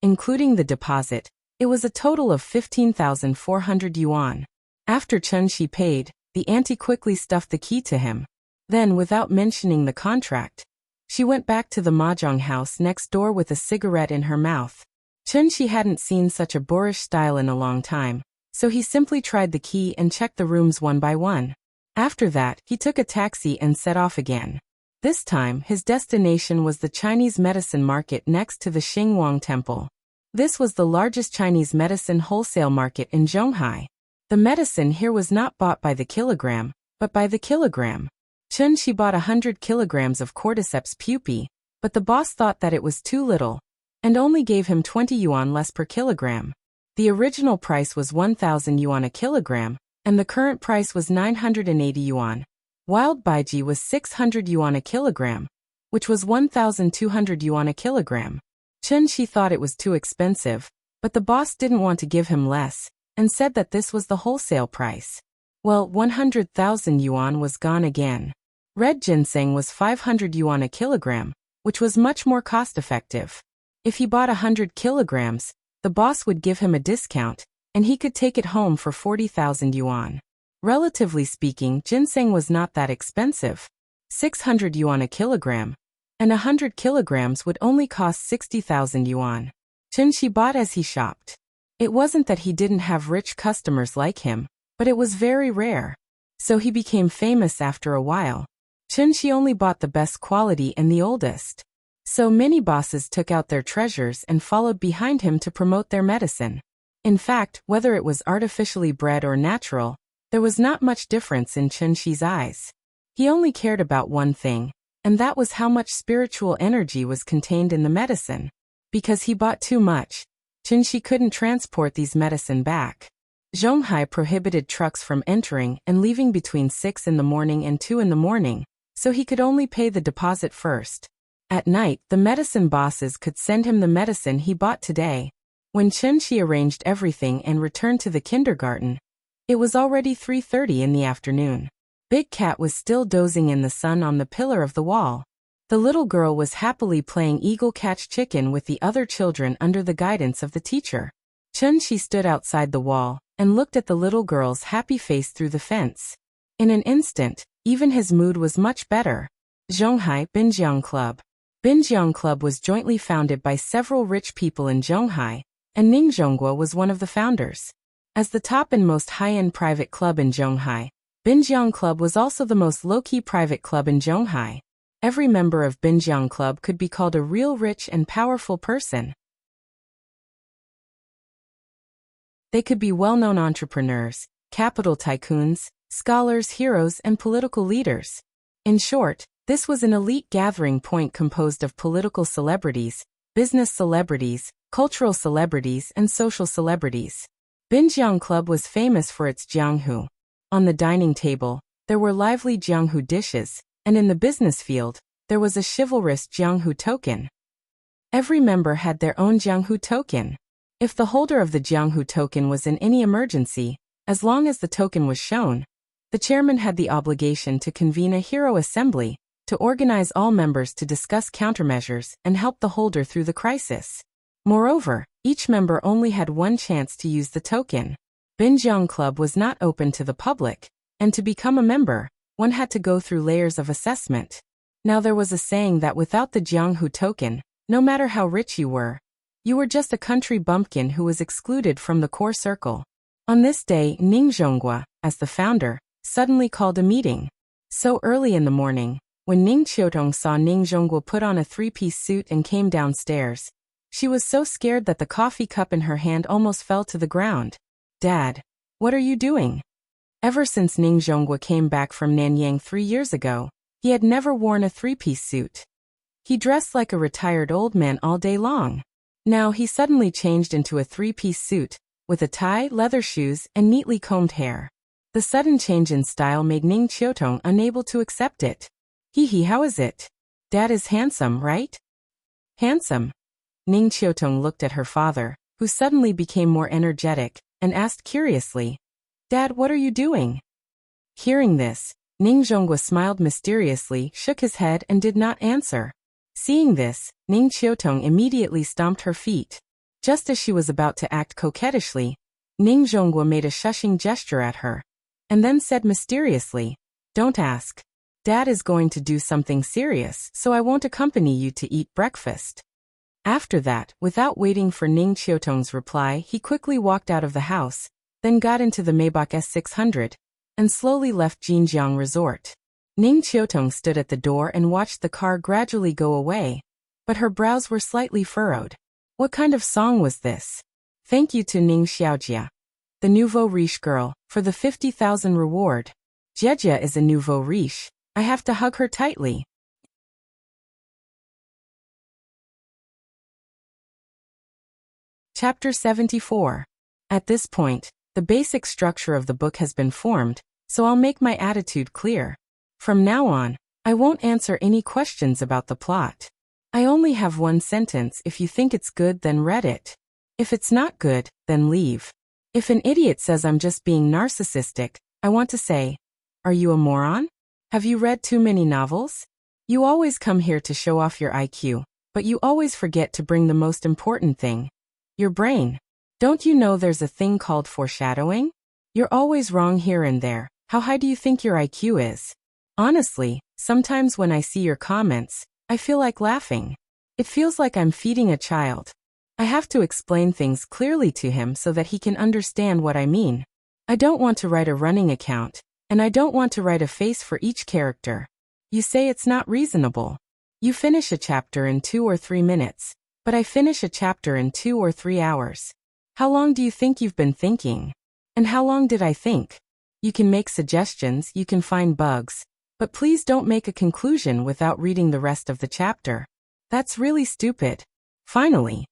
Including the deposit, it was a total of 15,400 yuan. After Chen-Shi paid, the auntie quickly stuffed the key to him. Then, without mentioning the contract, she went back to the mahjong house next door with a cigarette in her mouth. Chen-Shi hadn't seen such a boorish style in a long time, so he simply tried the key and checked the rooms one by one. After that, he took a taxi and set off again. This time, his destination was the Chinese medicine market next to the Xingwang Temple. This was the largest Chinese medicine wholesale market in Zhonghai. The medicine here was not bought by the kilogram, but by the kilogram. Chen-Shi bought 100 kilograms of cordyceps pupae, but the boss thought that it was too little, and only gave him 20 yuan less per kilogram. The original price was 1,000 yuan a kilogram, and the current price was 980 yuan. Wild baiji was 600 yuan a kilogram, which was 1,200 yuan a kilogram. Chen-Shi thought it was too expensive, but the boss didn't want to give him less, and said that this was the wholesale price. Well, 100,000 yuan was gone again. Red ginseng was 500 yuan a kilogram, which was much more cost-effective. If he bought 100 kilograms, the boss would give him a discount, and he could take it home for 40,000 yuan. Relatively speaking, ginseng was not that expensive. 600 yuan a kilogram, and 100 kilograms would only cost 60,000 yuan. Chen-Shi bought as he shopped. It wasn't that he didn't have rich customers like him, but it was very rare. So he became famous after a while. Chen-Shi only bought the best quality and the oldest. So many bosses took out their treasures and followed behind him to promote their medicine. In fact, whether it was artificially bred or natural, there was not much difference in Chen-Shi's eyes. He only cared about one thing, and that was how much spiritual energy was contained in the medicine. Because he bought too much, Chen-Shi couldn't transport these medicine back. Zhonghai prohibited trucks from entering and leaving between 6 in the morning and 2 in the morning, so he could only pay the deposit first. At night, the medicine bosses could send him the medicine he bought today. When Chen-Shi arranged everything and returned to the kindergarten, it was already 3:30 in the afternoon. Big Cat was still dozing in the sun on the pillar of the wall. The little girl was happily playing eagle catch chicken with the other children under the guidance of the teacher. Chen-Shi stood outside the wall and looked at the little girl's happy face through the fence. In an instant, even his mood was much better. Zhonghai Binjiang Club. Binjiang Club was jointly founded by several rich people in Zhonghai, and Ning Zhonghua was one of the founders. As the top and most high-end private club in Zhonghai, Binjiang Club was also the most low-key private club in Zhonghai. Every member of Binjiang Club could be called a real rich and powerful person. They could be well-known entrepreneurs, capital tycoons, scholars, heroes, and political leaders. In short, this was an elite gathering point composed of political celebrities, business celebrities, cultural celebrities, and social celebrities. Binjiang Club was famous for its jianghu. On the dining table, there were lively jianghu dishes, and in the business field, there was a chivalrous jianghu token. Every member had their own jianghu token. If the holder of the jianghu token was in any emergency, as long as the token was shown, the chairman had the obligation to convene a hero assembly, to organize all members to discuss countermeasures and help the holder through the crisis. Moreover, each member only had one chance to use the token. Binjiang Club was not open to the public, and to become a member, one had to go through layers of assessment. Now there was a saying that without the jianghu token, no matter how rich you were just a country bumpkin who was excluded from the core circle. On this day, Ning Zhonghua, as the founder, suddenly called a meeting. So early in the morning, when Ning Qiutong saw Ning Zhonghua put on a three-piece suit and came downstairs, she was so scared that the coffee cup in her hand almost fell to the ground. "Dad, what are you doing?" Ever since Ning Zhonghua came back from Nanyang 3 years ago, he had never worn a three-piece suit. He dressed like a retired old man all day long. Now he suddenly changed into a three-piece suit, with a tie, leather shoes, and neatly combed hair. The sudden change in style made Ning Qiutong unable to accept it. "Hee, how is it? Dad is handsome, right?" "Handsome?" Ning Qiutong looked at her father, who suddenly became more energetic, and asked curiously, "Dad, what are you doing?" Hearing this, Ning Zhonghua smiled mysteriously, shook his head, and did not answer. Seeing this, Ning Qiutong immediately stomped her feet. Just as she was about to act coquettishly, Ning Zhonghua made a shushing gesture at her, and then said mysteriously, "Don't ask. Dad is going to do something serious, so I won't accompany you to eat breakfast." After that, without waiting for Ning Qiutong's reply, he quickly walked out of the house, then got into the Maybach S600, and slowly left Jinjiang Resort. Ning Qiutong stood at the door and watched the car gradually go away, but her brows were slightly furrowed. What kind of song was this? Thank you to Ning Xiaojia, the nouveau riche girl, for the 50,000 reward. Jejia is a nouveau riche. I have to hug her tightly. Chapter 74. At this point, the basic structure of the book has been formed, so I'll make my attitude clear. From now on, I won't answer any questions about the plot. I only have one sentence. If you think it's good, then read it. If it's not good, then leave. If an idiot says I'm just being narcissistic, I want to say, are you a moron? Have you read too many novels? You always come here to show off your IQ, but you always forget to bring the most important thing, your brain. Don't you know there's a thing called foreshadowing? You're always wrong here and there. How high do you think your IQ is? Honestly, sometimes when I see your comments, I feel like laughing. It feels like I'm feeding a child. I have to explain things clearly to him so that he can understand what I mean. I don't want to write a running account, and I don't want to write a face for each character. You say it's not reasonable. You finish a chapter in 2 or 3 minutes, but I finish a chapter in 2 or 3 hours. How long do you think you've been thinking? And how long did I think? You can make suggestions, you can find bugs, but please don't make a conclusion without reading the rest of the chapter. That's really stupid. Finally.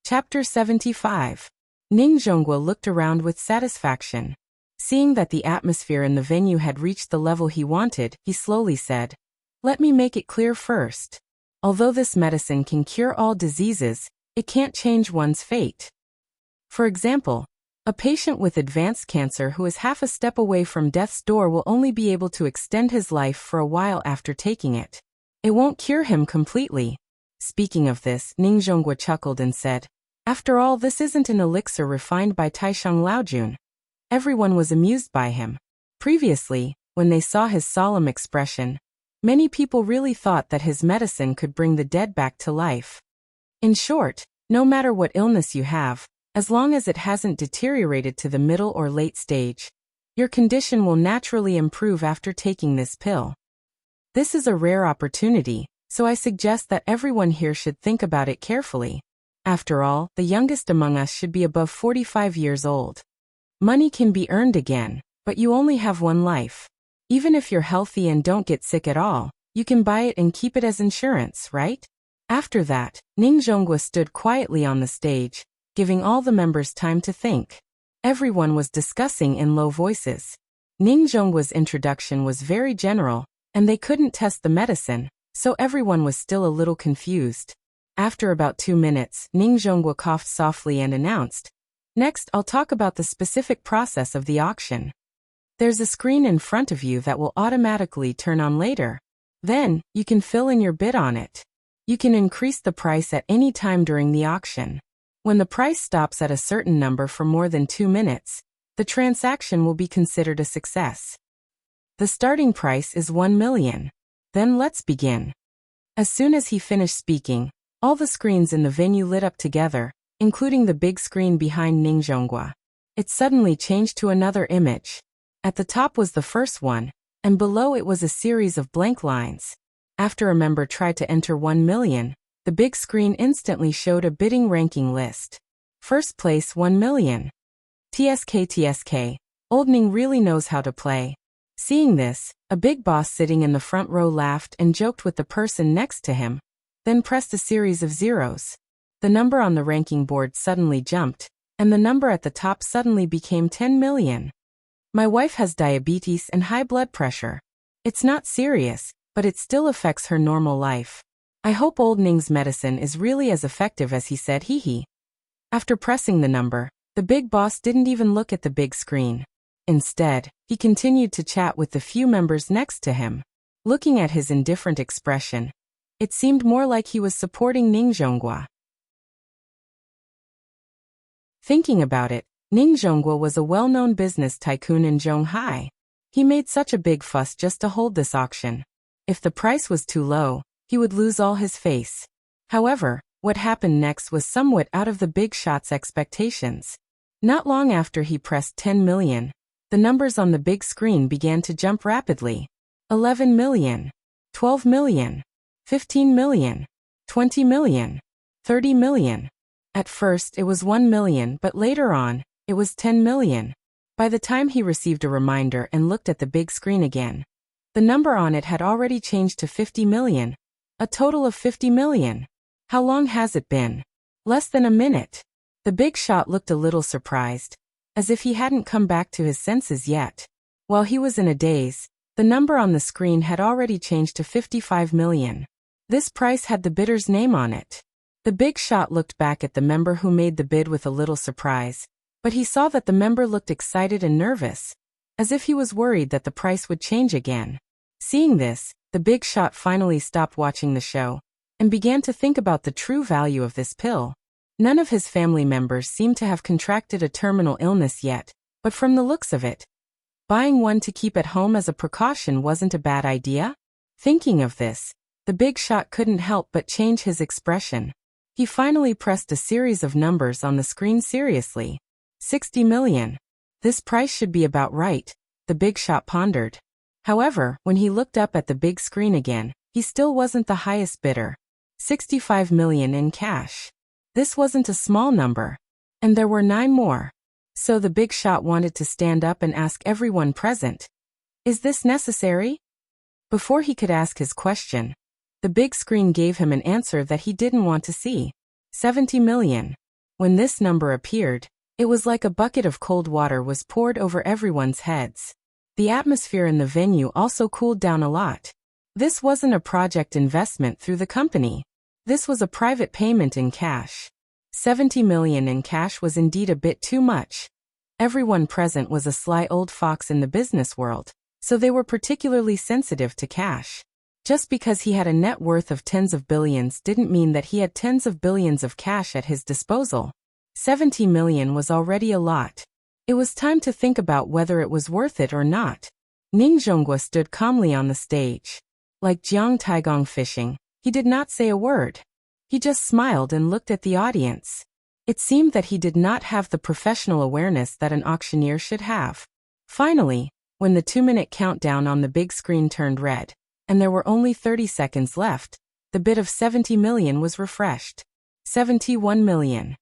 Chapter 75. Ning Zhonghua looked around with satisfaction. Seeing that the atmosphere in the venue had reached the level he wanted, he slowly said, "Let me make it clear first. Although this medicine can cure all diseases, it can't change one's fate. For example, a patient with advanced cancer who is half a step away from death's door will only be able to extend his life for a while after taking it. It won't cure him completely. Speaking of this, Ning Zhonghua chuckled and said, "After all, this isn't an elixir refined by Taisheng Laojun." Everyone was amused by him. Previously, when they saw his solemn expression, many people really thought that his medicine could bring the dead back to life. In short, no matter what illness you have, as long as it hasn't deteriorated to the middle or late stage, your condition will naturally improve after taking this pill. This is a rare opportunity, so I suggest that everyone here should think about it carefully. After all, the youngest among us should be above 45 years old. Money can be earned again, but you only have one life. Even if you're healthy and don't get sick at all, you can buy it and keep it as insurance, right? After that, Ning Zhonghua stood quietly on the stage, giving all the members time to think. Everyone was discussing in low voices. Ning Zhonghua's introduction was very general, and they couldn't test the medicine, so everyone was still a little confused. After about 2 minutes, Ning Zhonghua coughed softly and announced, "Next, I'll talk about the specific process of the auction. There's a screen in front of you that will automatically turn on later. Then, you can fill in your bid on it. You can increase the price at any time during the auction. When the price stops at a certain number for more than 2 minutes, the transaction will be considered a success. The starting price is 1 million. Then let's begin." As soon as he finished speaking, all the screens in the venue lit up together, including the big screen behind Ning Zhonghua. It suddenly changed to another image. At the top was the first one, and below it was a series of blank lines. After a member tried to enter 1 million, the big screen instantly showed a bidding ranking list. First place 1 million. TSK. Old Ning really knows how to play. Seeing this, a big boss sitting in the front row laughed and joked with the person next to him, then pressed a series of zeros. The number on the ranking board suddenly jumped, and the number at the top suddenly became 10 million. My wife has diabetes and high blood pressure. It's not serious, but it still affects her normal life. I hope old Ning's medicine is really as effective as he said, hee. After pressing the number, the big boss didn't even look at the big screen. Instead, he continued to chat with the few members next to him. Looking at his indifferent expression, it seemed more like he was supporting Ning Zhonghua. Thinking about it, Ning Zhonghua was a well-known business tycoon in Zhonghai. He made such a big fuss just to hold this auction. If the price was too low, he would lose all his face. However, what happened next was somewhat out of the big shot's expectations. Not long after he pressed 10 million, the numbers on the big screen began to jump rapidly. 11 million, 12 million, 15 million, 20 million, 30 million. At first it was 1 million, but later on, it was 10 million. By the time he received a reminder and looked at the big screen again, the number on it had already changed to 50 million. A total of 50 million. How long has it been? Less than a minute. The big shot looked a little surprised, as if he hadn't come back to his senses yet. While he was in a daze, the number on the screen had already changed to 55 million. This price had the bidder's name on it. The big shot looked back at the member who made the bid with a little surprise, but he saw that the member looked excited and nervous, as if he was worried that the price would change again. Seeing this, the big shot finally stopped watching the show and began to think about the true value of this pill. None of his family members seemed to have contracted a terminal illness yet, but from the looks of it, buying one to keep at home as a precaution wasn't a bad idea. Thinking of this, the big shot couldn't help but change his expression. He finally pressed a series of numbers on the screen seriously. 60 million. This price should be about right, the big shot pondered. However, when he looked up at the big screen again, he still wasn't the highest bidder. 65 million in cash. This wasn't a small number. And there were 9 more. So the big shot wanted to stand up and ask everyone present, "Is this necessary?" Before he could ask his question, the big screen gave him an answer that he didn't want to see. 70 million. When this number appeared, it was like a bucket of cold water was poured over everyone's heads. The atmosphere in the venue also cooled down a lot. This wasn't a project investment through the company. This was a private payment in cash. 70 million in cash was indeed a bit too much. Everyone present was a sly old fox in the business world, so they were particularly sensitive to cash. Just because he had a net worth of tens of billions didn't mean that he had tens of billions of cash at his disposal. 70 million was already a lot. It was time to think about whether it was worth it or not. Ning Zhonghua stood calmly on the stage. Like Jiang Taigong fishing, he did not say a word. He just smiled and looked at the audience. It seemed that he did not have the professional awareness that an auctioneer should have. Finally, when the 2-minute countdown on the big screen turned red, and there were only 30 seconds left, the bid of 70 million was refreshed. 71 million.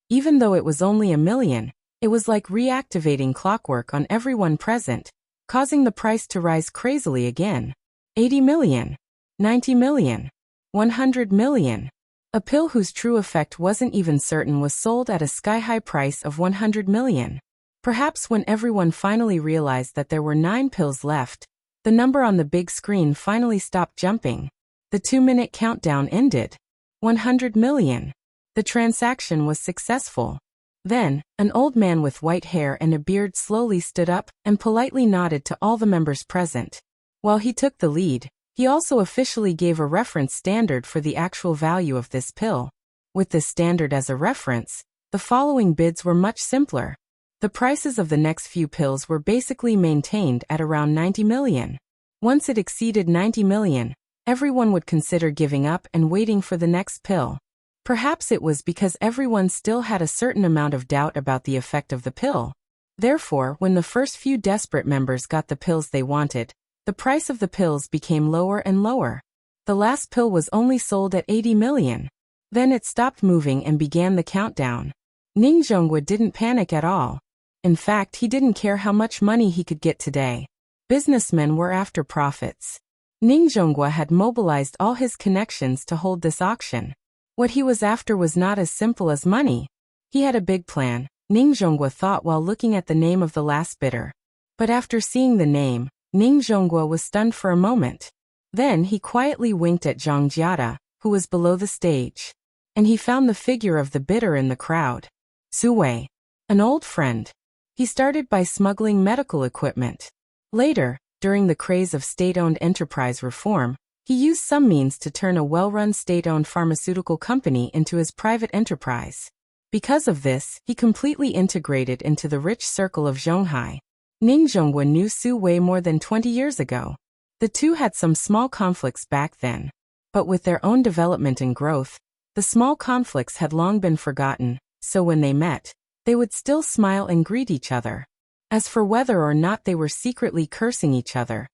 Even though it was only a million, it was like reactivating clockwork on everyone present, causing the price to rise crazily again. 80 million. 90 million. 100 million. A pill whose true effect wasn't even certain was sold at a sky-high price of 100 million. Perhaps when everyone finally realized that there were 9 pills left, the number on the big screen finally stopped jumping. The 2-minute countdown ended. 100 million. The transaction was successful. Then, an old man with white hair and a beard slowly stood up and politely nodded to all the members present. While he took the lead, he also officially gave a reference standard for the actual value of this pill. With this standard as a reference, the following bids were much simpler. The prices of the next few pills were basically maintained at around 90 million. Once it exceeded 90 million, everyone would consider giving up and waiting for the next pill. Perhaps it was because everyone still had a certain amount of doubt about the effect of the pill. Therefore, when the first few desperate members got the pills they wanted, the price of the pills became lower and lower. The last pill was only sold at 80 million. Then it stopped moving and began the countdown. Ning Zhonghua didn't panic at all. In fact, he didn't care how much money he could get today. Businessmen were after profits. Ning Zhonghua had mobilized all his connections to hold this auction. What he was after was not as simple as money. He had a big plan, Ning Zhonghua thought while looking at the name of the last bidder. But after seeing the name, Ning Zhonghua was stunned for a moment. Then he quietly winked at Zhang Jiada, who was below the stage. And he found the figure of the bidder in the crowd. Su Wei. An old friend. He started by smuggling medical equipment. Later, during the craze of state-owned enterprise reform, he used some means to turn a well-run state-owned pharmaceutical company into his private enterprise. Because of this, he completely integrated into the rich circle of Zhonghai. Ning Zhonghua knew Su Wei more than 20 years ago. The two had some small conflicts back then. But with their own development and growth, the small conflicts had long been forgotten, so when they met, they would still smile and greet each other. As for whether or not they were secretly cursing each other,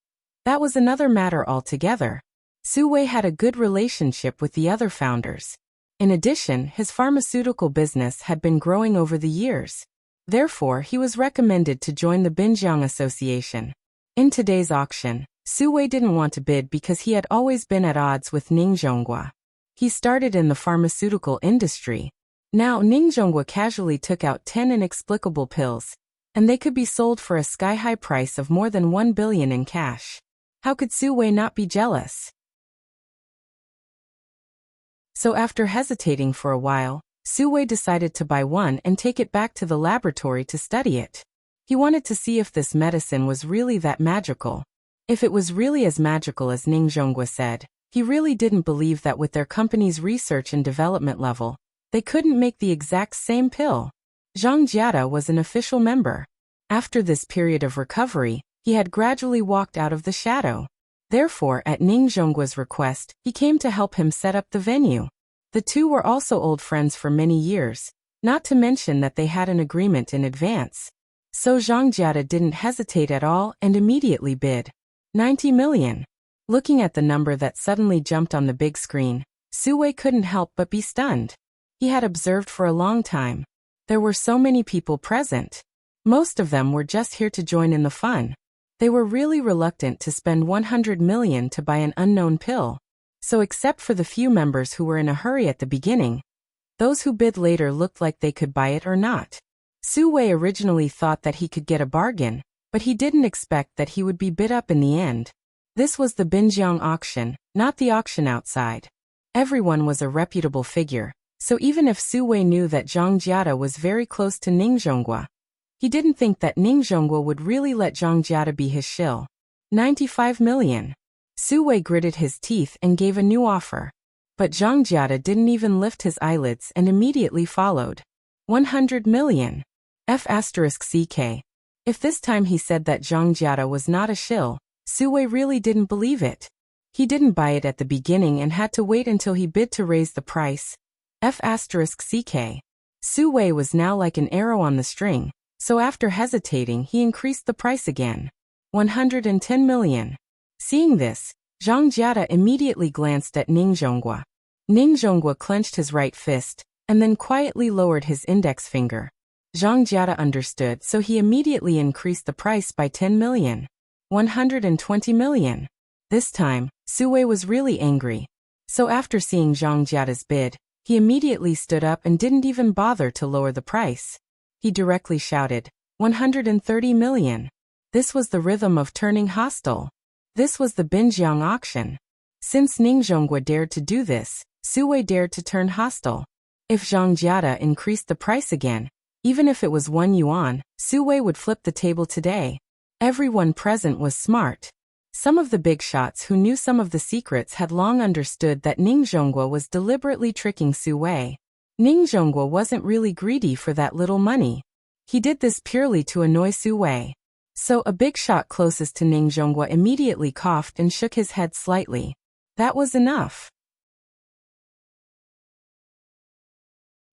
that was another matter altogether. Su Wei had a good relationship with the other founders. In addition, his pharmaceutical business had been growing over the years. Therefore, he was recommended to join the Binjiang Association. In today's auction, Su Wei didn't want to bid because he had always been at odds with Ning Zhonghua. He started in the pharmaceutical industry. Now Ning Zhonghua casually took out 10 inexplicable pills, and they could be sold for a sky-high price of more than 1 billion in cash. How could Su Wei not be jealous? So after hesitating for a while, Su Wei decided to buy one and take it back to the laboratory to study it. He wanted to see if this medicine was really that magical. If it was really as magical as Ning Zhonghua said, he really didn't believe that with their company's research and development level, they couldn't make the exact same pill. Zhang Jiada was an official member. After this period of recovery, he had gradually walked out of the shadow. Therefore, at Ning Zhonggua's request, he came to help him set up the venue. The two were also old friends for many years, not to mention that they had an agreement in advance. So Zhang Jiada didn't hesitate at all and immediately bid 90 million. Looking at the number that suddenly jumped on the big screen, Su Wei couldn't help but be stunned. He had observed for a long time. There were so many people present. Most of them were just here to join in the fun. They were really reluctant to spend 100 million to buy an unknown pill. So except for the few members who were in a hurry at the beginning, those who bid later looked like they could buy it or not. Su Wei originally thought that he could get a bargain, But he didn't expect that he would be bid up in the end. This was the Binjiang auction, not the auction outside. Everyone was a reputable figure, so even if Su Wei knew that Zhang Jiada was very close to Ning Zhonghua, he didn't think that Ning Zhonghua would really let Zhang Jiada be his shill. 95 million. Su Wei gritted his teeth and gave a new offer. But Zhang Jiada didn't even lift his eyelids and immediately followed. 100 million. F***CK. If this time he said that Zhang Jiada was not a shill, Su Wei really didn't believe it. He didn't buy it at the beginning and had to wait until he bid to raise the price. F***CK. Su Wei was now like an arrow on the string, so after hesitating he increased the price again. 110 million. Seeing this, Zhang Jiada immediately glanced at Ning Zhonghua. Ning Zhonghua clenched his right fist, and then quietly lowered his index finger. Zhang Jiada understood, so he immediately increased the price by 10 million. 120 million. This time, Su Wei was really angry. So after seeing Zhang Jiada's bid, he immediately stood up and didn't even bother to lower the price. He directly shouted, 130 million. This was the rhythm of turning hostile. This was the Binjiang auction. Since Ning Zhonghua dared to do this, Su Wei dared to turn hostile. If Zhang Jiada increased the price again, even if it was 1 yuan, Su Wei would flip the table today. Everyone present was smart. Some of the big shots who knew some of the secrets had long understood that Ning Zhonghua was deliberately tricking Su Wei. Ning Zhonghua wasn't really greedy for that little money. He did this purely to annoy Su Wei. So a big shot closest to Ning Zhonghua immediately coughed and shook his head slightly. That was enough.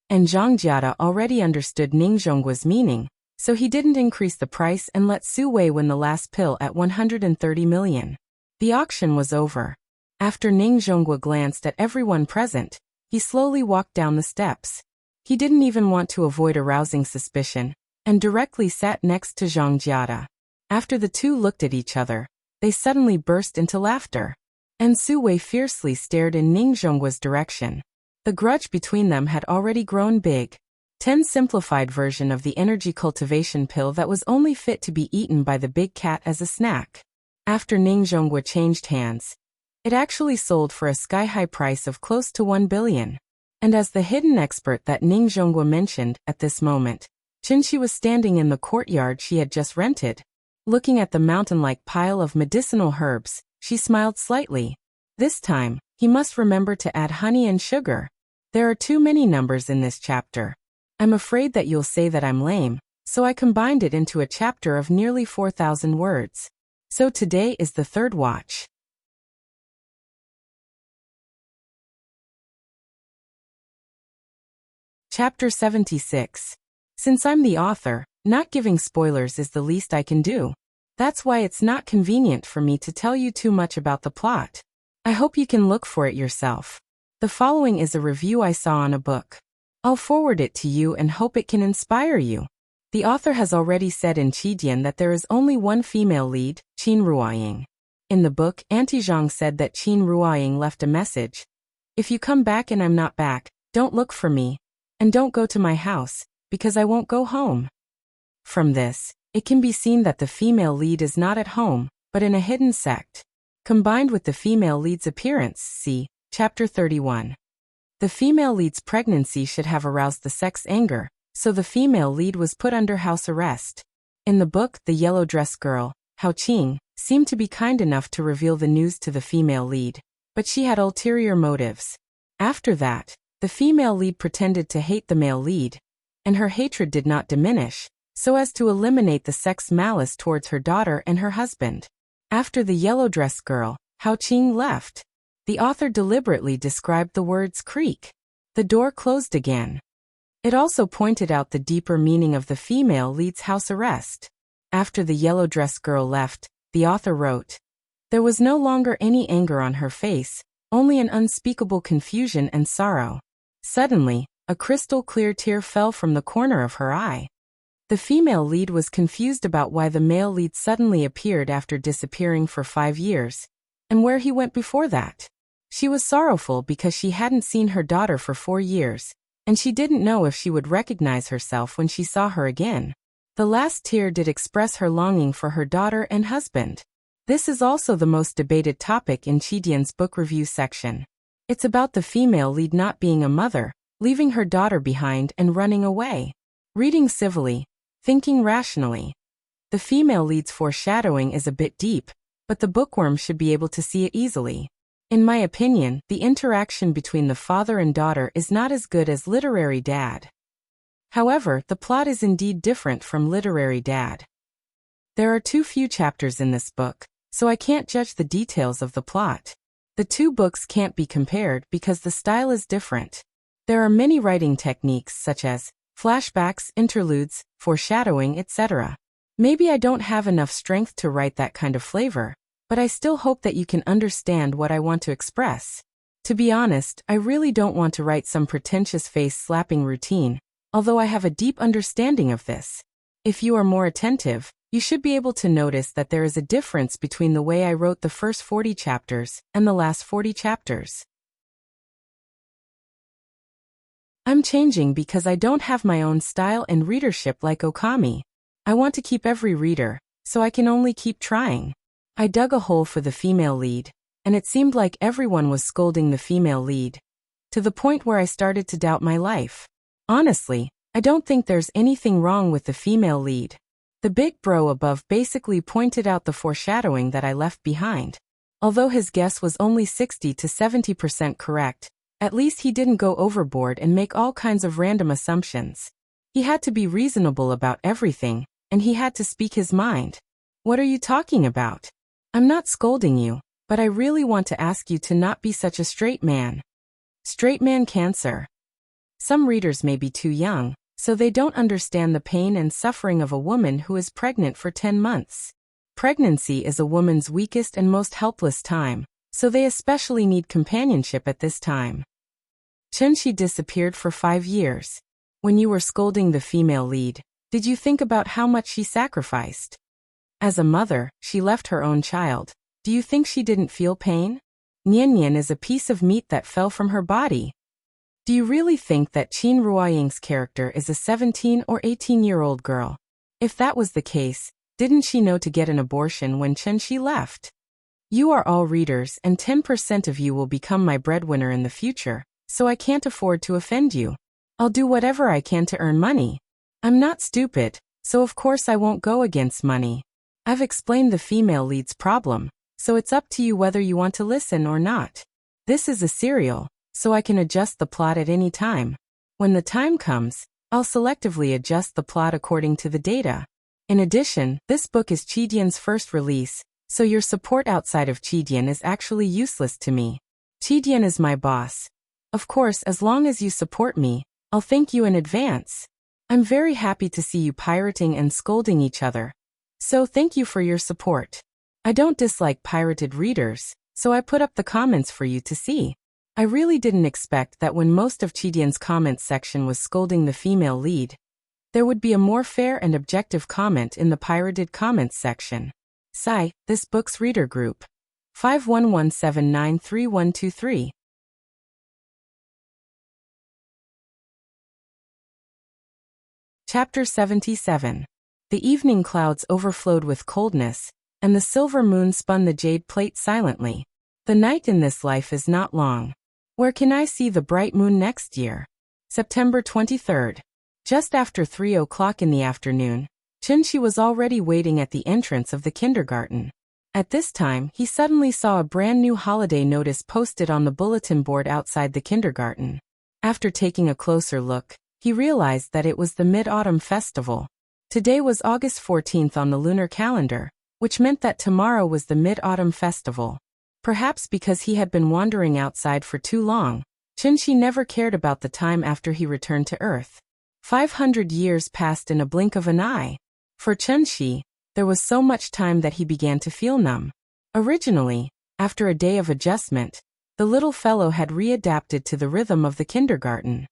And Zhang Jiada already understood Ning Zhonghua's meaning, so he didn't increase the price and let Su Wei win the last pill at 130 million. The auction was over. After Ning Zhonghua glanced at everyone present, he slowly walked down the steps. He didn't even want to avoid arousing suspicion, and directly sat next to Zhang Jiada. After the two looked at each other, they suddenly burst into laughter. And Su Wei fiercely stared in Ning Zhonghua's direction. The grudge between them had already grown big. 10 simplified version of the energy cultivation pill that was only fit to be eaten by the big cat as a snack. After Ning Zhonghua changed hands, it actually sold for a sky-high price of close to 1 billion. And as the hidden expert that Ning Zhonghua mentioned at this moment, Qinshi was standing in the courtyard she had just rented. Looking at the mountain-like pile of medicinal herbs, she smiled slightly. This time, he must remember to add honey and sugar. There are too many numbers in this chapter. I'm afraid that you'll say that I'm lame, so I combined it into a chapter of nearly 4,000 words. So today is the third watch. Chapter 76. Since I'm the author, not giving spoilers is the least I can do. That's why it's not convenient for me to tell you too much about the plot. I hope you can look for it yourself. The following is a review I saw on a book. I'll forward it to you and hope it can inspire you. The author has already said in Qidian that there is only one female lead, Qin Ruoying. In the book, Auntie Zhang said that Qin Ruoying left a message. If you come back and I'm not back, don't look for me. And don't go to my house, because I won't go home. From this, it can be seen that the female lead is not at home, but in a hidden sect. Combined with the female lead's appearance, see Chapter 31. The female lead's pregnancy should have aroused the sect's anger, so the female lead was put under house arrest. In the book, the yellow dress girl, Hao Qing, seemed to be kind enough to reveal the news to the female lead, but she had ulterior motives. After that, the female lead pretended to hate the male lead, and her hatred did not diminish, so as to eliminate the sect's malice towards her daughter and her husband. After the yellow dress girl, Hao Qing left. The author deliberately described the words creak. The door closed again. It also pointed out the deeper meaning of the female lead's house arrest. After the yellow dress girl left, the author wrote, there was no longer any anger on her face, only an unspeakable confusion and sorrow. Suddenly, a crystal-clear tear fell from the corner of her eye. The female lead was confused about why the male lead suddenly appeared after disappearing for 5 years, and where he went before that. She was sorrowful because she hadn't seen her daughter for 4 years, and she didn't know if she would recognize herself when she saw her again. The last tear did express her longing for her daughter and husband. This is also the most debated topic in Chidian's book review section. It's about the female lead not being a mother, leaving her daughter behind and running away. Reading civilly, thinking rationally. The female lead's foreshadowing is a bit deep, but the bookworm should be able to see it easily. In my opinion, the interaction between the father and daughter is not as good as Literary Dad. However, the plot is indeed different from Literary Dad. There are too few chapters in this book, so I can't judge the details of the plot. The two books can't be compared because the style is different. There are many writing techniques such as flashbacks, interludes, foreshadowing, etc. Maybe I don't have enough strength to write that kind of flavor, but I still hope that you can understand what I want to express. To be honest, I really don't want to write some pretentious face-slapping routine, although I have a deep understanding of this. If you are more attentive, you should be able to notice that there is a difference between the way I wrote the first 40 chapters and the last 40 chapters. I'm changing because I don't have my own style and readership like Okami. I want to keep every reader, so I can only keep trying. I dug a hole for the female lead, and it seemed like everyone was scolding the female lead, to the point where I started to doubt my life. Honestly, I don't think there's anything wrong with the female lead. The big bro above basically pointed out the foreshadowing that I left behind. Although his guess was only 60 to 70% correct, at least he didn't go overboard and make all kinds of random assumptions. He had to be reasonable about everything, and he had to speak his mind. What are you talking about? I'm not scolding you, but I really want to ask you to not be such a straight man. Straight man cancer. Some readers may be too young, so they don't understand the pain and suffering of a woman who is pregnant for 10 months. Pregnancy is a woman's weakest and most helpless time, so they especially need companionship at this time. Chunshi disappeared for 5 years. When you were scolding the female lead, did you think about how much she sacrificed? As a mother, she left her own child. Do you think she didn't feel pain? Nian Nian is a piece of meat that fell from her body. Do you really think that Qin Ruoying's character is a 17 or 18-year-old girl? If that was the case, didn't she know to get an abortion when Chunshi left? You are all readers and 10% of you will become my breadwinner in the future, so I can't afford to offend you. I'll do whatever I can to earn money. I'm not stupid, so of course I won't go against money. I've explained the female lead's problem, so it's up to you whether you want to listen or not. This is a serial, so I can adjust the plot at any time. When the time comes, I'll selectively adjust the plot according to the data. In addition, this book is Chidian's first release, so your support outside of Chidian is actually useless to me. Chidian is my boss. Of course, as long as you support me, I'll thank you in advance. I'm very happy to see you pirating and scolding each other. So thank you for your support. I don't dislike pirated readers, so I put up the comments for you to see. I really didn't expect that when most of Chidian's comments section was scolding the female lead, there would be a more fair and objective comment in the pirated comments section. Sigh, this book's reader group. 5117933123. Chapter 77. The evening clouds overflowed with coldness, and the silver moon spun the jade plate silently. The night in this life is not long. Where can I see the bright moon next year? September 23rd. Just after 3 o'clock in the afternoon, Chunshi was already waiting at the entrance of the kindergarten. At this time, he suddenly saw a brand new holiday notice posted on the bulletin board outside the kindergarten. After taking a closer look, he realized that it was the Mid-Autumn Festival. Today was August 14th on the lunar calendar, which meant that tomorrow was the Mid-Autumn Festival. Perhaps because he had been wandering outside for too long, Chunshi never cared about the time after he returned to Earth. 500 years passed in a blink of an eye. For Chunshi, there was so much time that he began to feel numb. Originally, after a day of adjustment, the little fellow had readapted to the rhythm of the kindergarten.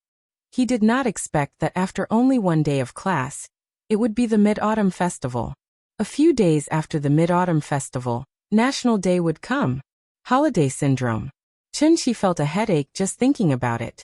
He did not expect that after only one day of class, it would be the Mid-Autumn Festival. A few days after the Mid-Autumn Festival, National Day would come. Holiday syndrome. Chunshi felt a headache just thinking about it.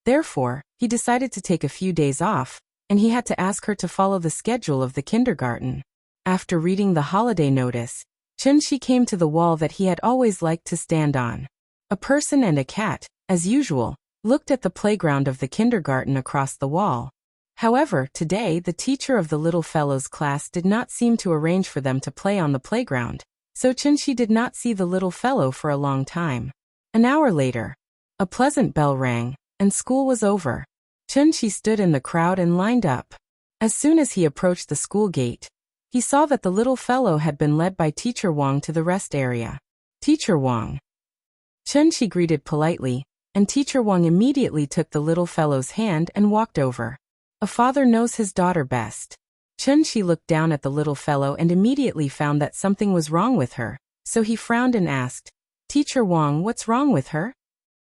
Therefore, he decided to take a few days off, and he had to ask her to follow the schedule of the kindergarten. After reading the holiday notice, Chunshi came to the wall that he had always liked to stand on. A person and a cat, as usual, looked at the playground of the kindergarten across the wall. However, today the teacher of the little fellow's class did not seem to arrange for them to play on the playground, so Chunshi did not see the little fellow for a long time. An hour later, a pleasant bell rang, and school was over. Chunshi stood in the crowd and lined up. As soon as he approached the school gate, he saw that the little fellow had been led by Teacher Wang to the rest area. Teacher Wang. Chunshi greeted politely, and Teacher Wang immediately took the little fellow's hand and walked over. A father knows his daughter best. Chunshi looked down at the little fellow and immediately found that something was wrong with her, so he frowned and asked, "Teacher Wang, what's wrong with her?"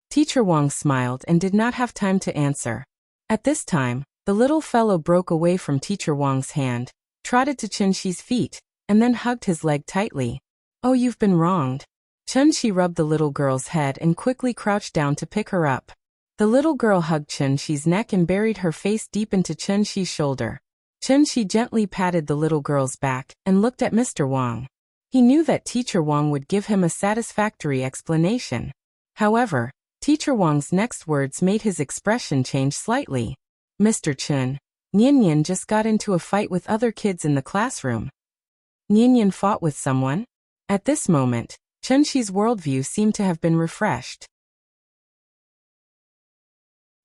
Teacher Wang smiled and did not have time to answer. At this time, the little fellow broke away from Teacher Wang's hand, trotted to Chunshi's feet, and then hugged his leg tightly. "Oh, you've been wronged." Chunshi rubbed the little girl's head and quickly crouched down to pick her up. The little girl hugged Chunshi's neck and buried her face deep into Chunshi's shoulder. Chunshi gently patted the little girl's back and looked at Mr. Wang. He knew that Teacher Wang would give him a satisfactory explanation. However, Teacher Wang's next words made his expression change slightly. "Mr. Chun, Nian just got into a fight with other kids in the classroom." Nian fought with someone? At this moment, Chunshi's worldview seemed to have been refreshed.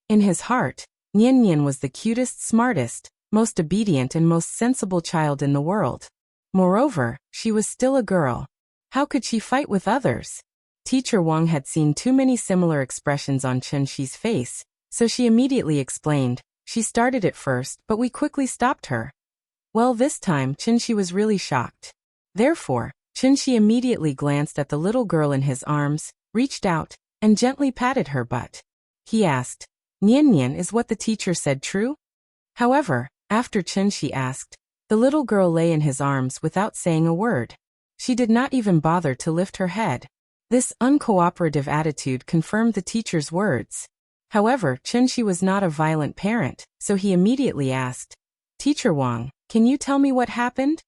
In his heart, Nian was the cutest, smartest, most obedient and most sensible child in the world. Moreover, she was still a girl. How could she fight with others? Teacher Wang had seen too many similar expressions on Chunshi's face, so she immediately explained, "She started it first, but we quickly stopped her." Well, this time Chunshi was really shocked. Therefore, Chunshi immediately glanced at the little girl in his arms, reached out, and gently patted her butt. He asked, "Nian, is what the teacher said true?" However, after Chunshi asked, the little girl lay in his arms without saying a word. She did not even bother to lift her head. This uncooperative attitude confirmed the teacher's words. However, Chunshi was not a violent parent, so he immediately asked, "Teacher Wang, can you tell me what happened?"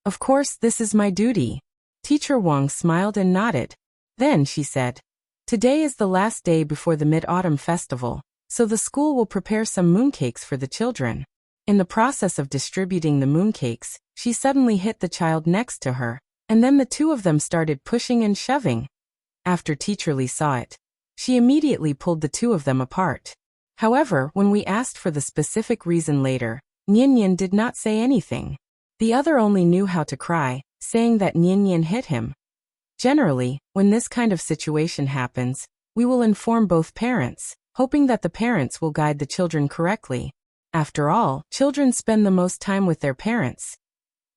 "Of course, this is my duty." Teacher Wang smiled and nodded. Then she said, "Today is the last day before the Mid-Autumn Festival, so the school will prepare some mooncakes for the children." In the process of distributing the mooncakes, she suddenly hit the child next to her, and then the two of them started pushing and shoving. After Teacher Lee saw it, she immediately pulled the two of them apart. However, when we asked for the specific reason later, Nian did not say anything. The other only knew how to cry, saying that Nian hit him. Generally, when this kind of situation happens, we will inform both parents, hoping that the parents will guide the children correctly. After all, children spend the most time with their parents.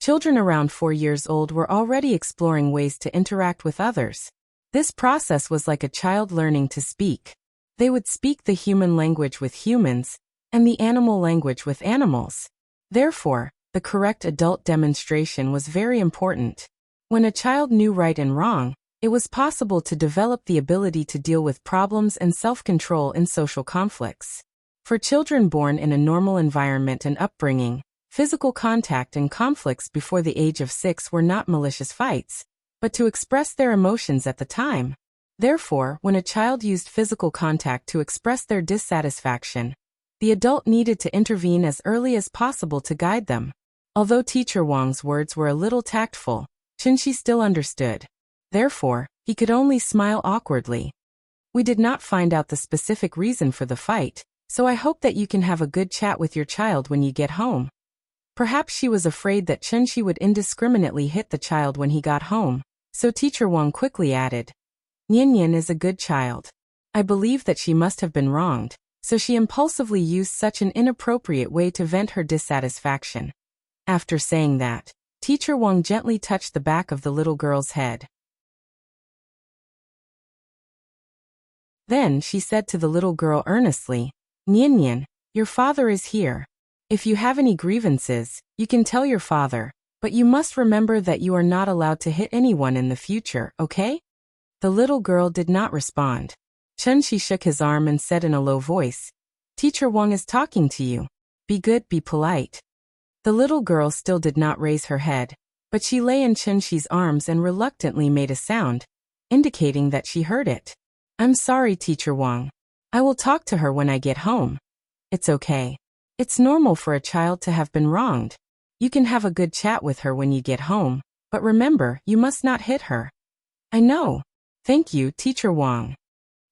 Children around 4 years old were already exploring ways to interact with others. This process was like a child learning to speak. They would speak the human language with humans, and the animal language with animals. Therefore, the correct adult demonstration was very important. When a child knew right and wrong, it was possible to develop the ability to deal with problems and self-control in social conflicts. For children born in a normal environment and upbringing, physical contact and conflicts before the age of 6 were not malicious fights, but to express their emotions at the time. Therefore, when a child used physical contact to express their dissatisfaction, the adult needed to intervene as early as possible to guide them. Although Teacher Wang's words were a little tactful, Chunshi still understood. Therefore, he could only smile awkwardly. "We did not find out the specific reason for the fight, so I hope that you can have a good chat with your child when you get home." Perhaps she was afraid that Chunshi would indiscriminately hit the child when he got home, so Teacher Wang quickly added, "Nian is a good child. I believe that she must have been wronged, so she impulsively used such an inappropriate way to vent her dissatisfaction." After saying that, Teacher Wang gently touched the back of the little girl's head. Then she said to the little girl earnestly, "Nian, your father is here. If you have any grievances, you can tell your father, but you must remember that you are not allowed to hit anyone in the future, okay?" The little girl did not respond. Chunshi shook his arm and said in a low voice, "Teacher Wang is talking to you. Be good, be polite. The little girl still did not raise her head, but she lay in Chunxi's arms and reluctantly made a sound, indicating that she heard it. I'm sorry, Teacher Wang. I will talk to her when I get home. It's okay. It's normal for a child to have been wronged. You can have a good chat with her when you get home, but remember, you must not hit her. I know. Thank you, Teacher Wang.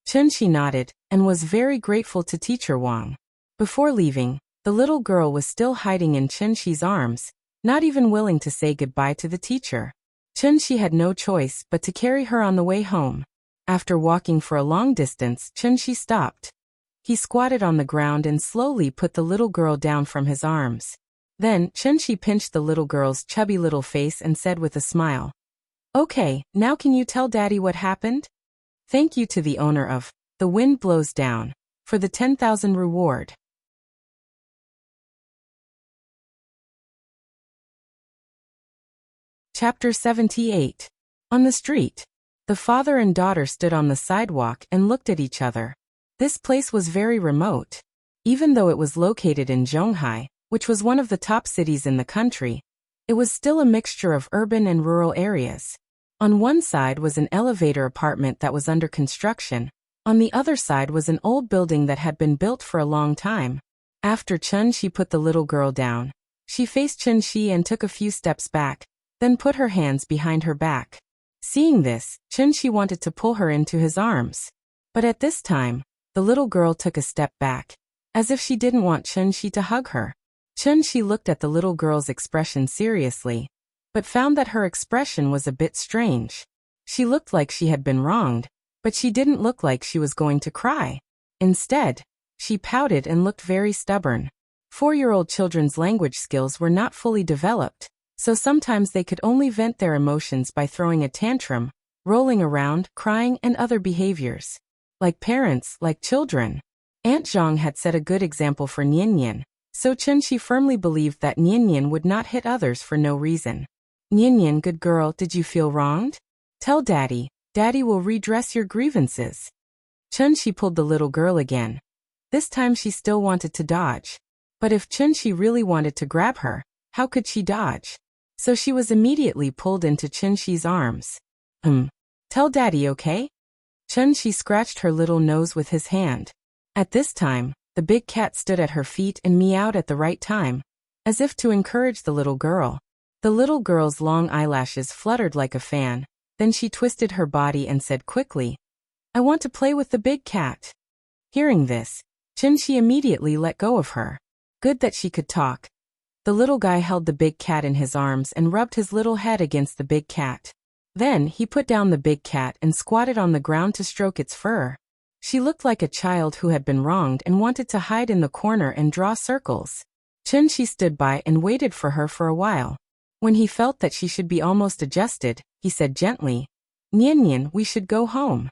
Chunxi nodded and was very grateful to Teacher Wang. Before leaving, the little girl was still hiding in Chunxi's arms, not even willing to say goodbye to the teacher. Chunxi had no choice but to carry her on the way home. After walking for a long distance, Chunxi stopped. He squatted on the ground and slowly put the little girl down from his arms. Then, Chunxi pinched the little girl's chubby little face and said with a smile, Okay, now can you tell Daddy what happened? Thank you to the owner of The Wind Blows Down for the 10,000 reward. Chapter 78. On the street. The father and daughter stood on the sidewalk and looked at each other. This place was very remote. Even though it was located in Zhonghai, which was one of the top cities in the country, it was still a mixture of urban and rural areas. On one side was an elevator apartment that was under construction. On the other side was an old building that had been built for a long time. After Chunxi put the little girl down, she faced Chunxi and took a few steps back, then put her hands behind her back. Seeing this, Chunxi wanted to pull her into his arms. But at this time, the little girl took a step back, as if she didn't want Chunxi to hug her. Chunxi looked at the little girl's expression seriously, but found that her expression was a bit strange. She looked like she had been wronged, but she didn't look like she was going to cry. Instead, she pouted and looked very stubborn. 4-year-old children's language skills were not fully developed, so sometimes they could only vent their emotions by throwing a tantrum, rolling around, crying, and other behaviors. Like parents, like children. Aunt Zhang had set a good example for Nian, so Chunxi firmly believed that Nian would not hit others for no reason. Nian, good girl, did you feel wronged? Tell Daddy. Daddy will redress your grievances. Chunxi pulled the little girl again. This time she still wanted to dodge. But if Chunxi really wanted to grab her, how could she dodge? So she was immediately pulled into Chunxi's arms. Tell Daddy, okay? Chunxi scratched her little nose with his hand. At this time, the big cat stood at her feet and meowed at the right time, as if to encourage the little girl. The little girl's long eyelashes fluttered like a fan, then she twisted her body and said quickly, I want to play with the big cat. Hearing this, Chunxi immediately let go of her. Good that she could talk. The little guy held the big cat in his arms and rubbed his little head against the big cat. Then he put down the big cat and squatted on the ground to stroke its fur. She looked like a child who had been wronged and wanted to hide in the corner and draw circles. Chunxi stood by and waited for her for a while. When he felt that she should be almost adjusted, he said gently, Nian, we should go home.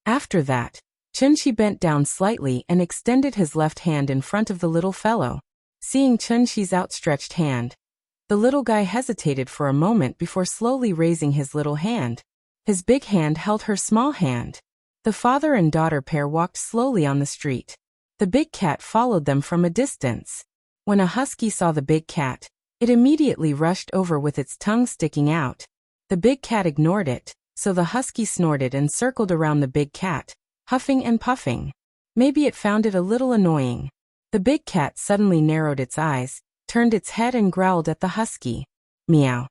After that, Chunxi bent down slightly and extended his left hand in front of the little fellow. Seeing Chunxi's outstretched hand, the little guy hesitated for a moment before slowly raising his little hand. His big hand held her small hand. The father and daughter pair walked slowly on the street. The big cat followed them from a distance. When a husky saw the big cat, it immediately rushed over with its tongue sticking out. The big cat ignored it, so the husky snorted and circled around the big cat, huffing and puffing. Maybe it found it a little annoying. The big cat suddenly narrowed its eyes, turned its head and growled at the husky. Meow.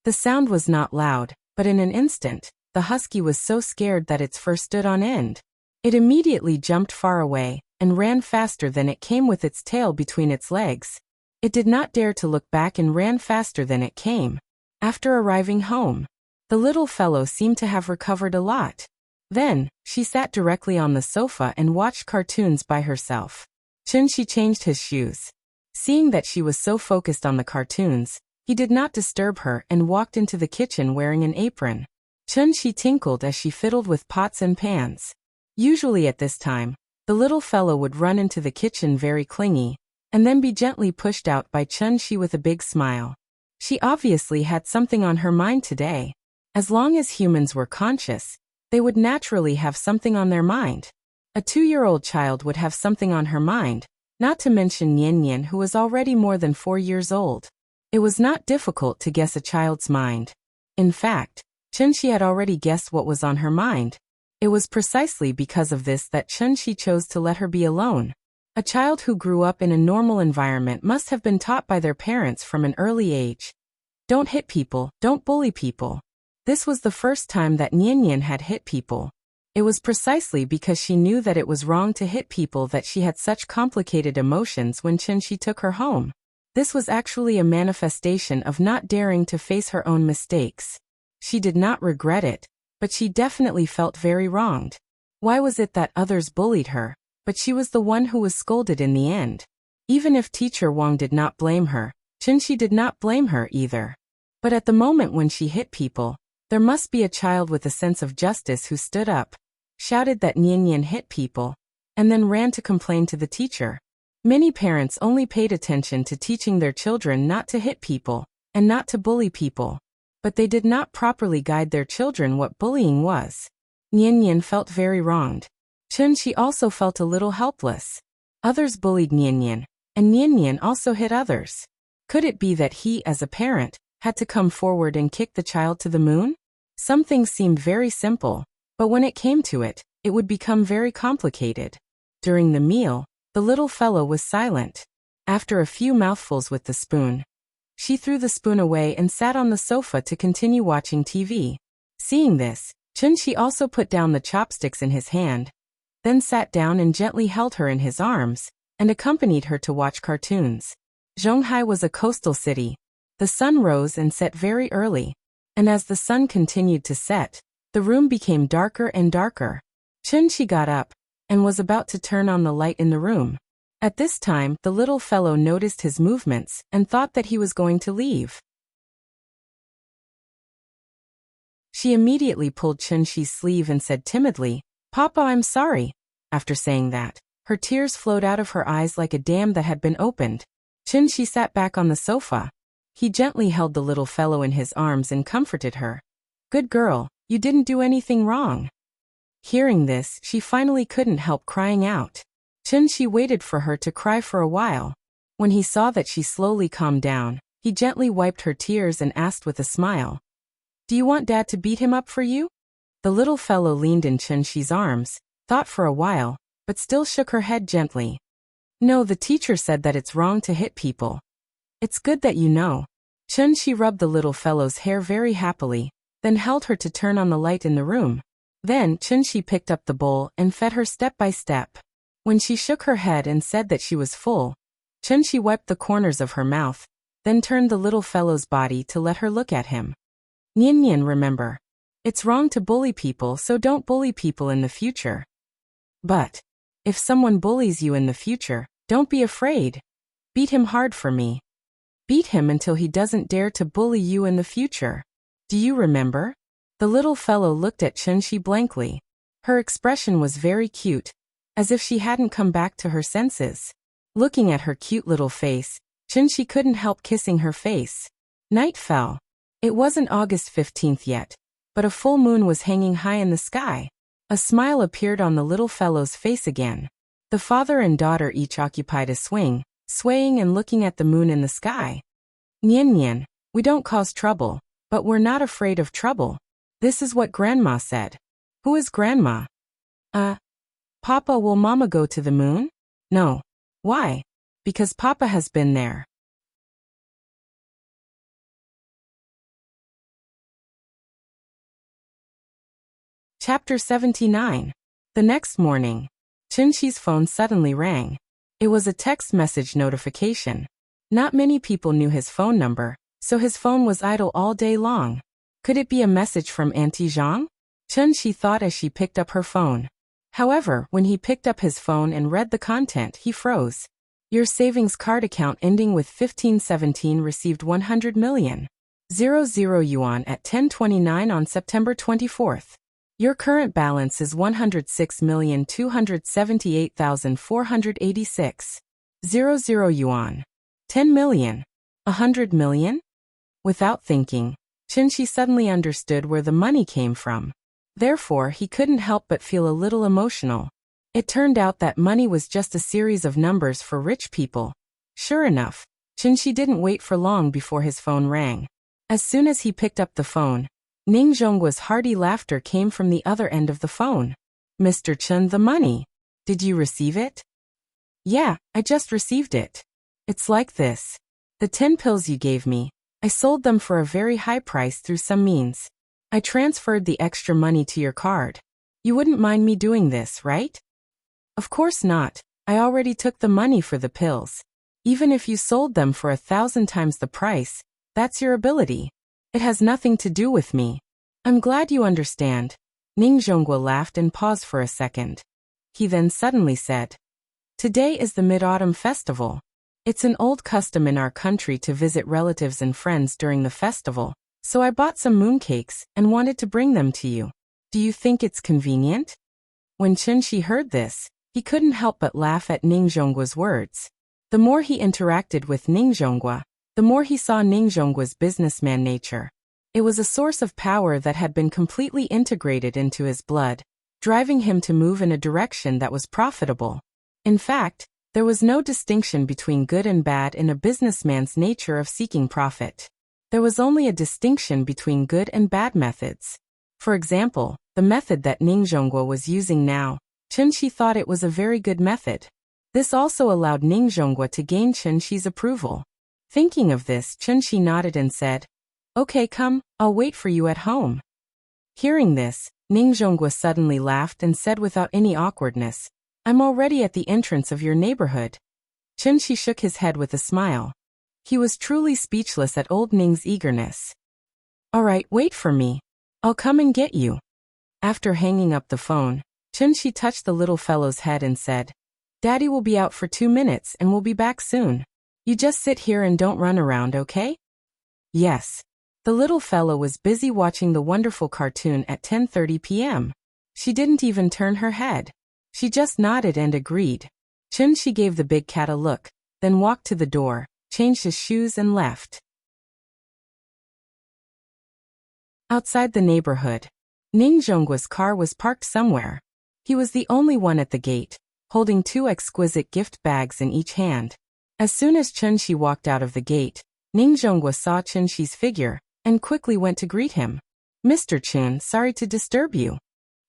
The sound was not loud, but in an instant, the husky was so scared that its fur stood on end. It immediately jumped far away and ran faster than it came with its tail between its legs. It did not dare to look back and ran faster than it came. After arriving home, the little fellow seemed to have recovered a lot. Then, she sat directly on the sofa and watched cartoons by herself. Chunxi changed his shoes. Seeing that she was so focused on the cartoons, he did not disturb her and walked into the kitchen wearing an apron. Chunxi tinkled as she fiddled with pots and pans. Usually at this time, the little fellow would run into the kitchen very clingy, and then be gently pushed out by Chunxi with a big smile. She obviously had something on her mind today. As long as humans were conscious, they would naturally have something on their mind. A 2-year-old child would have something on her mind, not to mention Nian Nian, who was already more than 4 years old. It was not difficult to guess a child's mind. In fact, Chunxi had already guessed what was on her mind. It was precisely because of this that Chunxi chose to let her be alone. A child who grew up in a normal environment must have been taught by their parents from an early age. Don't hit people, don't bully people. This was the first time that Nian Nian had hit people. It was precisely because she knew that it was wrong to hit people that she had such complicated emotions when Chunxi took her home. This was actually a manifestation of not daring to face her own mistakes. She did not regret it, but she definitely felt very wronged. Why was it that others bullied her, but she was the one who was scolded in the end? Even if Teacher Wang did not blame her, Chunxi did not blame her either. But at the moment when she hit people, there must be a child with a sense of justice who stood up, shouted that Nian Nian hit people, and then ran to complain to the teacher. Many parents only paid attention to teaching their children not to hit people, and not to bully people. But they did not properly guide their children what bullying was. Nian Nian felt very wronged. Chunxi also felt a little helpless. Others bullied Nian Nian, and Nian Nian also hit others. Could it be that he, as a parent, had to come forward and kick the child to the moon? Some things seemed very simple, but when it came to it, it would become very complicated. During the meal, the little fellow was silent. After a few mouthfuls with the spoon, she threw the spoon away and sat on the sofa to continue watching TV. Seeing this, Chunxi also put down the chopsticks in his hand, then sat down and gently held her in his arms, and accompanied her to watch cartoons. Zhonghai was a coastal city. The sun rose and set very early, and as the sun continued to set, the room became darker and darker. Chunxi got up, and was about to turn on the light in the room. At this time, the little fellow noticed his movements, and thought that he was going to leave. She immediately pulled Chunxi's sleeve and said timidly, "Papa, I'm sorry." After saying that, her tears flowed out of her eyes like a dam that had been opened. Chunxi sat back on the sofa. He gently held the little fellow in his arms and comforted her. "Good girl, you didn't do anything wrong." Hearing this, she finally couldn't help crying out. Chunxi waited for her to cry for a while. When he saw that she slowly calmed down, he gently wiped her tears and asked with a smile, "Do you want Dad to beat him up for you?" The little fellow leaned in Chunxi's arms, thought for a while, but still shook her head gently. "No, the teacher said that it's wrong to hit people." "It's good that you know." Chunxi rubbed the little fellow's hair very happily, then held her to turn on the light in the room. Then Chunxi picked up the bowl and fed her step by step. When she shook her head and said that she was full, Chunxi wiped the corners of her mouth, then turned the little fellow's body to let her look at him. "Nian Nian, remember, it's wrong to bully people, so don't bully people in the future. But if someone bullies you in the future, don't be afraid. Beat him hard for me. Beat him until he doesn't dare to bully you in the future. Do you remember?" The little fellow looked at Chunxi blankly. Her expression was very cute, as if she hadn't come back to her senses. Looking at her cute little face, Chunxi couldn't help kissing her face. Night fell. It wasn't August 15th yet, but a full moon was hanging high in the sky. A smile appeared on the little fellow's face again. The father and daughter each occupied a swing, swaying and looking at the moon in the sky. "Nian Nian, we don't cause trouble, but we're not afraid of trouble. This is what Grandma said." "Who is Grandma?" Papa, will Mama go to the moon?" "No." "Why?" "Because Papa has been there." Chapter 79. The next morning, Chunxi's phone suddenly rang. It was a text message notification. Not many people knew his phone number, so his phone was idle all day long. Could it be a message from Auntie Zhang? Chunxi thought as she picked up her phone. However, when he picked up his phone and read the content, he froze. "Your savings card account ending with 1517 received 100 million. 00 yuan at 10:29 on September 24th. Your current balance is 106,278,486. 00 yuan. 10 million. 100 million? Without thinking, Chunxi suddenly understood where the money came from. Therefore, he couldn't help but feel a little emotional. It turned out that money was just a series of numbers for rich people. Sure enough, Chenxi didn't wait for long before his phone rang. As soon as he picked up the phone, Ning Zhongguo's hearty laughter came from the other end of the phone. Mr. Chen, the money. Did you receive it? Yeah, I just received it. It's like this. The 10 pills you gave me, I sold them for a very high price through some means. I transferred the extra money to your card. You wouldn't mind me doing this, right? Of course not. I already took the money for the pills. Even if you sold them for 1,000 times the price, that's your ability. It has nothing to do with me. I'm glad you understand. Ning Zhongguo laughed and paused for a second. He then suddenly said, Today is the Mid-Autumn Festival. It's an old custom in our country to visit relatives and friends during the festival, so I bought some mooncakes and wanted to bring them to you. Do you think it's convenient? When Chenxi heard this, he couldn't help but laugh at Ning Zhongguo's words. The more he interacted with Ning Zhongguo, the more he saw Ning Zhongguo's businessman nature. It was a source of power that had been completely integrated into his blood, driving him to move in a direction that was profitable. In fact, there was no distinction between good and bad in a businessman's nature of seeking profit. There was only a distinction between good and bad methods. For example, the method that Ning Zhongguo was using now, Chenxi thought it was a very good method. This also allowed Ning Zhongguo to gain Chenxi's approval. Thinking of this, Chenxi nodded and said, Okay, come, I'll wait for you at home. Hearing this, Ning Zhongguo suddenly laughed and said without any awkwardness, I'm already at the entrance of your neighborhood. Chenxi shook his head with a smile. He was truly speechless at old Ning's eagerness. All right, wait for me. I'll come and get you. After hanging up the phone, Chenxi touched the little fellow's head and said, Daddy will be out for 2 minutes and will be back soon. You just sit here and don't run around, okay? Yes. The little fellow was busy watching the wonderful cartoon at 10:30 p.m. She didn't even turn her head. She just nodded and agreed. Chenxi gave the big cat a look, then walked to the door, changed his shoes and left. Outside the neighborhood, Ning Zhongguo's car was parked somewhere. He was the only one at the gate, holding 2 exquisite gift bags in each hand. As soon as Chenxi walked out of the gate, Ning Zhongguo saw Chenxi's figure and quickly went to greet him. Mr. Chun, sorry to disturb you.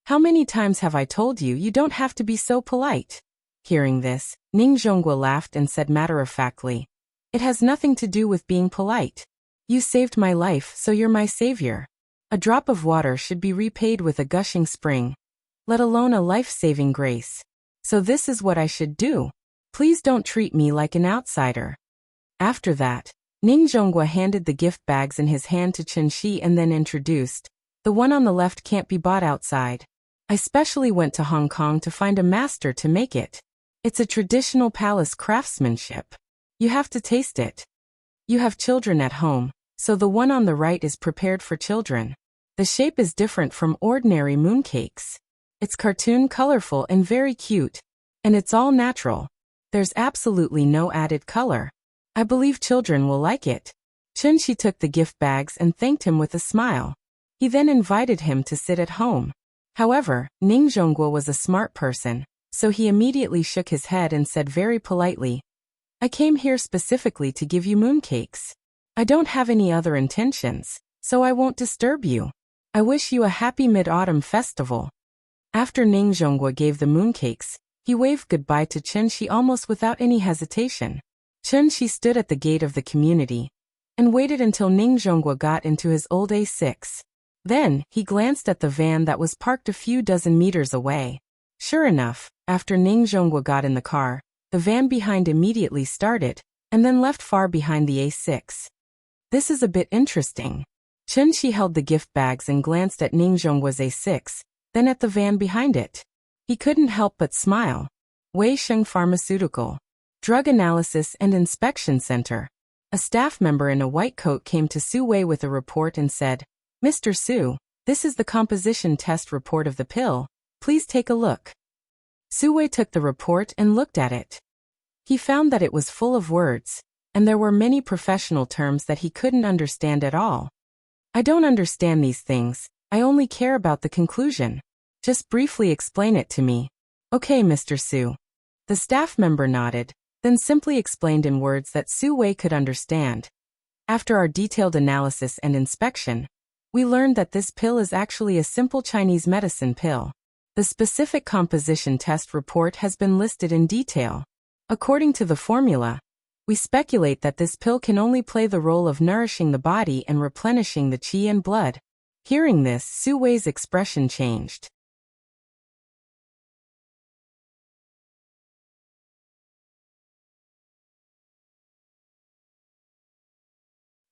How many times have I told you you don't have to be so polite? Hearing this, Ning Zhongguo laughed and said matter-of-factly, It has nothing to do with being polite. You saved my life, so you're my savior. A drop of water should be repaid with a gushing spring, let alone a life-saving grace. So this is what I should do. Please don't treat me like an outsider. After that, Ning Zhongguo handed the gift bags in his hand to Chenxi and then introduced, The one on the left can't be bought outside. I specially went to Hong Kong to find a master to make it. It's a traditional palace craftsmanship. You have to taste it. You have children at home, so the one on the right is prepared for children. The shape is different from ordinary mooncakes. It's cartoon, colorful and very cute. And it's all natural. There's absolutely no added color. I believe children will like it. Chenxi took the gift bags and thanked him with a smile. He then invited him to sit at home. However, Ning Zhongguo was a smart person, so he immediately shook his head and said very politely, I came here specifically to give you mooncakes. I don't have any other intentions, so I won't disturb you. I wish you a happy Mid-Autumn Festival. After Ning Zhongguo gave the mooncakes, he waved goodbye to Chenxi almost without any hesitation. Chenxi stood at the gate of the community and waited until Ning Zhongguo got into his old A6. Then, he glanced at the van that was parked a few dozen meters away. Sure enough, after Ning Zhongguo got in the car, the van behind immediately started, and then left far behind the A6. This is a bit interesting. Chenxi held the gift bags and glanced at Ning Zhongguo's A6, then at the van behind it. He couldn't help but smile. Wei Sheng Pharmaceutical, Drug Analysis and Inspection Center. A staff member in a white coat came to Su Wei with a report and said, Mr. Su, this is the composition test report of the pill. Please take a look. Su Wei took the report and looked at it. He found that it was full of words, and there were many professional terms that he couldn't understand at all. I don't understand these things, I only care about the conclusion. Just briefly explain it to me. Okay, Mr. Su. The staff member nodded, then simply explained in words that Su Wei could understand. After our detailed analysis and inspection, we learned that this pill is actually a simple Chinese medicine pill. The specific composition test report has been listed in detail. According to the formula, we speculate that this pill can only play the role of nourishing the body and replenishing the qi and blood. Hearing this, Su Wei's expression changed.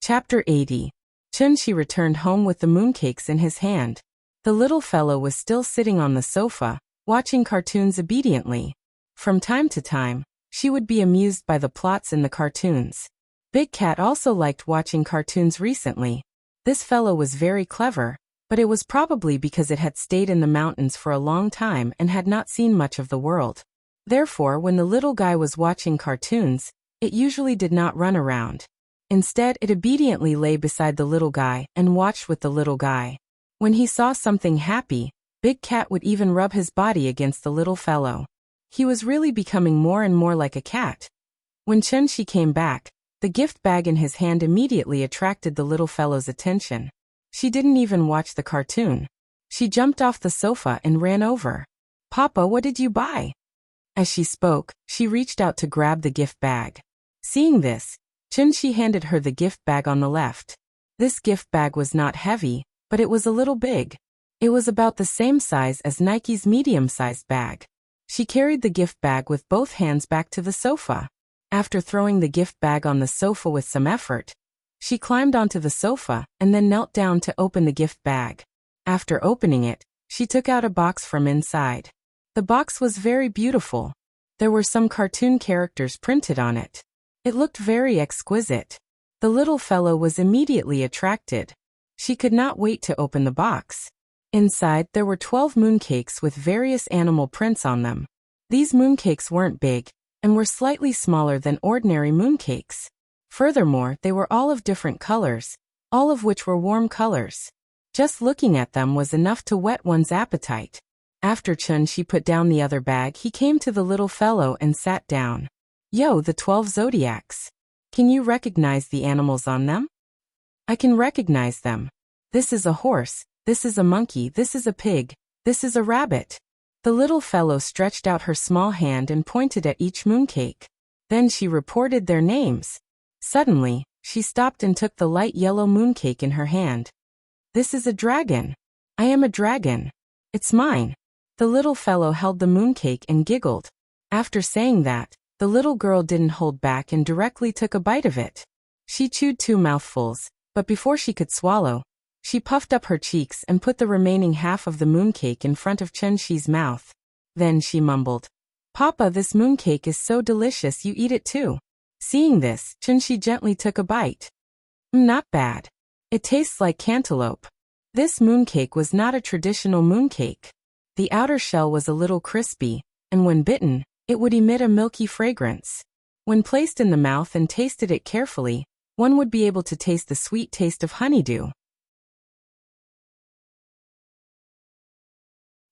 Chapter 80. Chunxi returned home with the mooncakes in his hand. The little fellow was still sitting on the sofa, watching cartoons obediently. From time to time, she would be amused by the plots in the cartoons. Big Cat also liked watching cartoons recently. This fellow was very clever, but it was probably because it had stayed in the mountains for a long time and had not seen much of the world. Therefore, when the little guy was watching cartoons, it usually did not run around. Instead, it obediently lay beside the little guy and watched with the little guy. When he saw something happy, Big Cat would even rub his body against the little fellow. He was really becoming more and more like a cat. When Chunxi came back, the gift bag in his hand immediately attracted the little fellow's attention. She didn't even watch the cartoon. She jumped off the sofa and ran over. "Papa, what did you buy?" As she spoke, she reached out to grab the gift bag. Seeing this, Chunxi handed her the gift bag on the left. This gift bag was not heavy, but it was a little big. It was about the same size as Nike's medium-sized bag. She carried the gift bag with both hands back to the sofa. After throwing the gift bag on the sofa with some effort, she climbed onto the sofa and then knelt down to open the gift bag. After opening it, she took out a box from inside. The box was very beautiful. There were some cartoon characters printed on it. It looked very exquisite. The little fellow was immediately attracted. She could not wait to open the box. Inside, there were 12 mooncakes with various animal prints on them. These mooncakes weren't big, and were slightly smaller than ordinary mooncakes. Furthermore, they were all of different colors, all of which were warm colors. Just looking at them was enough to whet one's appetite. After Chunxi put down the other bag, he came to the little fellow and sat down. "Yo, the 12 zodiacs. Can you recognize the animals on them?" "I can recognize them. This is a horse, this is a monkey, this is a pig, this is a rabbit." The little fellow stretched out her small hand and pointed at each mooncake. Then she reported their names. Suddenly, she stopped and took the light yellow mooncake in her hand. "This is a dragon. I am a dragon. It's mine." The little fellow held the mooncake and giggled. After saying that, the little girl didn't hold back and directly took a bite of it. She chewed 2 mouthfuls, but before she could swallow, she puffed up her cheeks and put the remaining half of the mooncake in front of Chunxi's mouth. Then she mumbled, "Papa, this mooncake is so delicious, you eat it too." Seeing this, Chunxi gently took a bite. Not bad. It tastes like cantaloupe. This mooncake was not a traditional mooncake. The outer shell was a little crispy, and when bitten, it would emit a milky fragrance. When placed in the mouth and tasted it carefully, one would be able to taste the sweet taste of honeydew.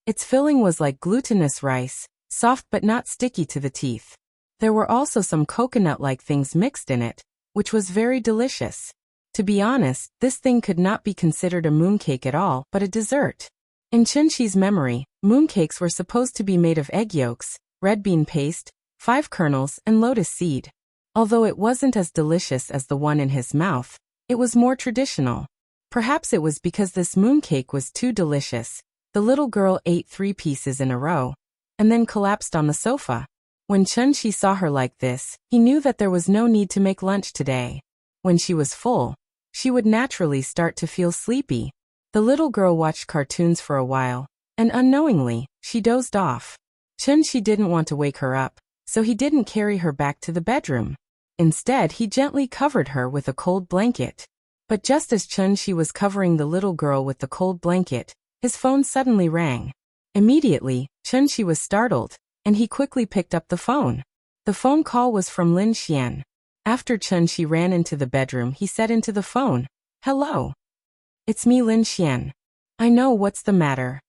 Its filling was like glutinous rice, soft but not sticky to the teeth. There were also some coconut-like things mixed in it, which was very delicious. To be honest, this thing could not be considered a mooncake at all, but a dessert. In Chunxi's memory, mooncakes were supposed to be made of egg yolks, red bean paste, 5 kernels, and lotus seed. Although it wasn't as delicious as the one in his mouth, it was more traditional. Perhaps it was because this mooncake was too delicious. The little girl ate 3 pieces in a row, and then collapsed on the sofa. When Chunxi saw her like this, he knew that there was no need to make lunch today. When she was full, she would naturally start to feel sleepy. The little girl watched cartoons for a while, and unknowingly, she dozed off. Chunxi didn't want to wake her up, so he didn't carry her back to the bedroom. Instead, he gently covered her with a cold blanket. But just as Chunxi was covering the little girl with the cold blanket, his phone suddenly rang. Immediately, Chunxi was startled, and he quickly picked up the phone. The phone call was from Lin Xian. After Chunxi ran into the bedroom, he said into the phone, "Hello. It's me, Lin Xian. I know, what's the matter?"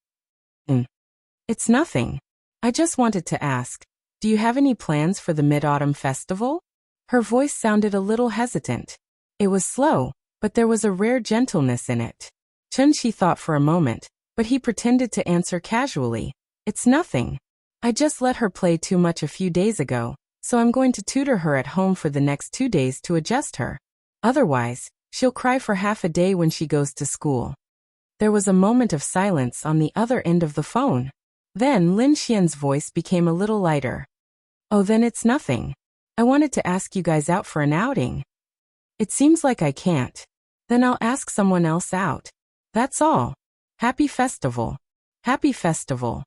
It's nothing. I just wanted to ask, do you have any plans for the Mid-Autumn Festival? Her voice sounded a little hesitant. It was slow, but there was a rare gentleness in it. Chunshi thought for a moment, but he pretended to answer casually. It's nothing. I just let her play too much a few days ago, so I'm going to tutor her at home for the next 2 days to adjust her. Otherwise, she'll cry for half a day when she goes to school. There was a moment of silence on the other end of the phone. Then Lin Xian's voice became a little lighter. Oh, then it's nothing. I wanted to ask you guys out for an outing. It seems like I can't. Then I'll ask someone else out. That's all. Happy festival. Happy festival.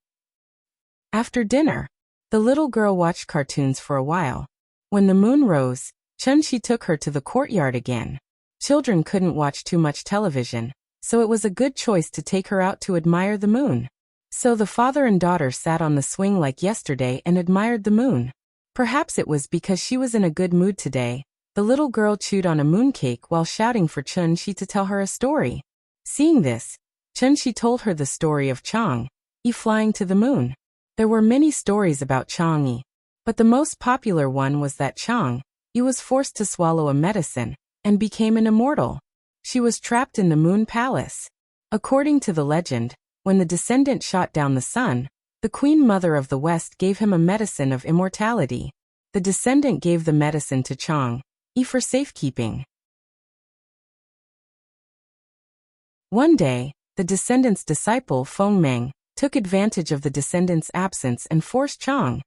After dinner, the little girl watched cartoons for a while. When the moon rose, Chunshi took her to the courtyard again. Children couldn't watch too much television, so it was a good choice to take her out to admire the moon. So the father and daughter sat on the swing like yesterday and admired the moon. Perhaps it was because she was in a good mood today. The little girl chewed on a mooncake while shouting for Chunshi to tell her a story. Seeing this, Chunshi told her the story of Chang'e flying to the moon. There were many stories about Chang'e, but the most popular one was that Chang'e was forced to swallow a medicine and became an immortal. She was trapped in the moon palace. According to the legend, when the descendant shot down the sun, the Queen Mother of the West gave him a medicine of immortality. The descendant gave the medicine to Chang'e for safekeeping. One day, the descendant's disciple Feng Meng took advantage of the descendant's absence and forced Chang'e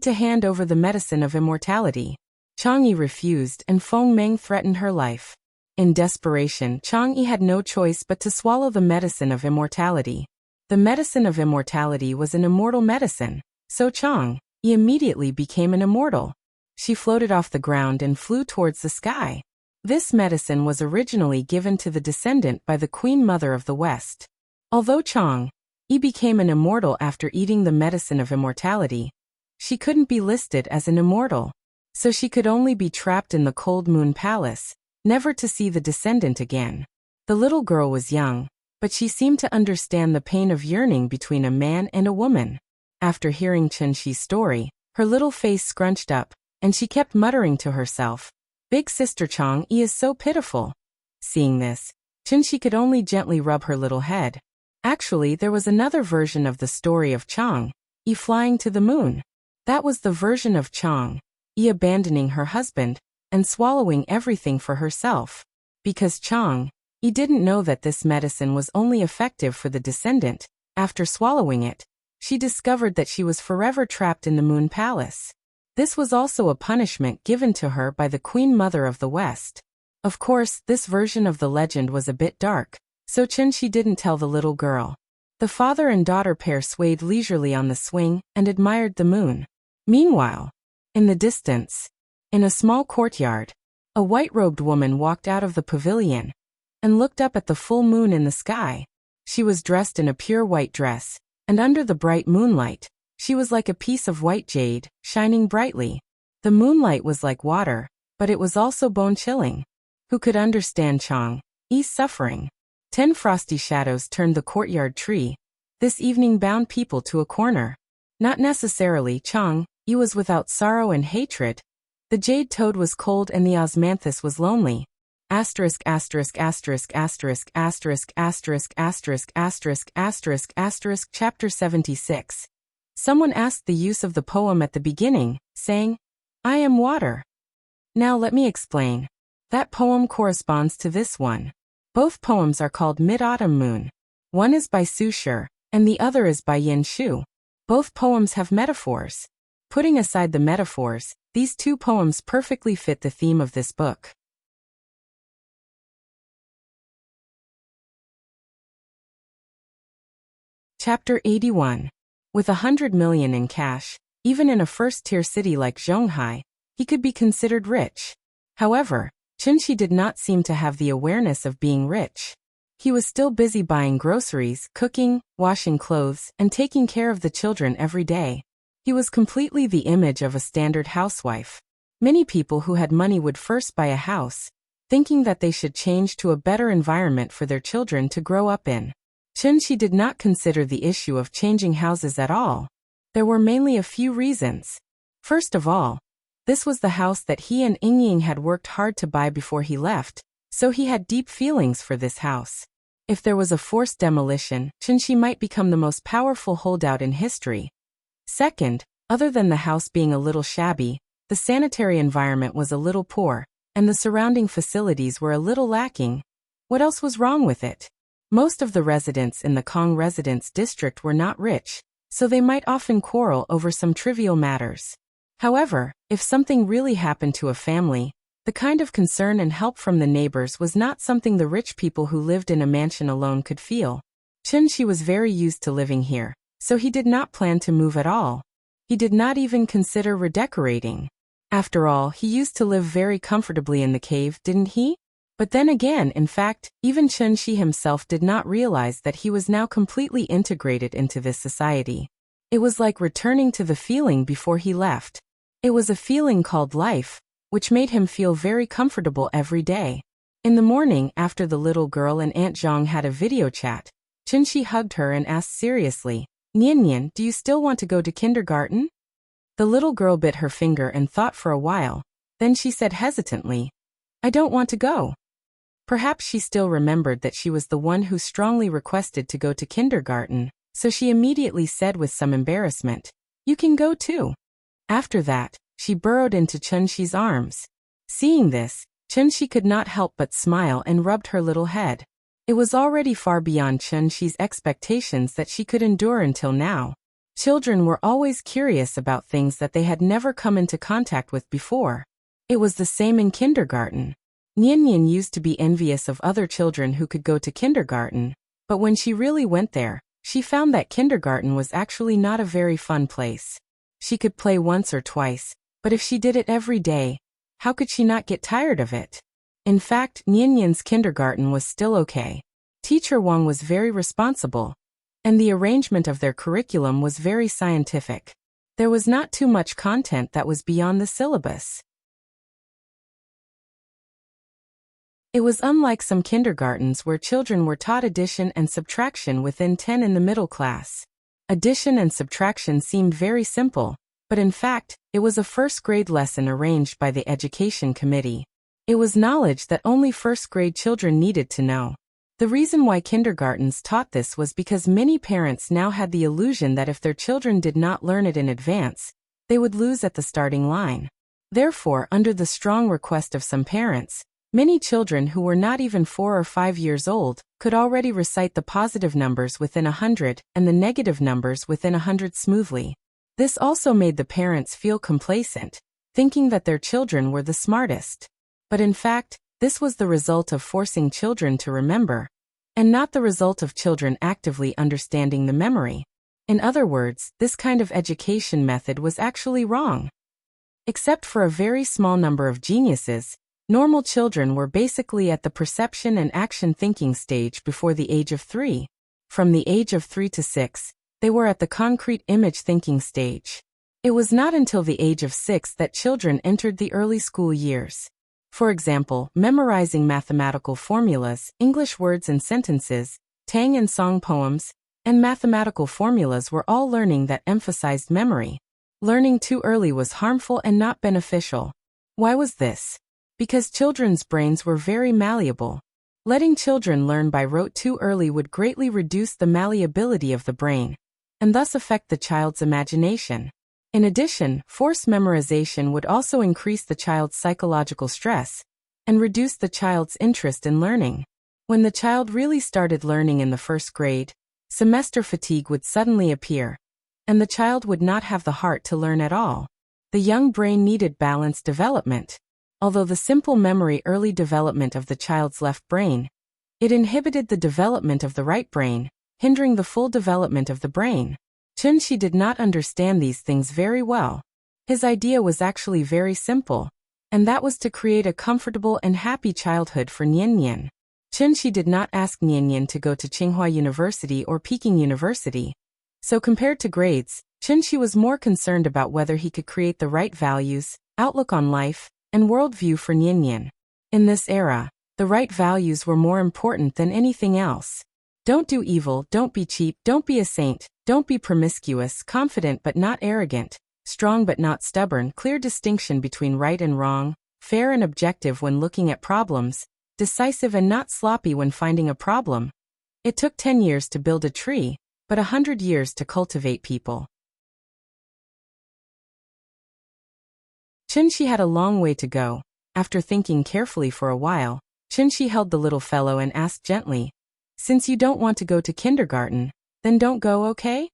to hand over the medicine of immortality. Chang'e refused and Feng Meng threatened her life. In desperation, Chang'e had no choice but to swallow the medicine of immortality. The medicine of immortality was an immortal medicine, so Chang'e immediately became an immortal. She floated off the ground and flew towards the sky. This medicine was originally given to the descendant by the Queen Mother of the West. Although Chang'e became an immortal after eating the medicine of immortality, she couldn't be listed as an immortal, so she could only be trapped in the cold moon palace, never to see the descendant again. The little girl was young, but she seemed to understand the pain of yearning between a man and a woman. After hearing Chunshi's story, her little face scrunched up, and she kept muttering to herself, "Big sister Chang'e is so pitiful." Seeing this, Chunshi could only gently rub her little head. Actually, there was another version of the story of Chang'e flying to the moon. That was the version of Chang'e abandoning her husband and swallowing everything for herself. Because Chang'e didn't know that this medicine was only effective for the descendant. After swallowing it, she discovered that she was forever trapped in the moon palace. This was also a punishment given to her by the Queen Mother of the West. Of course, this version of the legend was a bit dark, so Chunshi didn't tell the little girl. The father and daughter pair swayed leisurely on the swing and admired the moon. Meanwhile, in the distance, in a small courtyard, a white-robed woman walked out of the pavilion and looked up at the full moon in the sky. She was dressed in a pure white dress, and under the bright moonlight, she was like a piece of white jade, shining brightly. The moonlight was like water, but it was also bone-chilling. Who could understand Chang'e's suffering? 10 frosty shadows turned the courtyard tree. This evening bound people to a corner. Not necessarily Chang'e was without sorrow and hatred. The jade toad was cold and the osmanthus was lonely. Asterisk asterisk asterisk asterisk asterisk asterisk asterisk asterisk asterisk asterisk chapter 76. Someone asked the use of the poem at the beginning, saying, "I am water." Now let me explain. That poem corresponds to this one. Both poems are called Mid-Autumn Moon. One is by Su Shi, and the other is by Yin Shu. Both poems have metaphors. Putting aside the metaphors, these two poems perfectly fit the theme of this book. Chapter 81. With 100 million in cash, even in a first-tier city like Zhonghai, he could be considered rich. However, Chunshi did not seem to have the awareness of being rich. He was still busy buying groceries, cooking, washing clothes, and taking care of the children every day. He was completely the image of a standard housewife. Many people who had money would first buy a house, thinking that they should change to a better environment for their children to grow up in. Chunshi did not consider the issue of changing houses at all. There were mainly a few reasons. First of all, this was the house that he and Ying had worked hard to buy before he left, so he had deep feelings for this house. If there was a forced demolition, Chunxi might become the most powerful holdout in history. Second, other than the house being a little shabby, the sanitary environment was a little poor, and the surrounding facilities were a little lacking. What else was wrong with it? Most of the residents in the Kong residence district were not rich, so they might often quarrel over some trivial matters. However, if something really happened to a family, the kind of concern and help from the neighbors was not something the rich people who lived in a mansion alone could feel. Chunxi was very used to living here, so he did not plan to move at all. He did not even consider redecorating. After all, he used to live very comfortably in the cave, didn't he? But then again, in fact, even Chunxi himself did not realize that he was now completely integrated into this society. It was like returning to the feeling before he left. It was a feeling called life, which made him feel very comfortable every day. In the morning, after the little girl and Aunt Zhang had a video chat, Chunxi hugged her and asked seriously, "Nian, do you still want to go to kindergarten?" The little girl bit her finger and thought for a while. Then she said hesitantly, "I don't want to go." Perhaps she still remembered that she was the one who strongly requested to go to kindergarten, so she immediately said with some embarrassment, "You can go too." After that, she burrowed into Chunxi's arms. Seeing this, Chunxi could not help but smile and rubbed her little head. It was already far beyond Chunxi's expectations that she could endure until now. Children were always curious about things that they had never come into contact with before. It was the same in kindergarten. Nian used to be envious of other children who could go to kindergarten, but when she really went there, she found that kindergarten was actually not a very fun place. She could play once or twice, but if she did it every day, how could she not get tired of it? In fact, Nian's kindergarten was still okay. Teacher Wang was very responsible, and the arrangement of their curriculum was very scientific. There was not too much content that was beyond the syllabus. It was unlike some kindergartens where children were taught addition and subtraction within 10 in the middle class. Addition and subtraction seemed very simple, but in fact, it was a first-grade lesson arranged by the education committee. It was knowledge that only first-grade children needed to know. The reason why kindergartens taught this was because many parents now had the illusion that if their children did not learn it in advance, they would lose at the starting line. Therefore, under the strong request of some parents, many children who were not even 4 or 5 years old could already recite the positive numbers within 100 and the negative numbers within 100 smoothly. This also made the parents feel complacent, thinking that their children were the smartest. But in fact, this was the result of forcing children to remember, and not the result of children actively understanding the memory. In other words, this kind of education method was actually wrong. Except for a very small number of geniuses, normal children were basically at the perception and action thinking stage before the age of 3. From the age of 3 to 6, they were at the concrete image thinking stage. It was not until the age of 6 that children entered the early school years. For example, memorizing mathematical formulas, English words and sentences, Tang and Song poems, and mathematical formulas were all learning that emphasized memory. Learning too early was harmful and not beneficial. Why was this? Because children's brains were very malleable. Letting children learn by rote too early would greatly reduce the malleability of the brain, and thus affect the child's imagination. In addition, forced memorization would also increase the child's psychological stress and reduce the child's interest in learning. When the child really started learning in the first grade, semester fatigue would suddenly appear, and the child would not have the heart to learn at all. The young brain needed balanced development. Although the simple memory early development of the child's left brain, it inhibited the development of the right brain, hindering the full development of the brain. Chunxi did not understand these things very well. His idea was actually very simple, and that was to create a comfortable and happy childhood for Nian. Chunxi did not ask Nian to go to Tsinghua University or Peking University. So compared to grades, Chunxi was more concerned about whether he could create the right values, outlook on life, and worldview for Nian. In this era, the right values were more important than anything else. Don't do evil, don't be cheap, don't be a saint, don't be promiscuous, confident but not arrogant, strong but not stubborn, clear distinction between right and wrong, fair and objective when looking at problems, decisive and not sloppy when finding a problem. It took 10 years to build a tree, but 100 years to cultivate people. Chunshi had a long way to go. After thinking carefully for a while, Chunshi held the little fellow and asked gently, "Since you don't want to go to kindergarten, then don't go, okay?"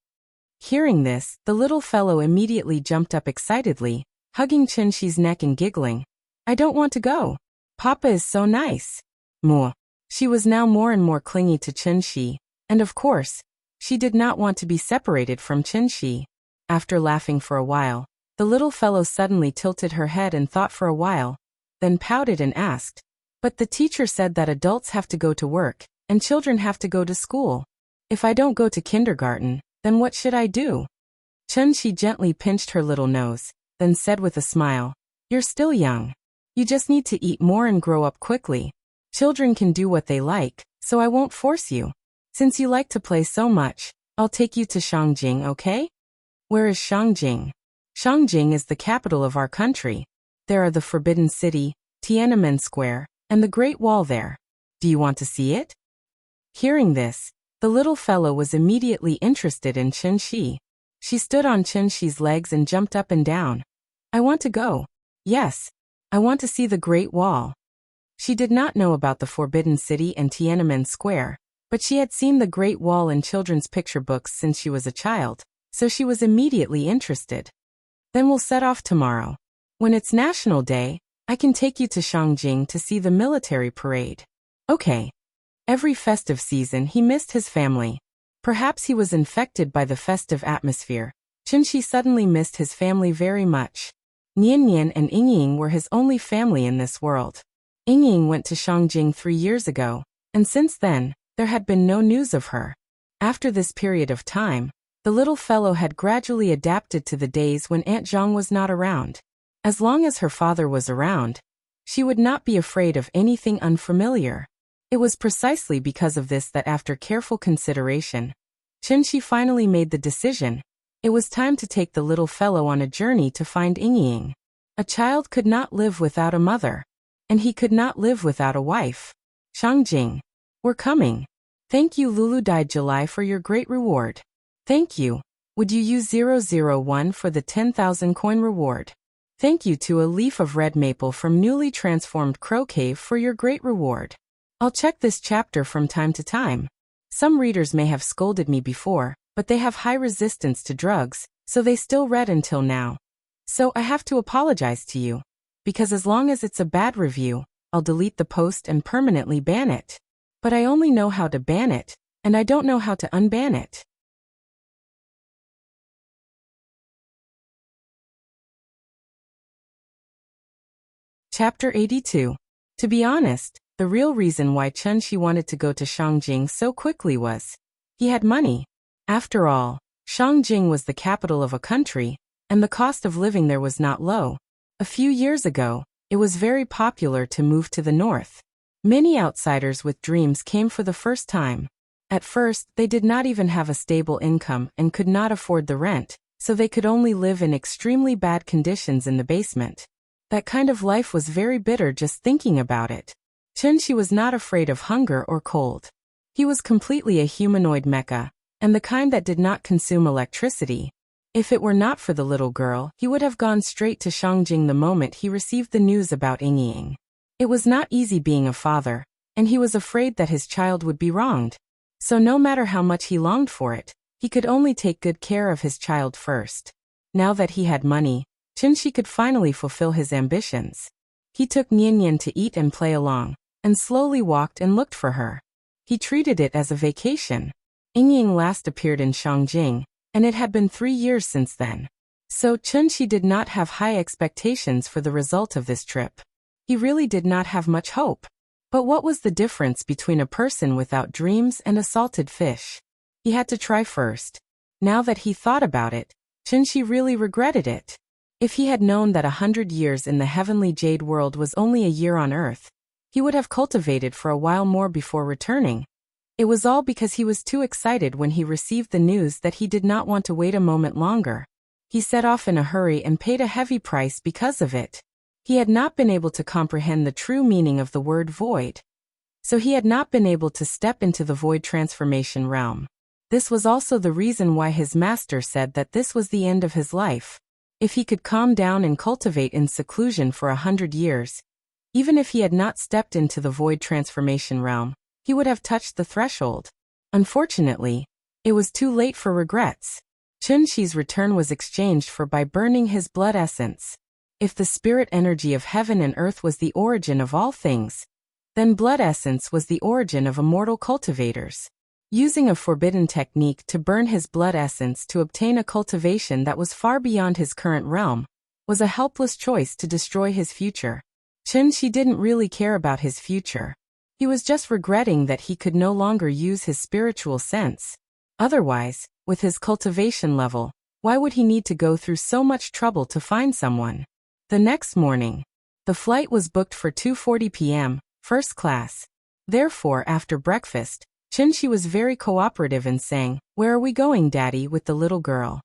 Hearing this, the little fellow immediately jumped up excitedly, hugging Chunshi's neck and giggling, "I don't want to go. Papa is so nice." Moo. She was now more and more clingy to Chunshi, and of course, she did not want to be separated from Chunshi. After laughing for a while, the little fellow suddenly tilted her head and thought for a while, then pouted and asked, "But the teacher said that adults have to go to work, and children have to go to school. If I don't go to kindergarten, then what should I do?" Chunshi gently pinched her little nose, then said with a smile, "You're still young. You just need to eat more and grow up quickly. Children can do what they like, so I won't force you. Since you like to play so much, I'll take you to Shangjing, okay?" Where is Shangjing? Shangjing is the capital of our country. There are the Forbidden City, Tiananmen Square, and the Great Wall there. Do you want to see it? Hearing this, the little fellow was immediately interested in Chunshi. She stood on Chunshi's legs and jumped up and down. "I want to go. Yes. I want to see the Great Wall." She did not know about the Forbidden City and Tiananmen Square, but she had seen the Great Wall in children's picture books since she was a child, so she was immediately interested. "Then we'll set off tomorrow. When it's National Day, I can take you to Shangjing to see the military parade." Okay. Every festive season he missed his family. Perhaps he was infected by the festive atmosphere. Chunshi suddenly missed his family very much. Nian Nian and Yingying were his only family in this world. Yingying went to Shangjing 3 years ago, and since then, there had been no news of her. After this period of time, the little fellow had gradually adapted to the days when Aunt Zhang was not around. As long as her father was around, she would not be afraid of anything unfamiliar. It was precisely because of this that after careful consideration, Chunshi finally made the decision. It was time to take the little fellow on a journey to find Yingying. A child could not live without a mother, and he could not live without a wife. Shangjing. We're coming. Thank you Lulu Dyed July for your great reward. Thank you. Would you use 001 for the 10,000 coin reward? Thank you to a leaf of red maple from newly transformed Crow Cave for your great reward. I'll check this chapter from time to time. Some readers may have scolded me before, but they have high resistance to drugs, so they still read until now. So I have to apologize to you. Because as long as it's a bad review, I'll delete the post and permanently ban it. But I only know how to ban it, and I don't know how to unban it. Chapter 82. To be honest, the real reason why Chunshi wanted to go to Shangjing so quickly was, he had money. After all, Shangjing was the capital of a country, and the cost of living there was not low. A few years ago, it was very popular to move to the north. Many outsiders with dreams came for the first time. At first, they did not even have a stable income and could not afford the rent, so they could only live in extremely bad conditions in the basement. That kind of life was very bitter just thinking about it. Chunshi was not afraid of hunger or cold. He was completely a humanoid mecha, and the kind that did not consume electricity. If it were not for the little girl, he would have gone straight to Shangjing the moment he received the news about Yingying. It was not easy being a father, and he was afraid that his child would be wronged. So no matter how much he longed for it, he could only take good care of his child first. Now that he had money, Chunshi could finally fulfill his ambitions. He took Nian Nian to eat and play along, and slowly walked and looked for her. He treated it as a vacation. Yingying last appeared in Shangjing, and it had been 3 years since then. So Chunshi did not have high expectations for the result of this trip. He really did not have much hope. But what was the difference between a person without dreams and a salted fish? He had to try first. Now that he thought about it, Chunshi really regretted it. If he had known that 100 years in the heavenly jade world was only a year on earth, he would have cultivated for a while more before returning. It was all because he was too excited when he received the news that he did not want to wait a moment longer. He set off in a hurry and paid a heavy price because of it. He had not been able to comprehend the true meaning of the word void. So he had not been able to step into the void transformation realm. This was also the reason why his master said that this was the end of his life. If he could calm down and cultivate in seclusion for 100 years, even if he had not stepped into the void transformation realm, he would have touched the threshold. Unfortunately, it was too late for regrets. Chunxi's return was exchanged for by burning his blood essence. If the spirit energy of heaven and earth was the origin of all things, then blood essence was the origin of immortal cultivators. Using a forbidden technique to burn his blood essence to obtain a cultivation that was far beyond his current realm was a helpless choice to destroy his future. Chunxi didn't really care about his future. He was just regretting that he could no longer use his spiritual sense. Otherwise, with his cultivation level, why would he need to go through so much trouble to find someone? The next morning, the flight was booked for 2:40 p.m., first class. Therefore, after breakfast, Chunxi was very cooperative and sang, "Where are we going, Daddy?" with the little girl.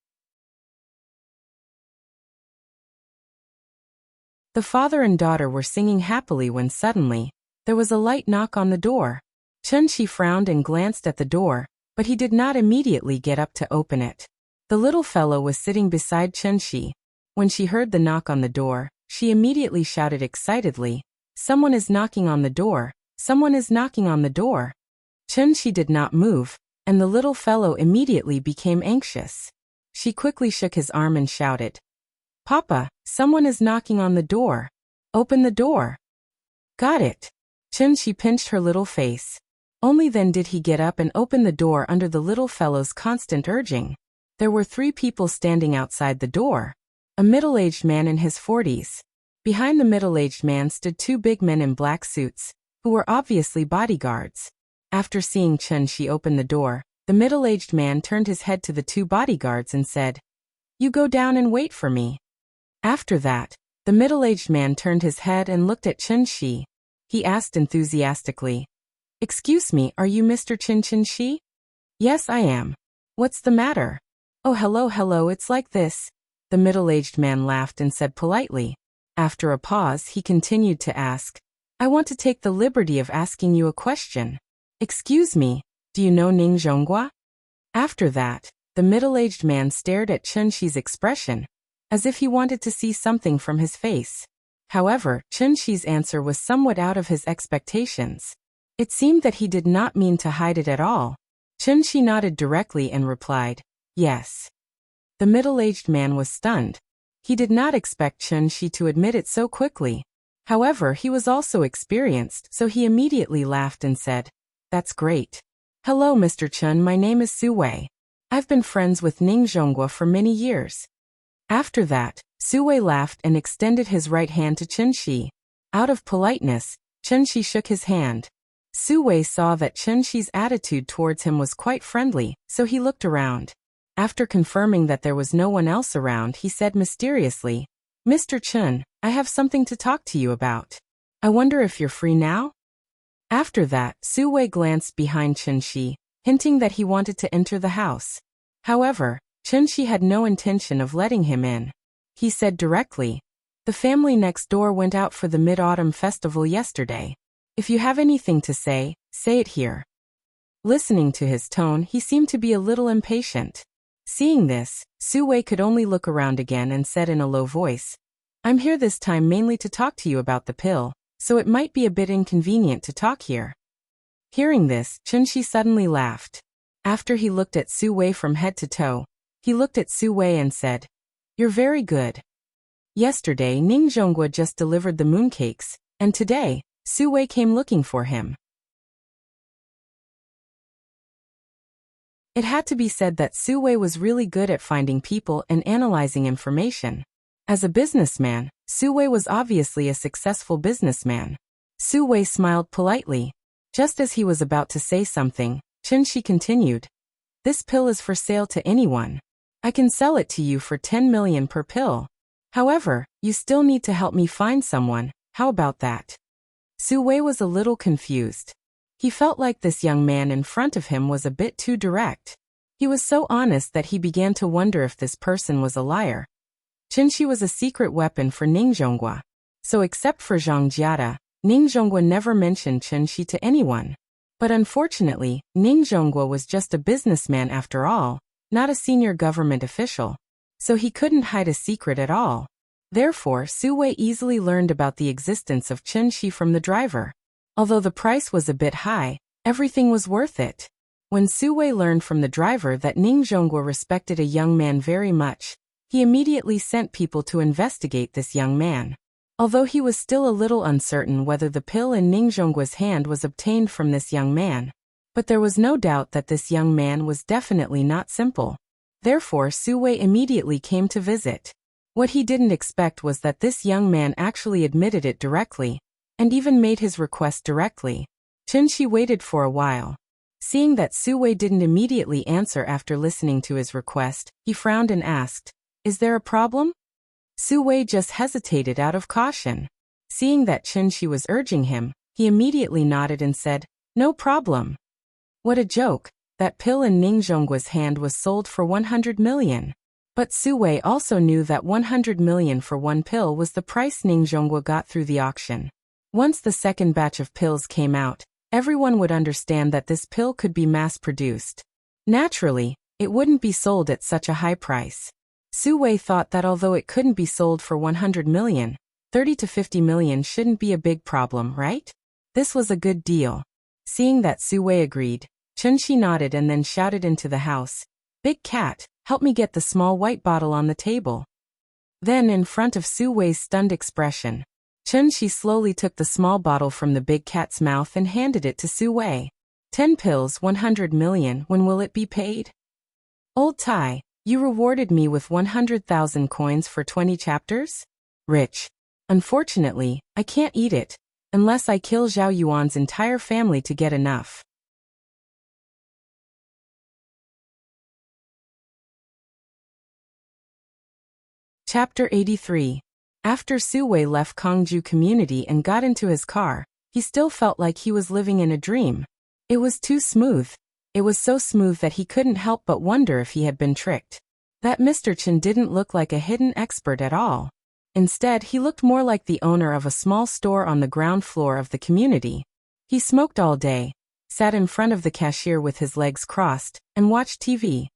The father and daughter were singing happily when suddenly, there was a light knock on the door. Chunxi frowned and glanced at the door, but he did not immediately get up to open it. The little fellow was sitting beside Chunxi. When she heard the knock on the door, she immediately shouted excitedly, "Someone is knocking on the door! Someone is knocking on the door!" Chunxi did not move, and the little fellow immediately became anxious. She quickly shook his arm and shouted, "Papa, someone is knocking on the door. Open the door." "Got it." Chunxi pinched her little face. Only then did he get up and open the door under the little fellow's constant urging. There were 3 people standing outside the door. A middle-aged man in his 40s. Behind the middle-aged man stood 2 big men in black suits, who were obviously bodyguards. After seeing Chunxi open the door, the middle-aged man turned his head to the 2 bodyguards and said, "You go down and wait for me." After that, the middle-aged man turned his head and looked at Chunxi. He asked enthusiastically, "Excuse me, are you Mr. Chunxi?" "Yes, I am. What's the matter?" "Oh, hello, it's like this." The middle-aged man laughed and said politely. After a pause, he continued to ask, "I want to take the liberty of asking you a question. Excuse me, do you know Ning Zhonghua?" After that, the middle-aged man stared at Chunxi's expression, as if he wanted to see something from his face. However, Chunxi's answer was somewhat out of his expectations. It seemed that he did not mean to hide it at all. Chunxi nodded directly and replied, "Yes." The middle-aged man was stunned. He did not expect Chunxi to admit it so quickly. However, he was also experienced, so he immediately laughed and said, "That's great. Hello, Mr. Chun, my name is Su Wei. I've been friends with Ning Zhonghua for many years." After that, Su Wei laughed and extended his right hand to Chunxi. Out of politeness, Chunxi shook his hand. Su Wei saw that Chunxi's attitude towards him was quite friendly, so he looked around. After confirming that there was no one else around, he said mysteriously, "Mr. Chun, I have something to talk to you about. I wonder if you're free now?" After that, Su Wei glanced behind Chunxi, hinting that he wanted to enter the house. However, Chunxi had no intention of letting him in. He said directly, "The family next door went out for the Mid-Autumn Festival yesterday. If you have anything to say it here." Listening to his tone, he seemed to be a little impatient. Seeing this, Su Wei could only look around again and said in a low voice, "I'm here this time mainly to talk to you about the pill, so it might be a bit inconvenient to talk here." Hearing this, Chunxi suddenly laughed. After he looked at Su Wei from head to toe, he looked at Su Wei and said, "You're very good. Yesterday Ning Zhonghua just delivered the mooncakes, and today, Su Wei came looking for him." It had to be said that Su Wei was really good at finding people and analyzing information. As a businessman, Su Wei was obviously a successful businessman. Su Wei smiled politely. Just as he was about to say something, Chunxi continued, "This pill is for sale to anyone. I can sell it to you for 10 million per pill. However, you still need to help me find someone. How about that?" Su Wei was a little confused. He felt like this young man in front of him was a bit too direct. He was so honest that he began to wonder if this person was a liar. Qinshi was a secret weapon for Ningzhonghua. So except for Zhang Jiada, Ningzhonghua never mentioned Qinshi to anyone. But unfortunately, Ningzhonghua was just a businessman after all, not a senior government official. So he couldn't hide a secret at all. Therefore, Su Wei easily learned about the existence of Qinshi from the driver. Although the price was a bit high, everything was worth it. When Su Wei learned from the driver that Ningzhonghua respected a young man very much, he immediately sent people to investigate this young man. Although he was still a little uncertain whether the pill in Ningzhonghua's hand was obtained from this young man. But there was no doubt that this young man was definitely not simple. Therefore, Su Wei immediately came to visit. What he didn't expect was that this young man actually admitted it directly, and even made his request directly. Qinshi waited for a while. Seeing that Su Wei didn't immediately answer after listening to his request, he frowned and asked, "Is there a problem?" Su Wei just hesitated out of caution. Seeing that Qinshi was urging him, he immediately nodded and said, "No problem." What a joke! That pill in Ningzhonghua's hand was sold for 100 million. But Su Wei also knew that 100 million for one pill was the price Ningzhonghua got through the auction. Once the second batch of pills came out, everyone would understand that this pill could be mass-produced. Naturally, it wouldn't be sold at such a high price. Su Wei thought that although it couldn't be sold for 100 million, 30 to 50 million shouldn't be a big problem, right? This was a good deal. Seeing that Su Wei agreed, Qinshi nodded and then shouted into the house, "Big Cat, help me get the small white bottle on the table." Then in front of Su Wei's stunned expression, Qinshi slowly took the small bottle from the big cat's mouth and handed it to Su Wei. 10 pills, 100 million, when will it be paid? Old Tai, you rewarded me with 100,000 coins for 20 chapters? Rich. Unfortunately, I can't eat it, unless I kill Zhao Yuan's entire family to get enough. Chapter 83. After Su Wei left Kongju community and got into his car, he still felt like he was living in a dream. It was too smooth. It was so smooth that he couldn't help but wonder if he had been tricked. That Mr. Chen didn't look like a hidden expert at all. Instead, he looked more like the owner of a small store on the ground floor of the community. He smoked all day, sat in front of the cashier with his legs crossed, and watched TV.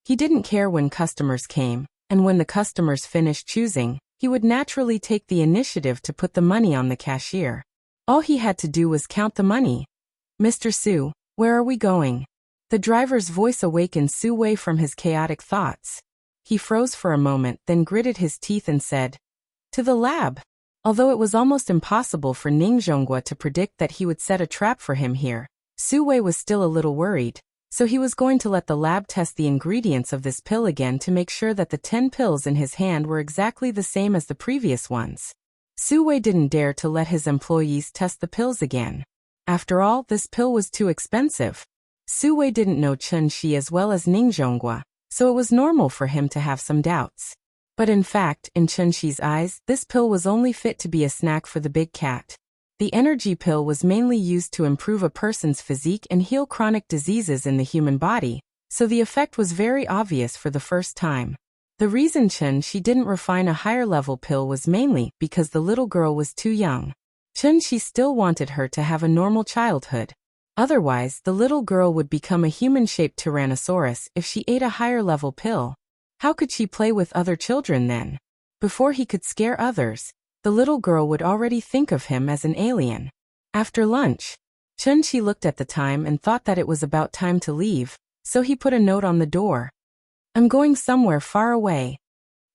He didn't care when customers came, and when the customers finished choosing, he would naturally take the initiative to put the money on the cashier. All he had to do was count the money. "Mr. Su, where are we going?" The driver's voice awakened Su Wei from his chaotic thoughts. He froze for a moment, then gritted his teeth and said, "To the lab." Although it was almost impossible for Ningzhonghua to predict that he would set a trap for him here, Su Wei was still a little worried, so he was going to let the lab test the ingredients of this pill again to make sure that the 10 pills in his hand were exactly the same as the previous ones. Su Wei didn't dare to let his employees test the pills again. After all, this pill was too expensive. Su Wei didn't know Qinshi as well as Ningzhonghua, so it was normal for him to have some doubts. But in fact, in Qinshi's eyes, this pill was only fit to be a snack for the big cat. The energy pill was mainly used to improve a person's physique and heal chronic diseases in the human body, so the effect was very obvious for the first time. The reason Qinshi didn't refine a higher-level pill was mainly because the little girl was too young. Qinshi still wanted her to have a normal childhood. Otherwise, the little girl would become a human-shaped Tyrannosaurus if she ate a higher-level pill. How could she play with other children then? Before he could scare others, the little girl would already think of him as an alien. After lunch, Qinshi looked at the time and thought that it was about time to leave, so he put a note on the door. "I'm going somewhere far away."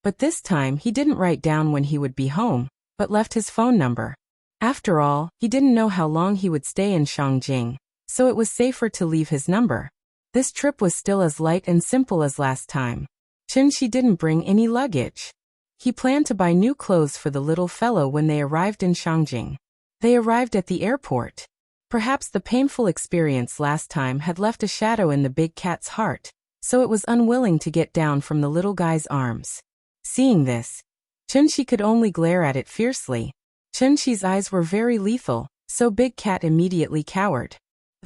But this time he didn't write down when he would be home, but left his phone number. After all, he didn't know how long he would stay in Shangjing, so it was safer to leave his number. This trip was still as light and simple as last time. Qinshi didn't bring any luggage. He planned to buy new clothes for the little fellow when they arrived in Shangjing. They arrived at the airport. Perhaps the painful experience last time had left a shadow in the big cat's heart, so it was unwilling to get down from the little guy's arms. Seeing this, Qinshi could only glare at it fiercely. Qinshi's eyes were very lethal, so Big Cat immediately cowered.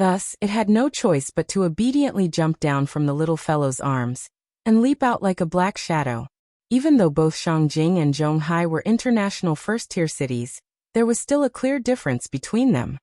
Thus, it had no choice but to obediently jump down from the little fellow's arms and leap out like a black shadow. Even though both Shangjing and Zhonghai were international first-tier cities, there was still a clear difference between them.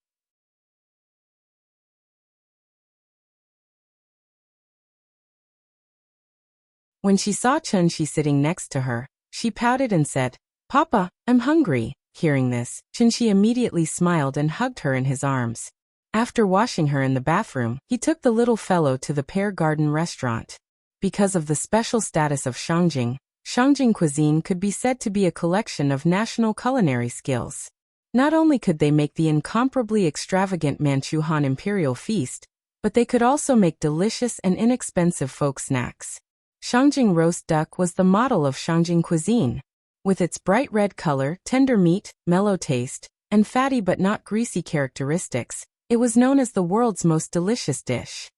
When she saw Chunxi sitting next to her, she pouted and said, "Papa, I'm hungry." Hearing this, Chunxi immediately smiled and hugged her in his arms. After washing her in the bathroom, he took the little fellow to the Pear Garden restaurant. Because of the special status of Shangjing, Shangjing cuisine could be said to be a collection of national culinary skills. Not only could they make the incomparably extravagant Manchuhan Imperial Feast, but they could also make delicious and inexpensive folk snacks. Shangjing roast duck was the model of Shangjing cuisine. With its bright red color, tender meat, mellow taste, and fatty but not greasy characteristics, it was known as the world's most delicious dish.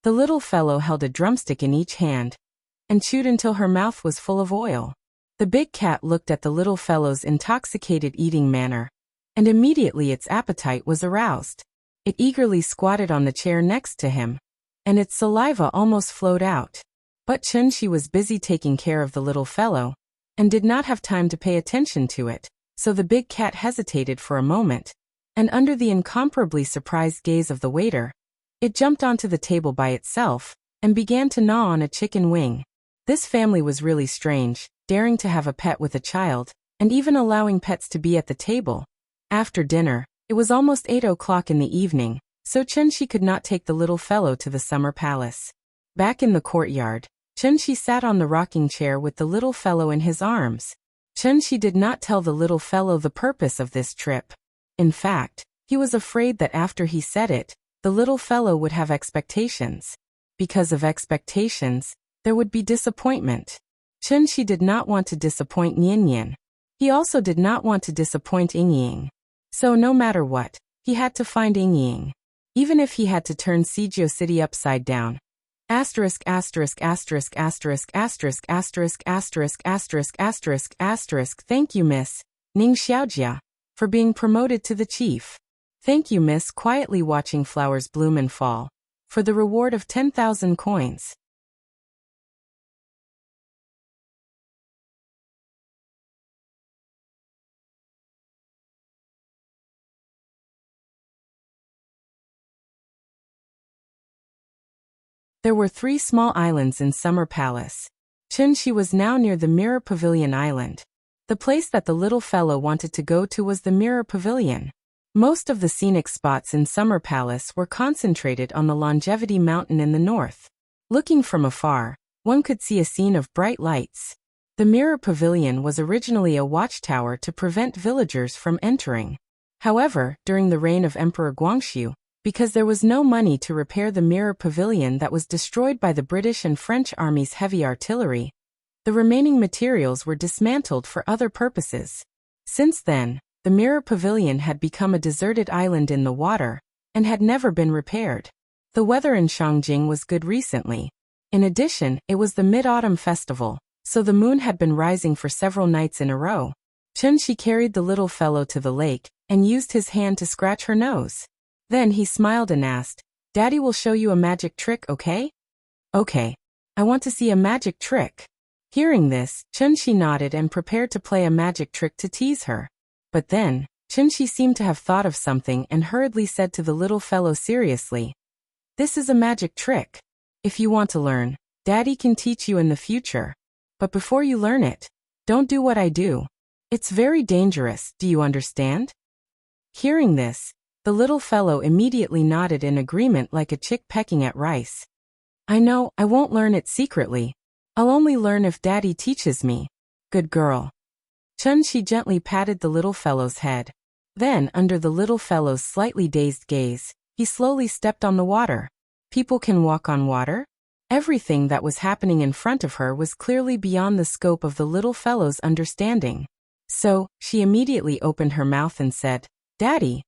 The little fellow held a drumstick in each hand and chewed until her mouth was full of oil. The big cat looked at the little fellow's intoxicated eating manner, and immediately its appetite was aroused. It eagerly squatted on the chair next to him, and its saliva almost flowed out. But Chunxi was busy taking care of the little fellow, and did not have time to pay attention to it, so the big cat hesitated for a moment, and under the incomparably surprised gaze of the waiter, it jumped onto the table by itself, and began to gnaw on a chicken wing. This family was really strange, daring to have a pet with a child, and even allowing pets to be at the table. After dinner, it was almost 8 o'clock in the evening, so Chunxi could not take the little fellow to the summer palace. Back in the courtyard, Chunxi sat on the rocking chair with the little fellow in his arms. Chunxi did not tell the little fellow the purpose of this trip. In fact, he was afraid that after he said it, the little fellow would have expectations. Because of expectations, there would be disappointment. Chunxi did not want to disappoint Nian. He also did not want to disappoint Yingying. So no matter what, he had to find Yingying. Even if he had to turn Sijio City upside down. Asterisk asterisk asterisk asterisk asterisk asterisk asterisk asterisk asterisk asterisk. Thank you, Miss Ning Xiaojia, for being promoted to the chief. Thank you, Miss, quietly watching flowers bloom and fall, for the reward of 10,000 coins. There were 3 small islands in Summer Palace. Chunxi was now near the Mirror Pavilion Island. The place that the little fellow wanted to go to was the Mirror Pavilion. Most of the scenic spots in Summer Palace were concentrated on the Longevity Mountain in the north. Looking from afar, one could see a scene of bright lights. The Mirror Pavilion was originally a watchtower to prevent villagers from entering. However, during the reign of Emperor Guangxu, because there was no money to repair the Mirror Pavilion that was destroyed by the British and French armies' heavy artillery, the remaining materials were dismantled for other purposes. Since then, the Mirror Pavilion had become a deserted island in the water, and had never been repaired. The weather in Shangjing was good recently. In addition, it was the Mid-Autumn Festival, so the moon had been rising for several nights in a row. Chunxi carried the little fellow to the lake, and used his hand to scratch her nose. Then he smiled and asked, "Daddy will show you a magic trick, okay?" "Okay. I want to see a magic trick." Hearing this, Chunxi nodded and prepared to play a magic trick to tease her. But then, Chunxi seemed to have thought of something and hurriedly said to the little fellow seriously, "This is a magic trick. If you want to learn, Daddy can teach you in the future. But before you learn it, don't do what I do. It's very dangerous, do you understand?" Hearing this, the little fellow immediately nodded in agreement like a chick pecking at rice. "I know, I won't learn it secretly. I'll only learn if Daddy teaches me. Good girl." Chunxi gently patted the little fellow's head. Then, under the little fellow's slightly dazed gaze, he slowly stepped on the water. People can walk on water? Everything that was happening in front of her was clearly beyond the scope of the little fellow's understanding. So, she immediately opened her mouth and said, "Daddy."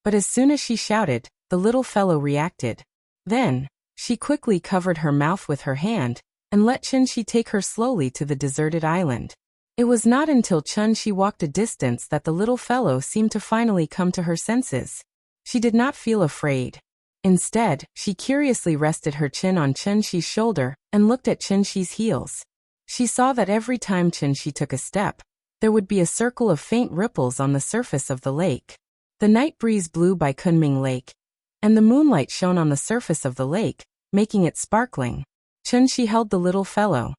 But as soon as she shouted, the little fellow reacted. Then, she quickly covered her mouth with her hand, and let Chunxi take her slowly to the deserted island. It was not until Chunxi walked a distance that the little fellow seemed to finally come to her senses. She did not feel afraid. Instead, she curiously rested her chin on Chen-Shi's shoulder and looked at Chen-Shi's heels. She saw that every time Chen-Shi took a step, there would be a circle of faint ripples on the surface of the lake. The night breeze blew by Kunming Lake, and the moonlight shone on the surface of the lake, making it sparkling. Chen-Shi held the little fellow.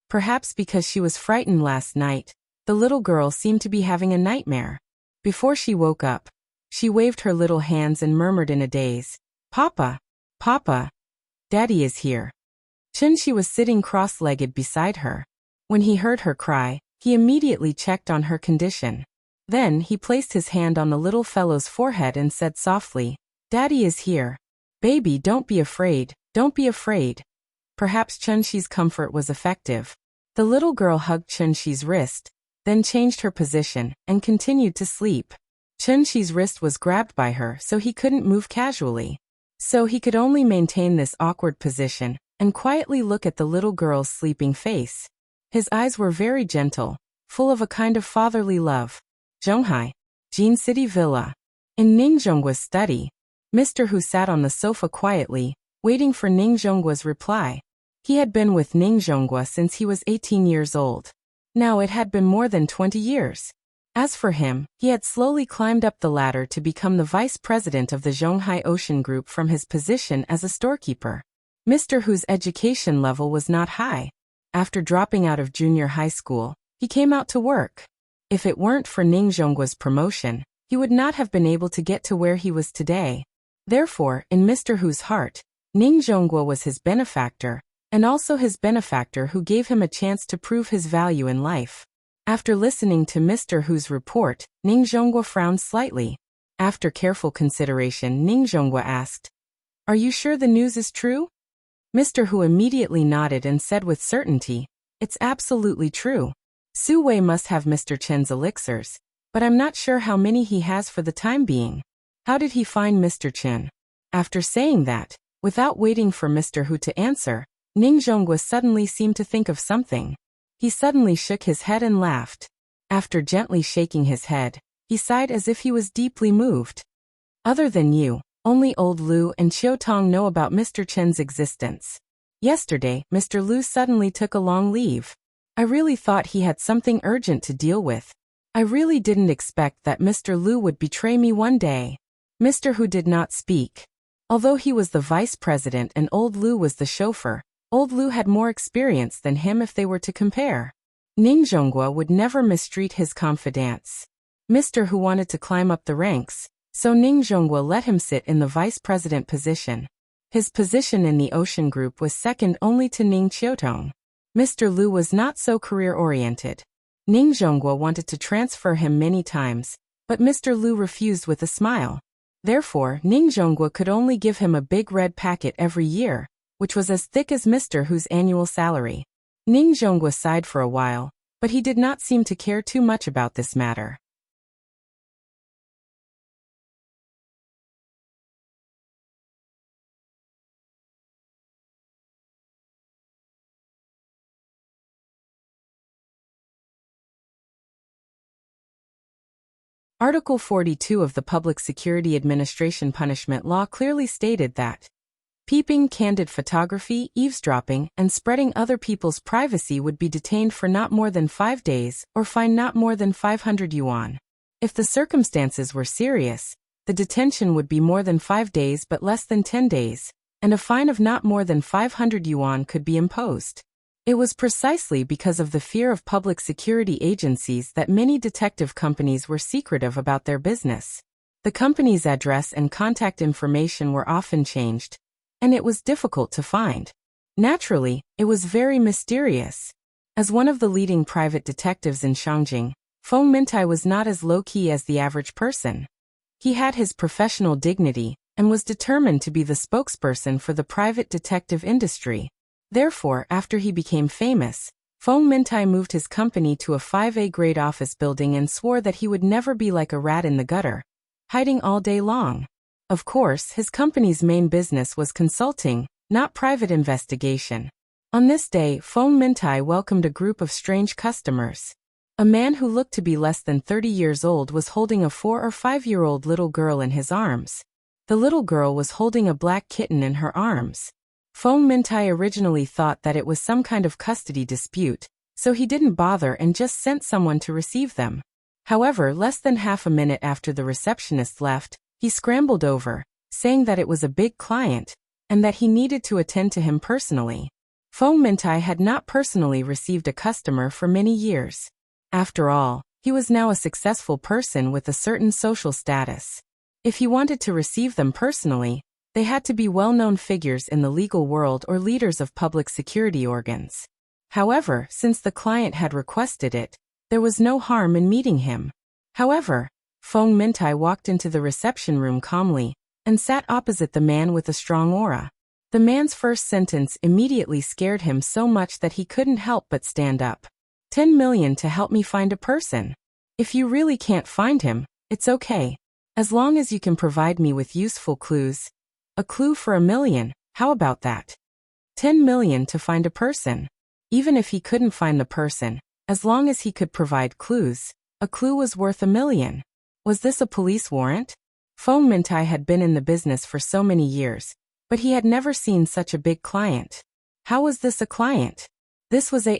Perhaps because she was frightened last night, the little girl seemed to be having a nightmare. Before she woke up, she waved her little hands and murmured in a daze, "Papa! Papa! Daddy is here." Chen-Shi was sitting cross-legged beside her. When he heard her cry, he immediately checked on her condition. Then he placed his hand on the little fellow's forehead and said softly, "Daddy is here. Baby, don't be afraid, don't be afraid." Perhaps Chen-Shi's comfort was effective. The little girl hugged Chen-Shi's wrist, then changed her position, and continued to sleep. Chen-Shi's wrist was grabbed by her so he couldn't move casually. So he could only maintain this awkward position and quietly look at the little girl's sleeping face. His eyes were very gentle, full of a kind of fatherly love. Zhonghai, Jin City Villa. In Ning Zhonggua's study, Mr. Hu sat on the sofa quietly, waiting for Ning Zhonggua's reply. He had been with Ning Zhonggua since he was 18 years old. Now it had been more than 20 years. As for him, he had slowly climbed up the ladder to become the vice president of the Zhonghai Ocean Group from his position as a storekeeper. Mr. Hu's education level was not high. After dropping out of junior high school, he came out to work. If it weren't for Ning Zhonggua's promotion, he would not have been able to get to where he was today. Therefore, in Mr. Hu's heart, Ning Zhonggua was his benefactor, and also his benefactor who gave him a chance to prove his value in life. After listening to Mr. Hu's report, Ning Zhonggua frowned slightly. After careful consideration, Ning Zhonggua asked, "Are you sure the news is true?" Mr. Hu immediately nodded and said with certainty, "It's absolutely true. Su Wei must have Mr. Chen's elixirs, but I'm not sure how many he has for the time being. How did he find Mr. Chen?" After saying that, without waiting for Mr. Hu to answer, Ning Zhonggua suddenly seemed to think of something. He suddenly shook his head and laughed. After gently shaking his head, he sighed as if he was deeply moved. "Other than you, only old Lu and Qiu Tong know about Mr. Chen's existence. Yesterday, Mr. Lu suddenly took a long leave. I really thought he had something urgent to deal with. I really didn't expect that Mr. Lu would betray me one day." Mr. Hu did not speak. Although he was the vice president and old Lu was the chauffeur, old Lu had more experience than him if they were to compare. Ning Zhonggua would never mistreat his confidants. Mr. Hu wanted to climb up the ranks, so Ning Zhonggua let him sit in the vice president position. His position in the Ocean Group was second only to Ning Qiutong. Mr. Lu was not so career-oriented. Ning Zhonggua wanted to transfer him many times, but Mr. Lu refused with a smile. Therefore, Ning Zhonggua could only give him a big red packet every year, which was as thick as Mr. Hu's annual salary. Ning Zhonggua sighed for a while, but he did not seem to care too much about this matter. Article 42 of the Public Security Administration Punishment Law clearly stated that peeping, candid photography, eavesdropping, and spreading other people's privacy would be detained for not more than 5 days or fined not more than 500 yuan. If the circumstances were serious, the detention would be more than 5 days but less than 10 days, and a fine of not more than 500 yuan could be imposed. It was precisely because of the fear of public security agencies that many detective companies were secretive about their business. The company's address and contact information were often changed, and it was difficult to find. Naturally, it was very mysterious. As one of the leading private detectives in Shangjing, Feng Mintai was not as low-key as the average person. He had his professional dignity and was determined to be the spokesperson for the private detective industry. Therefore, after he became famous, Feng Mintai moved his company to a 5A grade office building and swore that he would never be like a rat in the gutter, hiding all day long. Of course, his company's main business was consulting, not private investigation. On this day, Feng Mintai welcomed a group of strange customers. A man who looked to be less than 30 years old was holding a 4 or 5-year-old little girl in his arms. The little girl was holding a black kitten in her arms. Feng Mintai originally thought that it was some kind of custody dispute, so he didn't bother and just sent someone to receive them. However, less than half a minute after the receptionist left, he scrambled over, saying that it was a big client, and that he needed to attend to him personally. Feng Mintai had not personally received a customer for many years. After all, he was now a successful person with a certain social status. If he wanted to receive them personally, they had to be well-known figures in the legal world or leaders of public security organs. However, since the client had requested it, there was no harm in meeting him. However, Feng Mintai walked into the reception room calmly and sat opposite the man with a strong aura. The man's first sentence immediately scared him so much that he couldn't help but stand up. 10 million to help me find a person. If you really can't find him, it's okay. As long as you can provide me with useful clues. A clue for 1 million, how about that? 10 million to find a person. Even if he couldn't find the person, as long as he could provide clues, a clue was worth 1 million. Was this a police warrant? Feng Mintai had been in the business for so many years, but he had never seen such a big client. How was this a client? This was a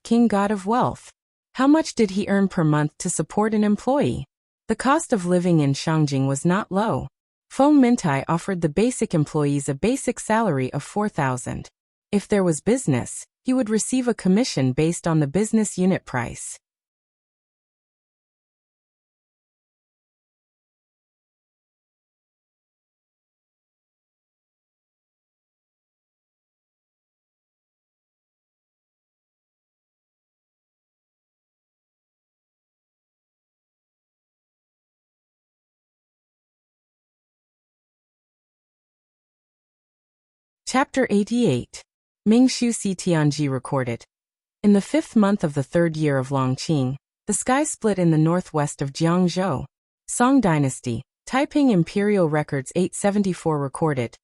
King God of Wealth. How much did he earn per month to support an employee? The cost of living in Shangjing was not low. Feng Mintai offered the basic employees a basic salary of 4,000. If there was business, he would receive a commission based on the business unit price. Chapter 88. Mingshu Si Tianji recorded. In the 5th month of the 3rd year of Longqing, the sky split in the northwest of Jiangzhou. Song Dynasty, Taiping Imperial Records 874 recorded.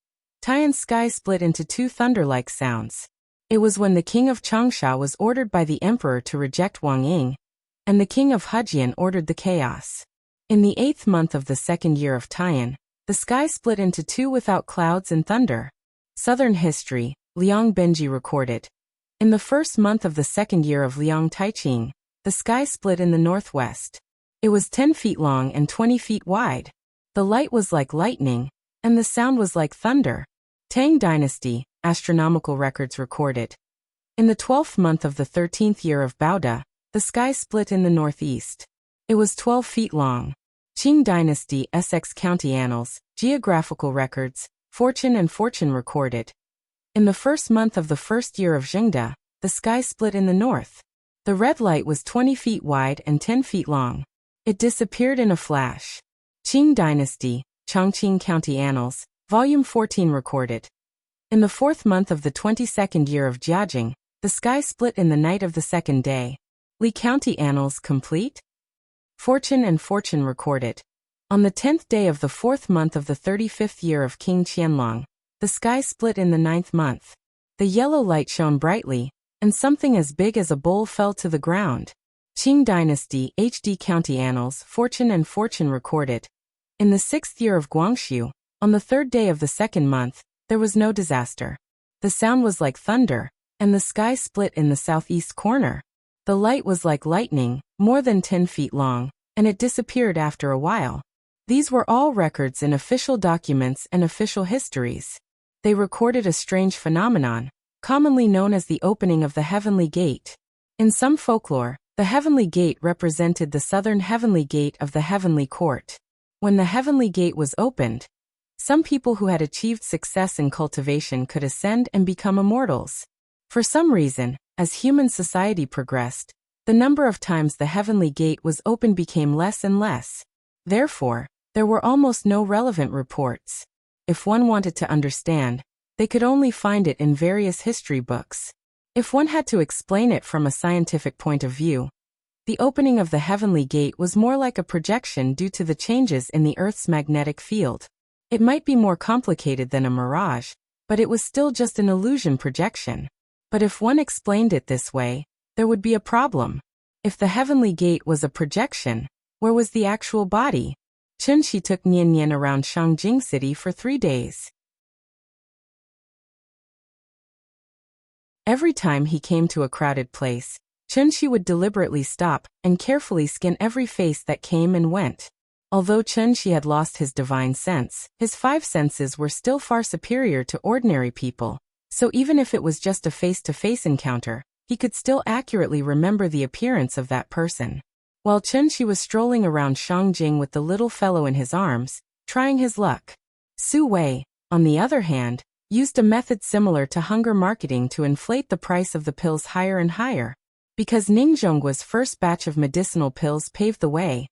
Tian's sky split into 2 thunder-like sounds. It was when the king of Changsha was ordered by the emperor to reject Wang Ying, and the king of Hejian ordered the chaos. In the 8th month of the 2nd year of Tian, the sky split into 2 without clouds and thunder. Southern History, Liang Benji recorded. In the 1st month of the 2nd year of Liang Taiqing, the sky split in the northwest. It was 10 feet long and 20 feet wide. The light was like lightning, and the sound was like thunder. Tang Dynasty, Astronomical Records recorded. In the 12th month of the 13th year of Baoda, the sky split in the northeast. It was 12 feet long. Qing Dynasty, Essex County Annals, Geographical Records, Fortune and Fortune recorded. In the 1st month of the 1st year of Zhengda, the sky split in the north. The red light was 20 feet wide and 10 feet long. It disappeared in a flash. Qing Dynasty, Chongqing County Annals, Volume 14 recorded. In the 4th month of the 22nd year of Jiajing, the sky split in the night of the 2nd day. Li County Annals complete? Fortune and Fortune recorded. On the 10th day of the 4th month of the 35th year of King Qianlong, the sky split in the 9th month. The yellow light shone brightly, and something as big as a bowl fell to the ground. Qing Dynasty, HD County Annals, Fortune and Fortune recorded. In the 6th year of Guangxu, on the 3rd day of the 2nd month, there was no disaster. The sound was like thunder, and the sky split in the southeast corner. The light was like lightning, more than 10 feet long, and it disappeared after a while. These were all records in official documents and official histories. They recorded a strange phenomenon, commonly known as the opening of the heavenly gate. In some folklore, the heavenly gate represented the southern heavenly gate of the heavenly court. When the heavenly gate was opened, some people who had achieved success in cultivation could ascend and become immortals. For some reason, as human society progressed, the number of times the heavenly gate was opened became less and less. Therefore, there were almost no relevant reports. If one wanted to understand, they could only find it in various history books. If one had to explain it from a scientific point of view, the opening of the heavenly gate was more like a projection due to the changes in the Earth's magnetic field. It might be more complicated than a mirage, but it was still just an illusion projection. But if one explained it this way, there would be a problem. If the heavenly gate was a projection, where was the actual body? Chunxi took Nian Nian around Shangjing City for 3 days. Every time he came to a crowded place, Chunxi would deliberately stop and carefully scan every face that came and went. Although Chunxi had lost his divine sense, his 5 senses were still far superior to ordinary people, so even if it was just a face-to-face encounter, he could still accurately remember the appearance of that person. While Chunxi was strolling around Shangjing with the little fellow in his arms, trying his luck, Su Wei, on the other hand, used a method similar to hunger marketing to inflate the price of the pills higher and higher. Because Ningzhonggua's first batch of medicinal pills paved the way,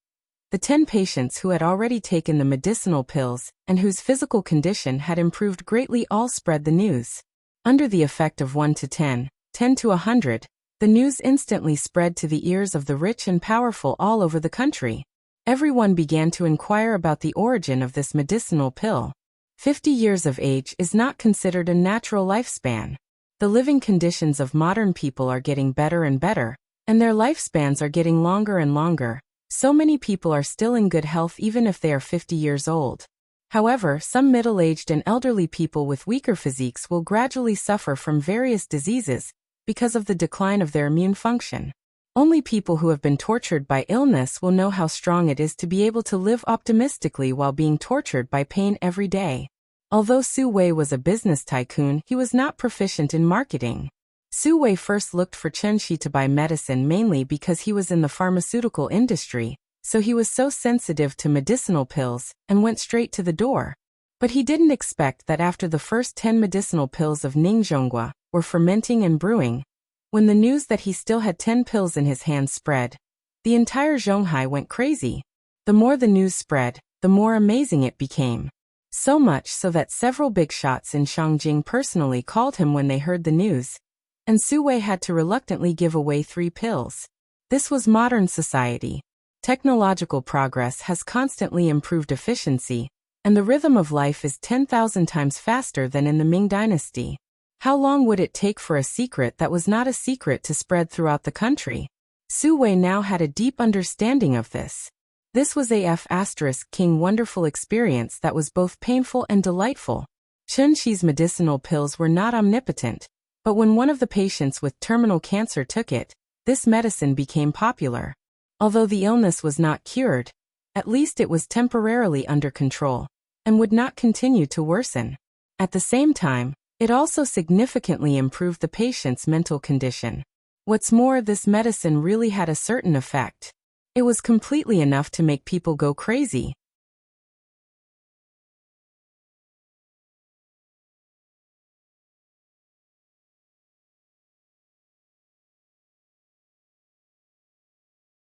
the 10 patients who had already taken the medicinal pills and whose physical condition had improved greatly all spread the news. Under the effect of 1 to 10, 10 to 100, the news instantly spread to the ears of the rich and powerful all over the country. Everyone began to inquire about the origin of this medicinal pill. 50 years of age is not considered a natural lifespan. The living conditions of modern people are getting better and better, and their lifespans are getting longer and longer. So many people are still in good health even if they are 50 years old. However, some middle-aged and elderly people with weaker physiques will gradually suffer from various diseases because of the decline of their immune function. Only people who have been tortured by illness will know how strong it is to be able to live optimistically while being tortured by pain every day. Although Su Wei was a business tycoon, he was not proficient in marketing. Su Wei first looked for Chunxi to buy medicine mainly because he was in the pharmaceutical industry, so he was so sensitive to medicinal pills and went straight to the door. But he didn't expect that after the first 10 medicinal pills of Ningzhonggua were fermenting and brewing, when the news that he still had 10 pills in his hands spread, the entire Zhonghai went crazy. The more the news spread, the more amazing it became. So much so that several big shots in Shangjing personally called him when they heard the news, and Su Wei had to reluctantly give away 3 pills. This was modern society. Technological progress has constantly improved efficiency, and the rhythm of life is 10,000 times faster than in the Ming Dynasty. How long would it take for a secret that was not a secret to spread throughout the country? Su Wei now had a deep understanding of this. This was a King wonderful experience that was both painful and delightful. Chunxi's medicinal pills were not omnipotent, but when one of the patients with terminal cancer took it, this medicine became popular. Although the illness was not cured, at least it was temporarily under control, and would not continue to worsen. At the same time, it also significantly improved the patient's mental condition. What's more, this medicine really had a certain effect. It was completely enough to make people go crazy.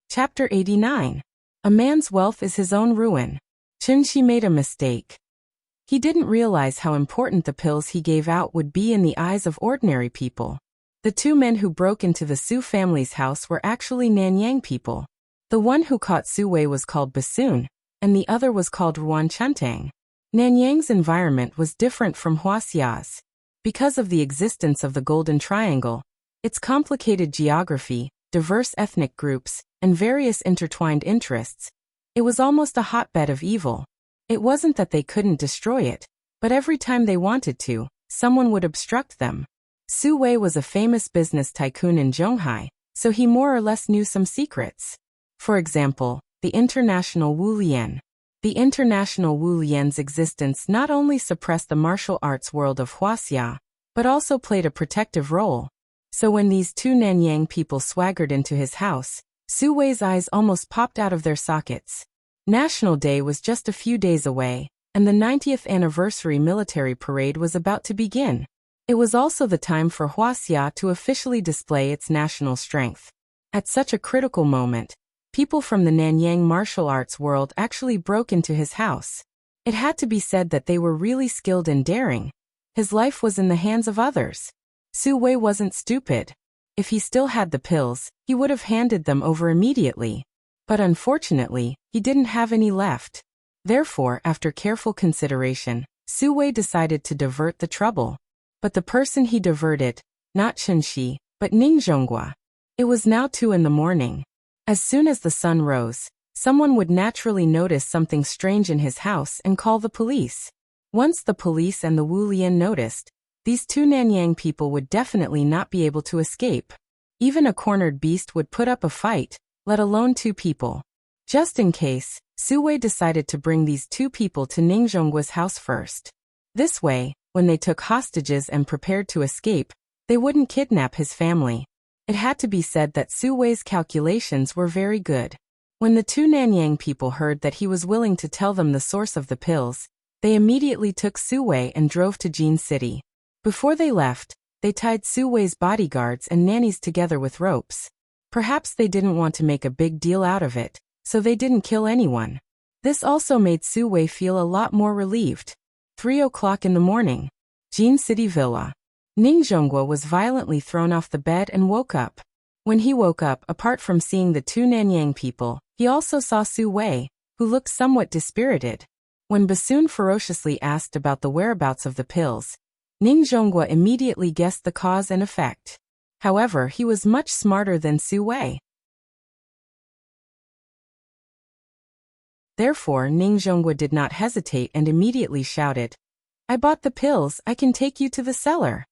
Chapter 89. A man's wealth is his own ruin. Chunxi made a mistake. He didn't realize how important the pills he gave out would be in the eyes of ordinary people. The 2 men who broke into the Su family's house were actually Nanyang people. The one who caught Su Wei was called Bassoon, and the other was called Ruan Chuntang. Nanyang's environment was different from Huaxia's. Because of the existence of the Golden Triangle, its complicated geography, diverse ethnic groups, and various intertwined interests, it was almost a hotbed of evil. It wasn't that they couldn't destroy it, but every time they wanted to, someone would obstruct them. Su Wei was a famous business tycoon in Zhonghai, so he more or less knew some secrets. For example, the International Wu Lian. The International Wu Lian's existence not only suppressed the martial arts world of Huaxia, but also played a protective role. So when these 2 Nanyang people swaggered into his house, Su Wei's eyes almost popped out of their sockets. National Day was just a few days away, and the 90th anniversary military parade was about to begin. It was also the time for Huaxia to officially display its national strength. At such a critical moment, people from the Nanyang martial arts world actually broke into his house. It had to be said that they were really skilled and daring. His life was in the hands of others. Su Wei wasn't stupid. If he still had the pills, he would have handed them over immediately. But unfortunately, he didn't have any left. Therefore, after careful consideration, Su Wei decided to divert the trouble. But the person he diverted not Chenxi, but Ning Zhonghua. It was now 2 in the morning. As soon as the sun rose, someone would naturally notice something strange in his house and call the police. Once the police and the Wu Lian noticed, these two Nanyang people would definitely not be able to escape. Even a cornered beast would put up a fight, let alone 2 people. Just in case, Su Wei decided to bring these 2 people to Ning Zhonggua's house first. This way, when they took hostages and prepared to escape, they wouldn't kidnap his family. It had to be said that Su Wei's calculations were very good. When the 2 Nanyang people heard that he was willing to tell them the source of the pills, they immediately took Su Wei and drove to Jin City. Before they left, they tied Su Wei's bodyguards and nannies together with ropes. Perhaps they didn't want to make a big deal out of it, so they didn't kill anyone. This also made Su Wei feel a lot more relieved. 3 o'clock in the morning. Jin City Villa. Ning Zhonghua was violently thrown off the bed and woke up. When he woke up, apart from seeing the 2 Nanyang people, he also saw Su Wei, who looked somewhat dispirited. When Bassoon ferociously asked about the whereabouts of the pills, Ning Zhonghua immediately guessed the cause and effect. However, he was much smarter than Su Wei. Therefore, Ning Zhonghua did not hesitate and immediately shouted, "I bought the pills, I can take you to the cellar."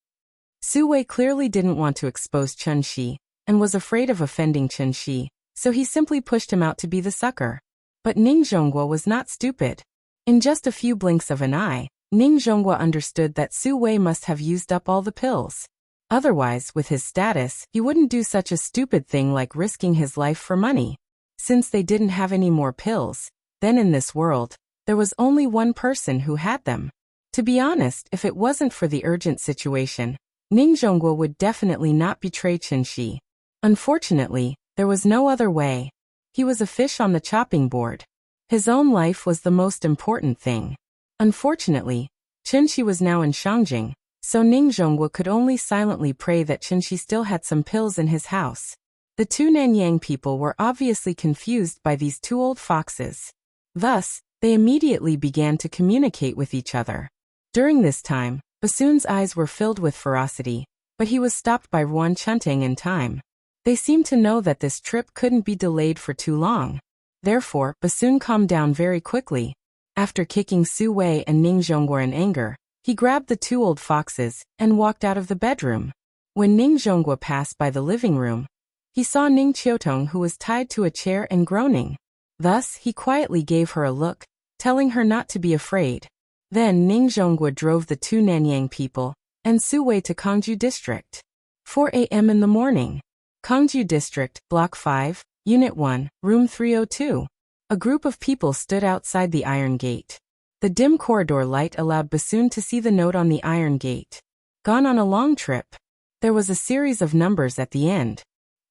Su Wei clearly didn't want to expose Chenxi, and was afraid of offending Chenxi, so he simply pushed him out to be the sucker. But Ning Zhonghua was not stupid. In just a few blinks of an eye, Ning Zhonghua understood that Su Wei must have used up all the pills. Otherwise, with his status, he wouldn't do such a stupid thing like risking his life for money. Since they didn't have any more pills, then in this world, there was only one person who had them. To be honest, if it wasn't for the urgent situation, Ning Zhonghua would definitely not betray Chenxi. Unfortunately, there was no other way. He was a fish on the chopping board. His own life was the most important thing. Unfortunately, Chenxi was now in Shangjing, so Ning Zhonghua could only silently pray that Chenxi still had some pills in his house. The 2 Nanyang people were obviously confused by these 2 old foxes. Thus, they immediately began to communicate with each other. During this time, Bassoon's eyes were filled with ferocity, but he was stopped by Ruan Chuntang in time. They seemed to know that this trip couldn't be delayed for too long. Therefore, Bassoon calmed down very quickly. After kicking Su Wei and Ning Zhonghua in anger, he grabbed the 2 old foxes and walked out of the bedroom. When Ning Zhonghua passed by the living room, he saw Ning Qiutong, who was tied to a chair and groaning. Thus, he quietly gave her a look, telling her not to be afraid. Then Ning Zhonghua drove the 2 Nanyang people and Su Wei to Kangju District. 4 a.m. in the morning. Kangju District, Block 5, Unit 1, Room 302. A group of people stood outside the iron gate. The dim corridor light allowed Bassoon to see the note on the iron gate. Gone on a long trip. There was a series of numbers at the end.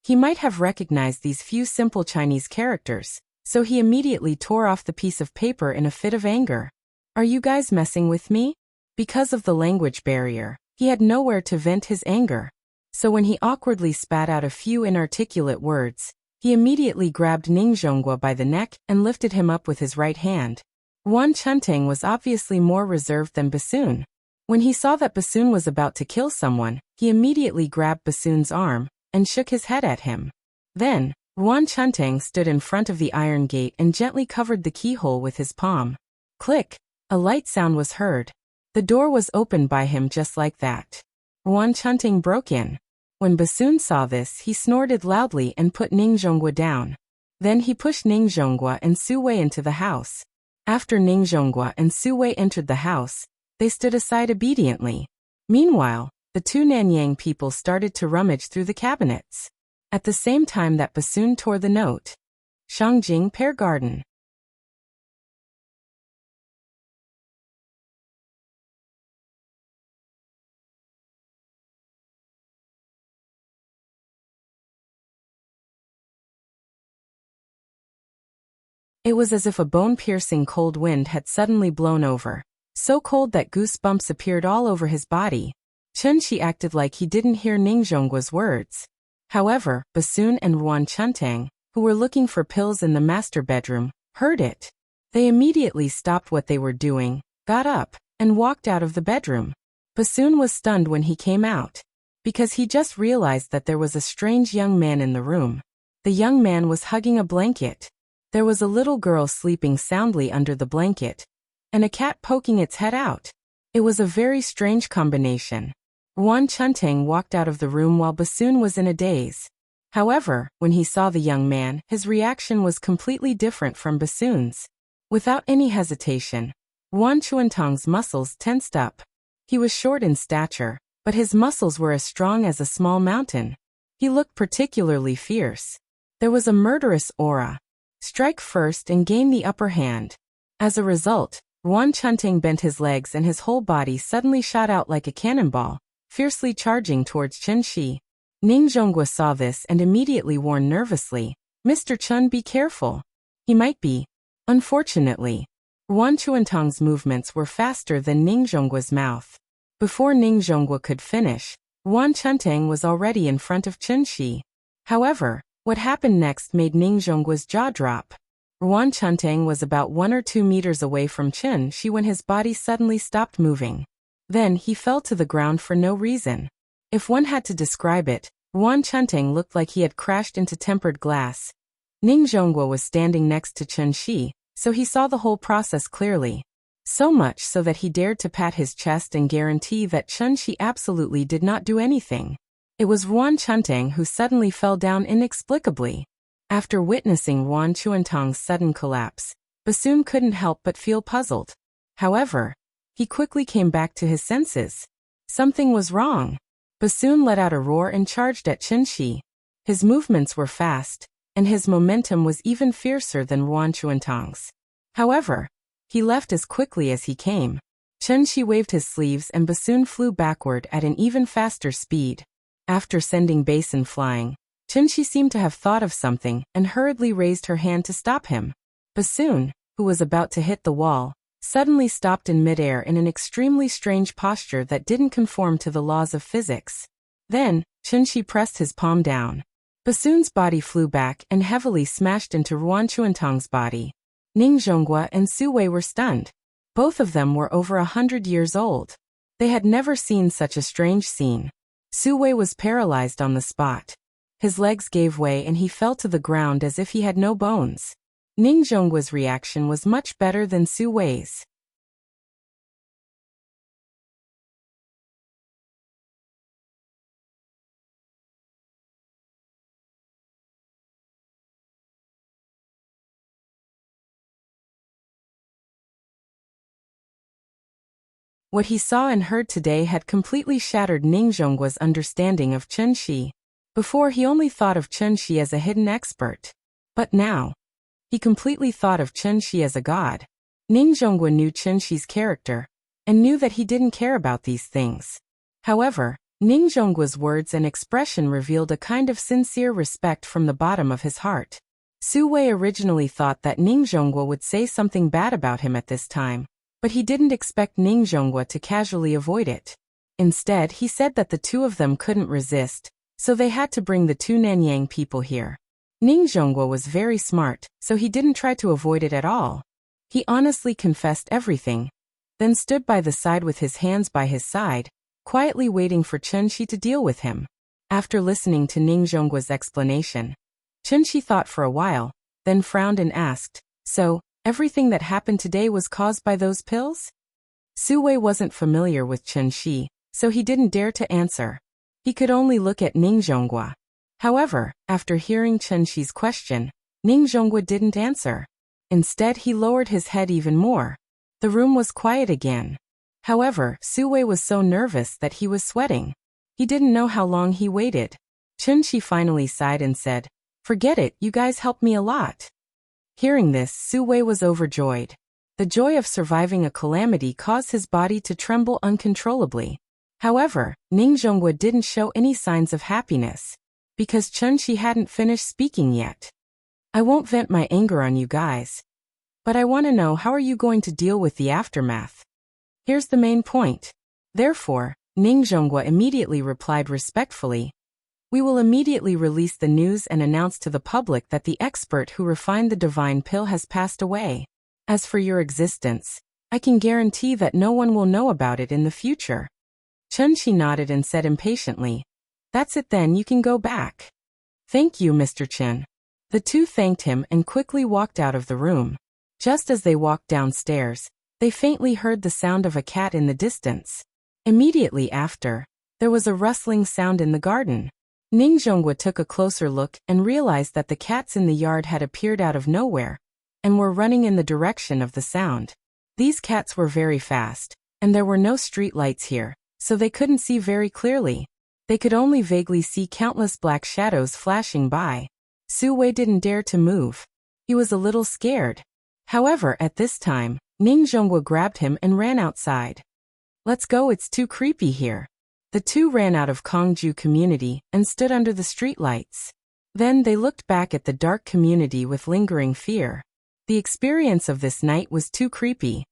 He might have recognized these few simple Chinese characters, so he immediately tore off the piece of paper in a fit of anger. "Are you guys messing with me?" Because of the language barrier, he had nowhere to vent his anger. So when he awkwardly spat out a few inarticulate words, he immediately grabbed Ning Zhonghua by the neck and lifted him up with his right hand. Ruan Chuntang was obviously more reserved than Bassoon. When he saw that Bassoon was about to kill someone, he immediately grabbed Bassoon's arm and shook his head at him. Then, Ruan Chuntang stood in front of the iron gate and gently covered the keyhole with his palm. Click! A light sound was heard. The door was opened by him just like that. Ruan Chuntang broke in. When Bassoon saw this, he snorted loudly and put Ning Zhonghua down. Then he pushed Ning Zhonghua and Su Wei into the house. After Ning Zhonghua and Su Wei entered the house, they stood aside obediently. Meanwhile, the 2 Nanyang people started to rummage through the cabinets. At the same time that Bassoon tore the note. Shangjing Pear Garden. It was as if a bone-piercing cold wind had suddenly blown over, so cold that goosebumps appeared all over his body. Chenxi acted like he didn't hear Ning Zhonggua's words. However, Bassoon and Ruan Chuntang, who were looking for pills in the master bedroom, heard it. They immediately stopped what they were doing, got up, and walked out of the bedroom. Bassoon was stunned when he came out. because he just realized that there was a strange young man in the room. The young man was hugging a blanket. There was a little girl sleeping soundly under the blanket, and a cat poking its head out. It was a very strange combination. Yuan Chuntang walked out of the room while Bassoon was in a daze. However, when he saw the young man, his reaction was completely different from Bassoon's. Without any hesitation, Yuan Chuntang's muscles tensed up. He was short in stature, but his muscles were as strong as a small mountain. He looked particularly fierce. There was a murderous aura. Strike first and gain the upper hand. As a result, Yuan Chuntang bent his legs and his whole body suddenly shot out like a cannonball, fiercely charging towards Chen Shi. Ning Zhonghua saw this and immediately warned nervously, "Mr. Chun, be careful. He might be." Unfortunately, Yuan Chuntang's movements were faster than Ning Zhonggua's mouth. Before Ning Zhonghua could finish, Yuan Chuntang was already in front of Chen Shi. However, what happened next made Ning Zhonggua's jaw drop. Yuan Chuntang was about 1 or 2 meters away from Chen Shi when his body suddenly stopped moving. Then he fell to the ground for no reason. If one had to describe it, Yuan Chuntang looked like he had crashed into tempered glass. Ning Zhonghua was standing next to Chen Shi, so he saw the whole process clearly. So much so that he dared to pat his chest and guarantee that Chen Shi absolutely did not do anything. It was Yuan Chuntang who suddenly fell down inexplicably. After witnessing Yuan Chuntang's sudden collapse, Bassoon couldn't help but feel puzzled. However, he quickly came back to his senses. Something was wrong. Bassoon let out a roar and charged at Chen Shi. His movements were fast, and his momentum was even fiercer than Yuan Chuntang's. However, he left as quickly as he came. Chen Shi waved his sleeves and Bassoon flew backward at an even faster speed. After sending Bassoon flying, Chen Shi seemed to have thought of something and hurriedly raised her hand to stop him. Bassoon, who was about to hit the wall, suddenly stopped in midair in an extremely strange posture that didn't conform to the laws of physics. Then, Chen Shi pressed his palm down. Bassoon's body flew back and heavily smashed into Yuan Chuntang's body. Ning Zhonghua and Su Wei were stunned. Both of them were over 100 years old. They had never seen such a strange scene. Su Wei was paralyzed on the spot. His legs gave way and he fell to the ground as if he had no bones. Ning Zhonggua's reaction was much better than Su Wei's. What he saw and heard today had completely shattered Ning Zhonggua's understanding of Chen Shi. Before, he only thought of Chen Shi as a hidden expert. But now, he completely thought of Chen Shi as a god. Ning Zhonghua knew Chen Shi's character, and knew that he didn't care about these things. However, Ning Zhonggua's words and expression revealed a kind of sincere respect from the bottom of his heart. Su Wei originally thought that Ning Zhonghua would say something bad about him at this time, but he didn't expect Ning Zhonghua to casually avoid it. Instead, he said that the two of them couldn't resist, so they had to bring the two Nanyang people here. Ning Zhonghua was very smart, so he didn't try to avoid it at all. He honestly confessed everything, then stood by the side with his hands by his side, quietly waiting for Chen Shi to deal with him. After listening to Ning Zhonggua's explanation, Chen Shi thought for a while, then frowned and asked, "So, everything that happened today was caused by those pills?" Su Wei wasn't familiar with Chen Shi, so he didn't dare to answer. He could only look at Ning Zhonghua. However, after hearing Chen Shi's question, Ning Zhonghua didn't answer. Instead, he lowered his head even more. The room was quiet again. However, Su Wei was so nervous that he was sweating. He didn't know how long he waited. Chen Shi finally sighed and said, "Forget it, you guys helped me a lot." Hearing this, Su Wei was overjoyed. The joy of surviving a calamity caused his body to tremble uncontrollably. However, Ning Zhonghua didn't show any signs of happiness, because Chen Shi hadn't finished speaking yet. "I won't vent my anger on you guys, but I want to know, how are you going to deal with the aftermath? Here's the main point." Therefore, Ning Zhonghua immediately replied respectfully, "We will immediately release the news and announce to the public that the expert who refined the divine pill has passed away. As for your existence, I can guarantee that no one will know about it in the future." Chen Shi nodded and said impatiently, That's it then, you can go back. Thank you, Mr. Chen. The two thanked him and quickly walked out of the room. Just as they walked downstairs, they faintly heard the sound of a cat in the distance. Immediately after, there was a rustling sound in the garden. Ning Zhonghua took a closer look and realized that the cats in the yard had appeared out of nowhere and were running in the direction of the sound. These cats were very fast, and there were no street lights here, so they couldn't see very clearly. They could only vaguely see countless black shadows flashing by. Su Wei didn't dare to move. He was a little scared. However, at this time, Ning Zhonghua grabbed him and ran outside. Let's go, it's too creepy here. The two ran out of Kongju community and stood under the streetlights. Then they looked back at the dark community with lingering fear. The experience of this night was too creepy.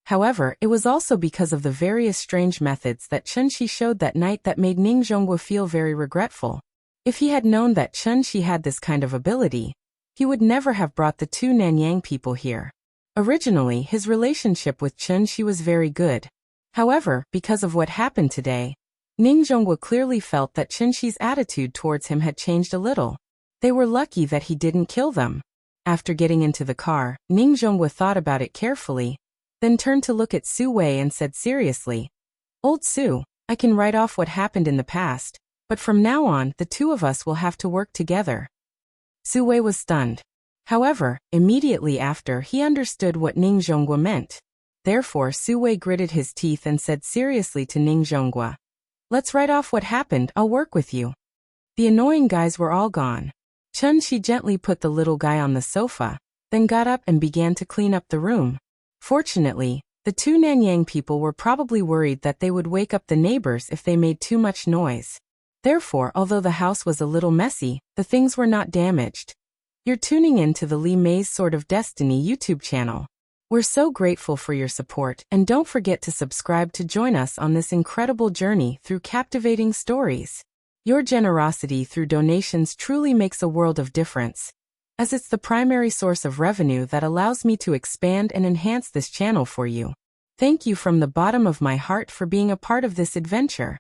However, it was also because of the various strange methods that Chen Shi showed that night that made Ning Zhonghua feel very regretful. If he had known that Chen Shi had this kind of ability, he would never have brought the two Nanyang people here. Originally, his relationship with Chen Shi was very good. However, because of what happened today, Ning Zhonghua clearly felt that Chen Shi's attitude towards him had changed a little. They were lucky that he didn't kill them. After getting into the car, Ning Zhonghua thought about it carefully, then turned to look at Su Wei and said seriously, "Old Su, I can write off what happened in the past, but from now on, the two of us will have to work together." Su Wei was stunned. However, immediately after, he understood what Ning Zhonghua meant. Therefore, Su Wei gritted his teeth and said seriously to Ning Zhonghua, "Let's write off what happened, I'll work with you." The annoying guys were all gone. Chen Shi gently put the little guy on the sofa, then got up and began to clean up the room. Fortunately, the two Nanyang people were probably worried that they would wake up the neighbors if they made too much noise. Therefore, although the house was a little messy, the things were not damaged. You're tuning in to the Li Mei's Sword of Destiny YouTube channel. We're so grateful for your support, and don't forget to subscribe to join us on this incredible journey through captivating stories. Your generosity through donations truly makes a world of difference, as it's the primary source of revenue that allows me to expand and enhance this channel for you. Thank you from the bottom of my heart for being a part of this adventure.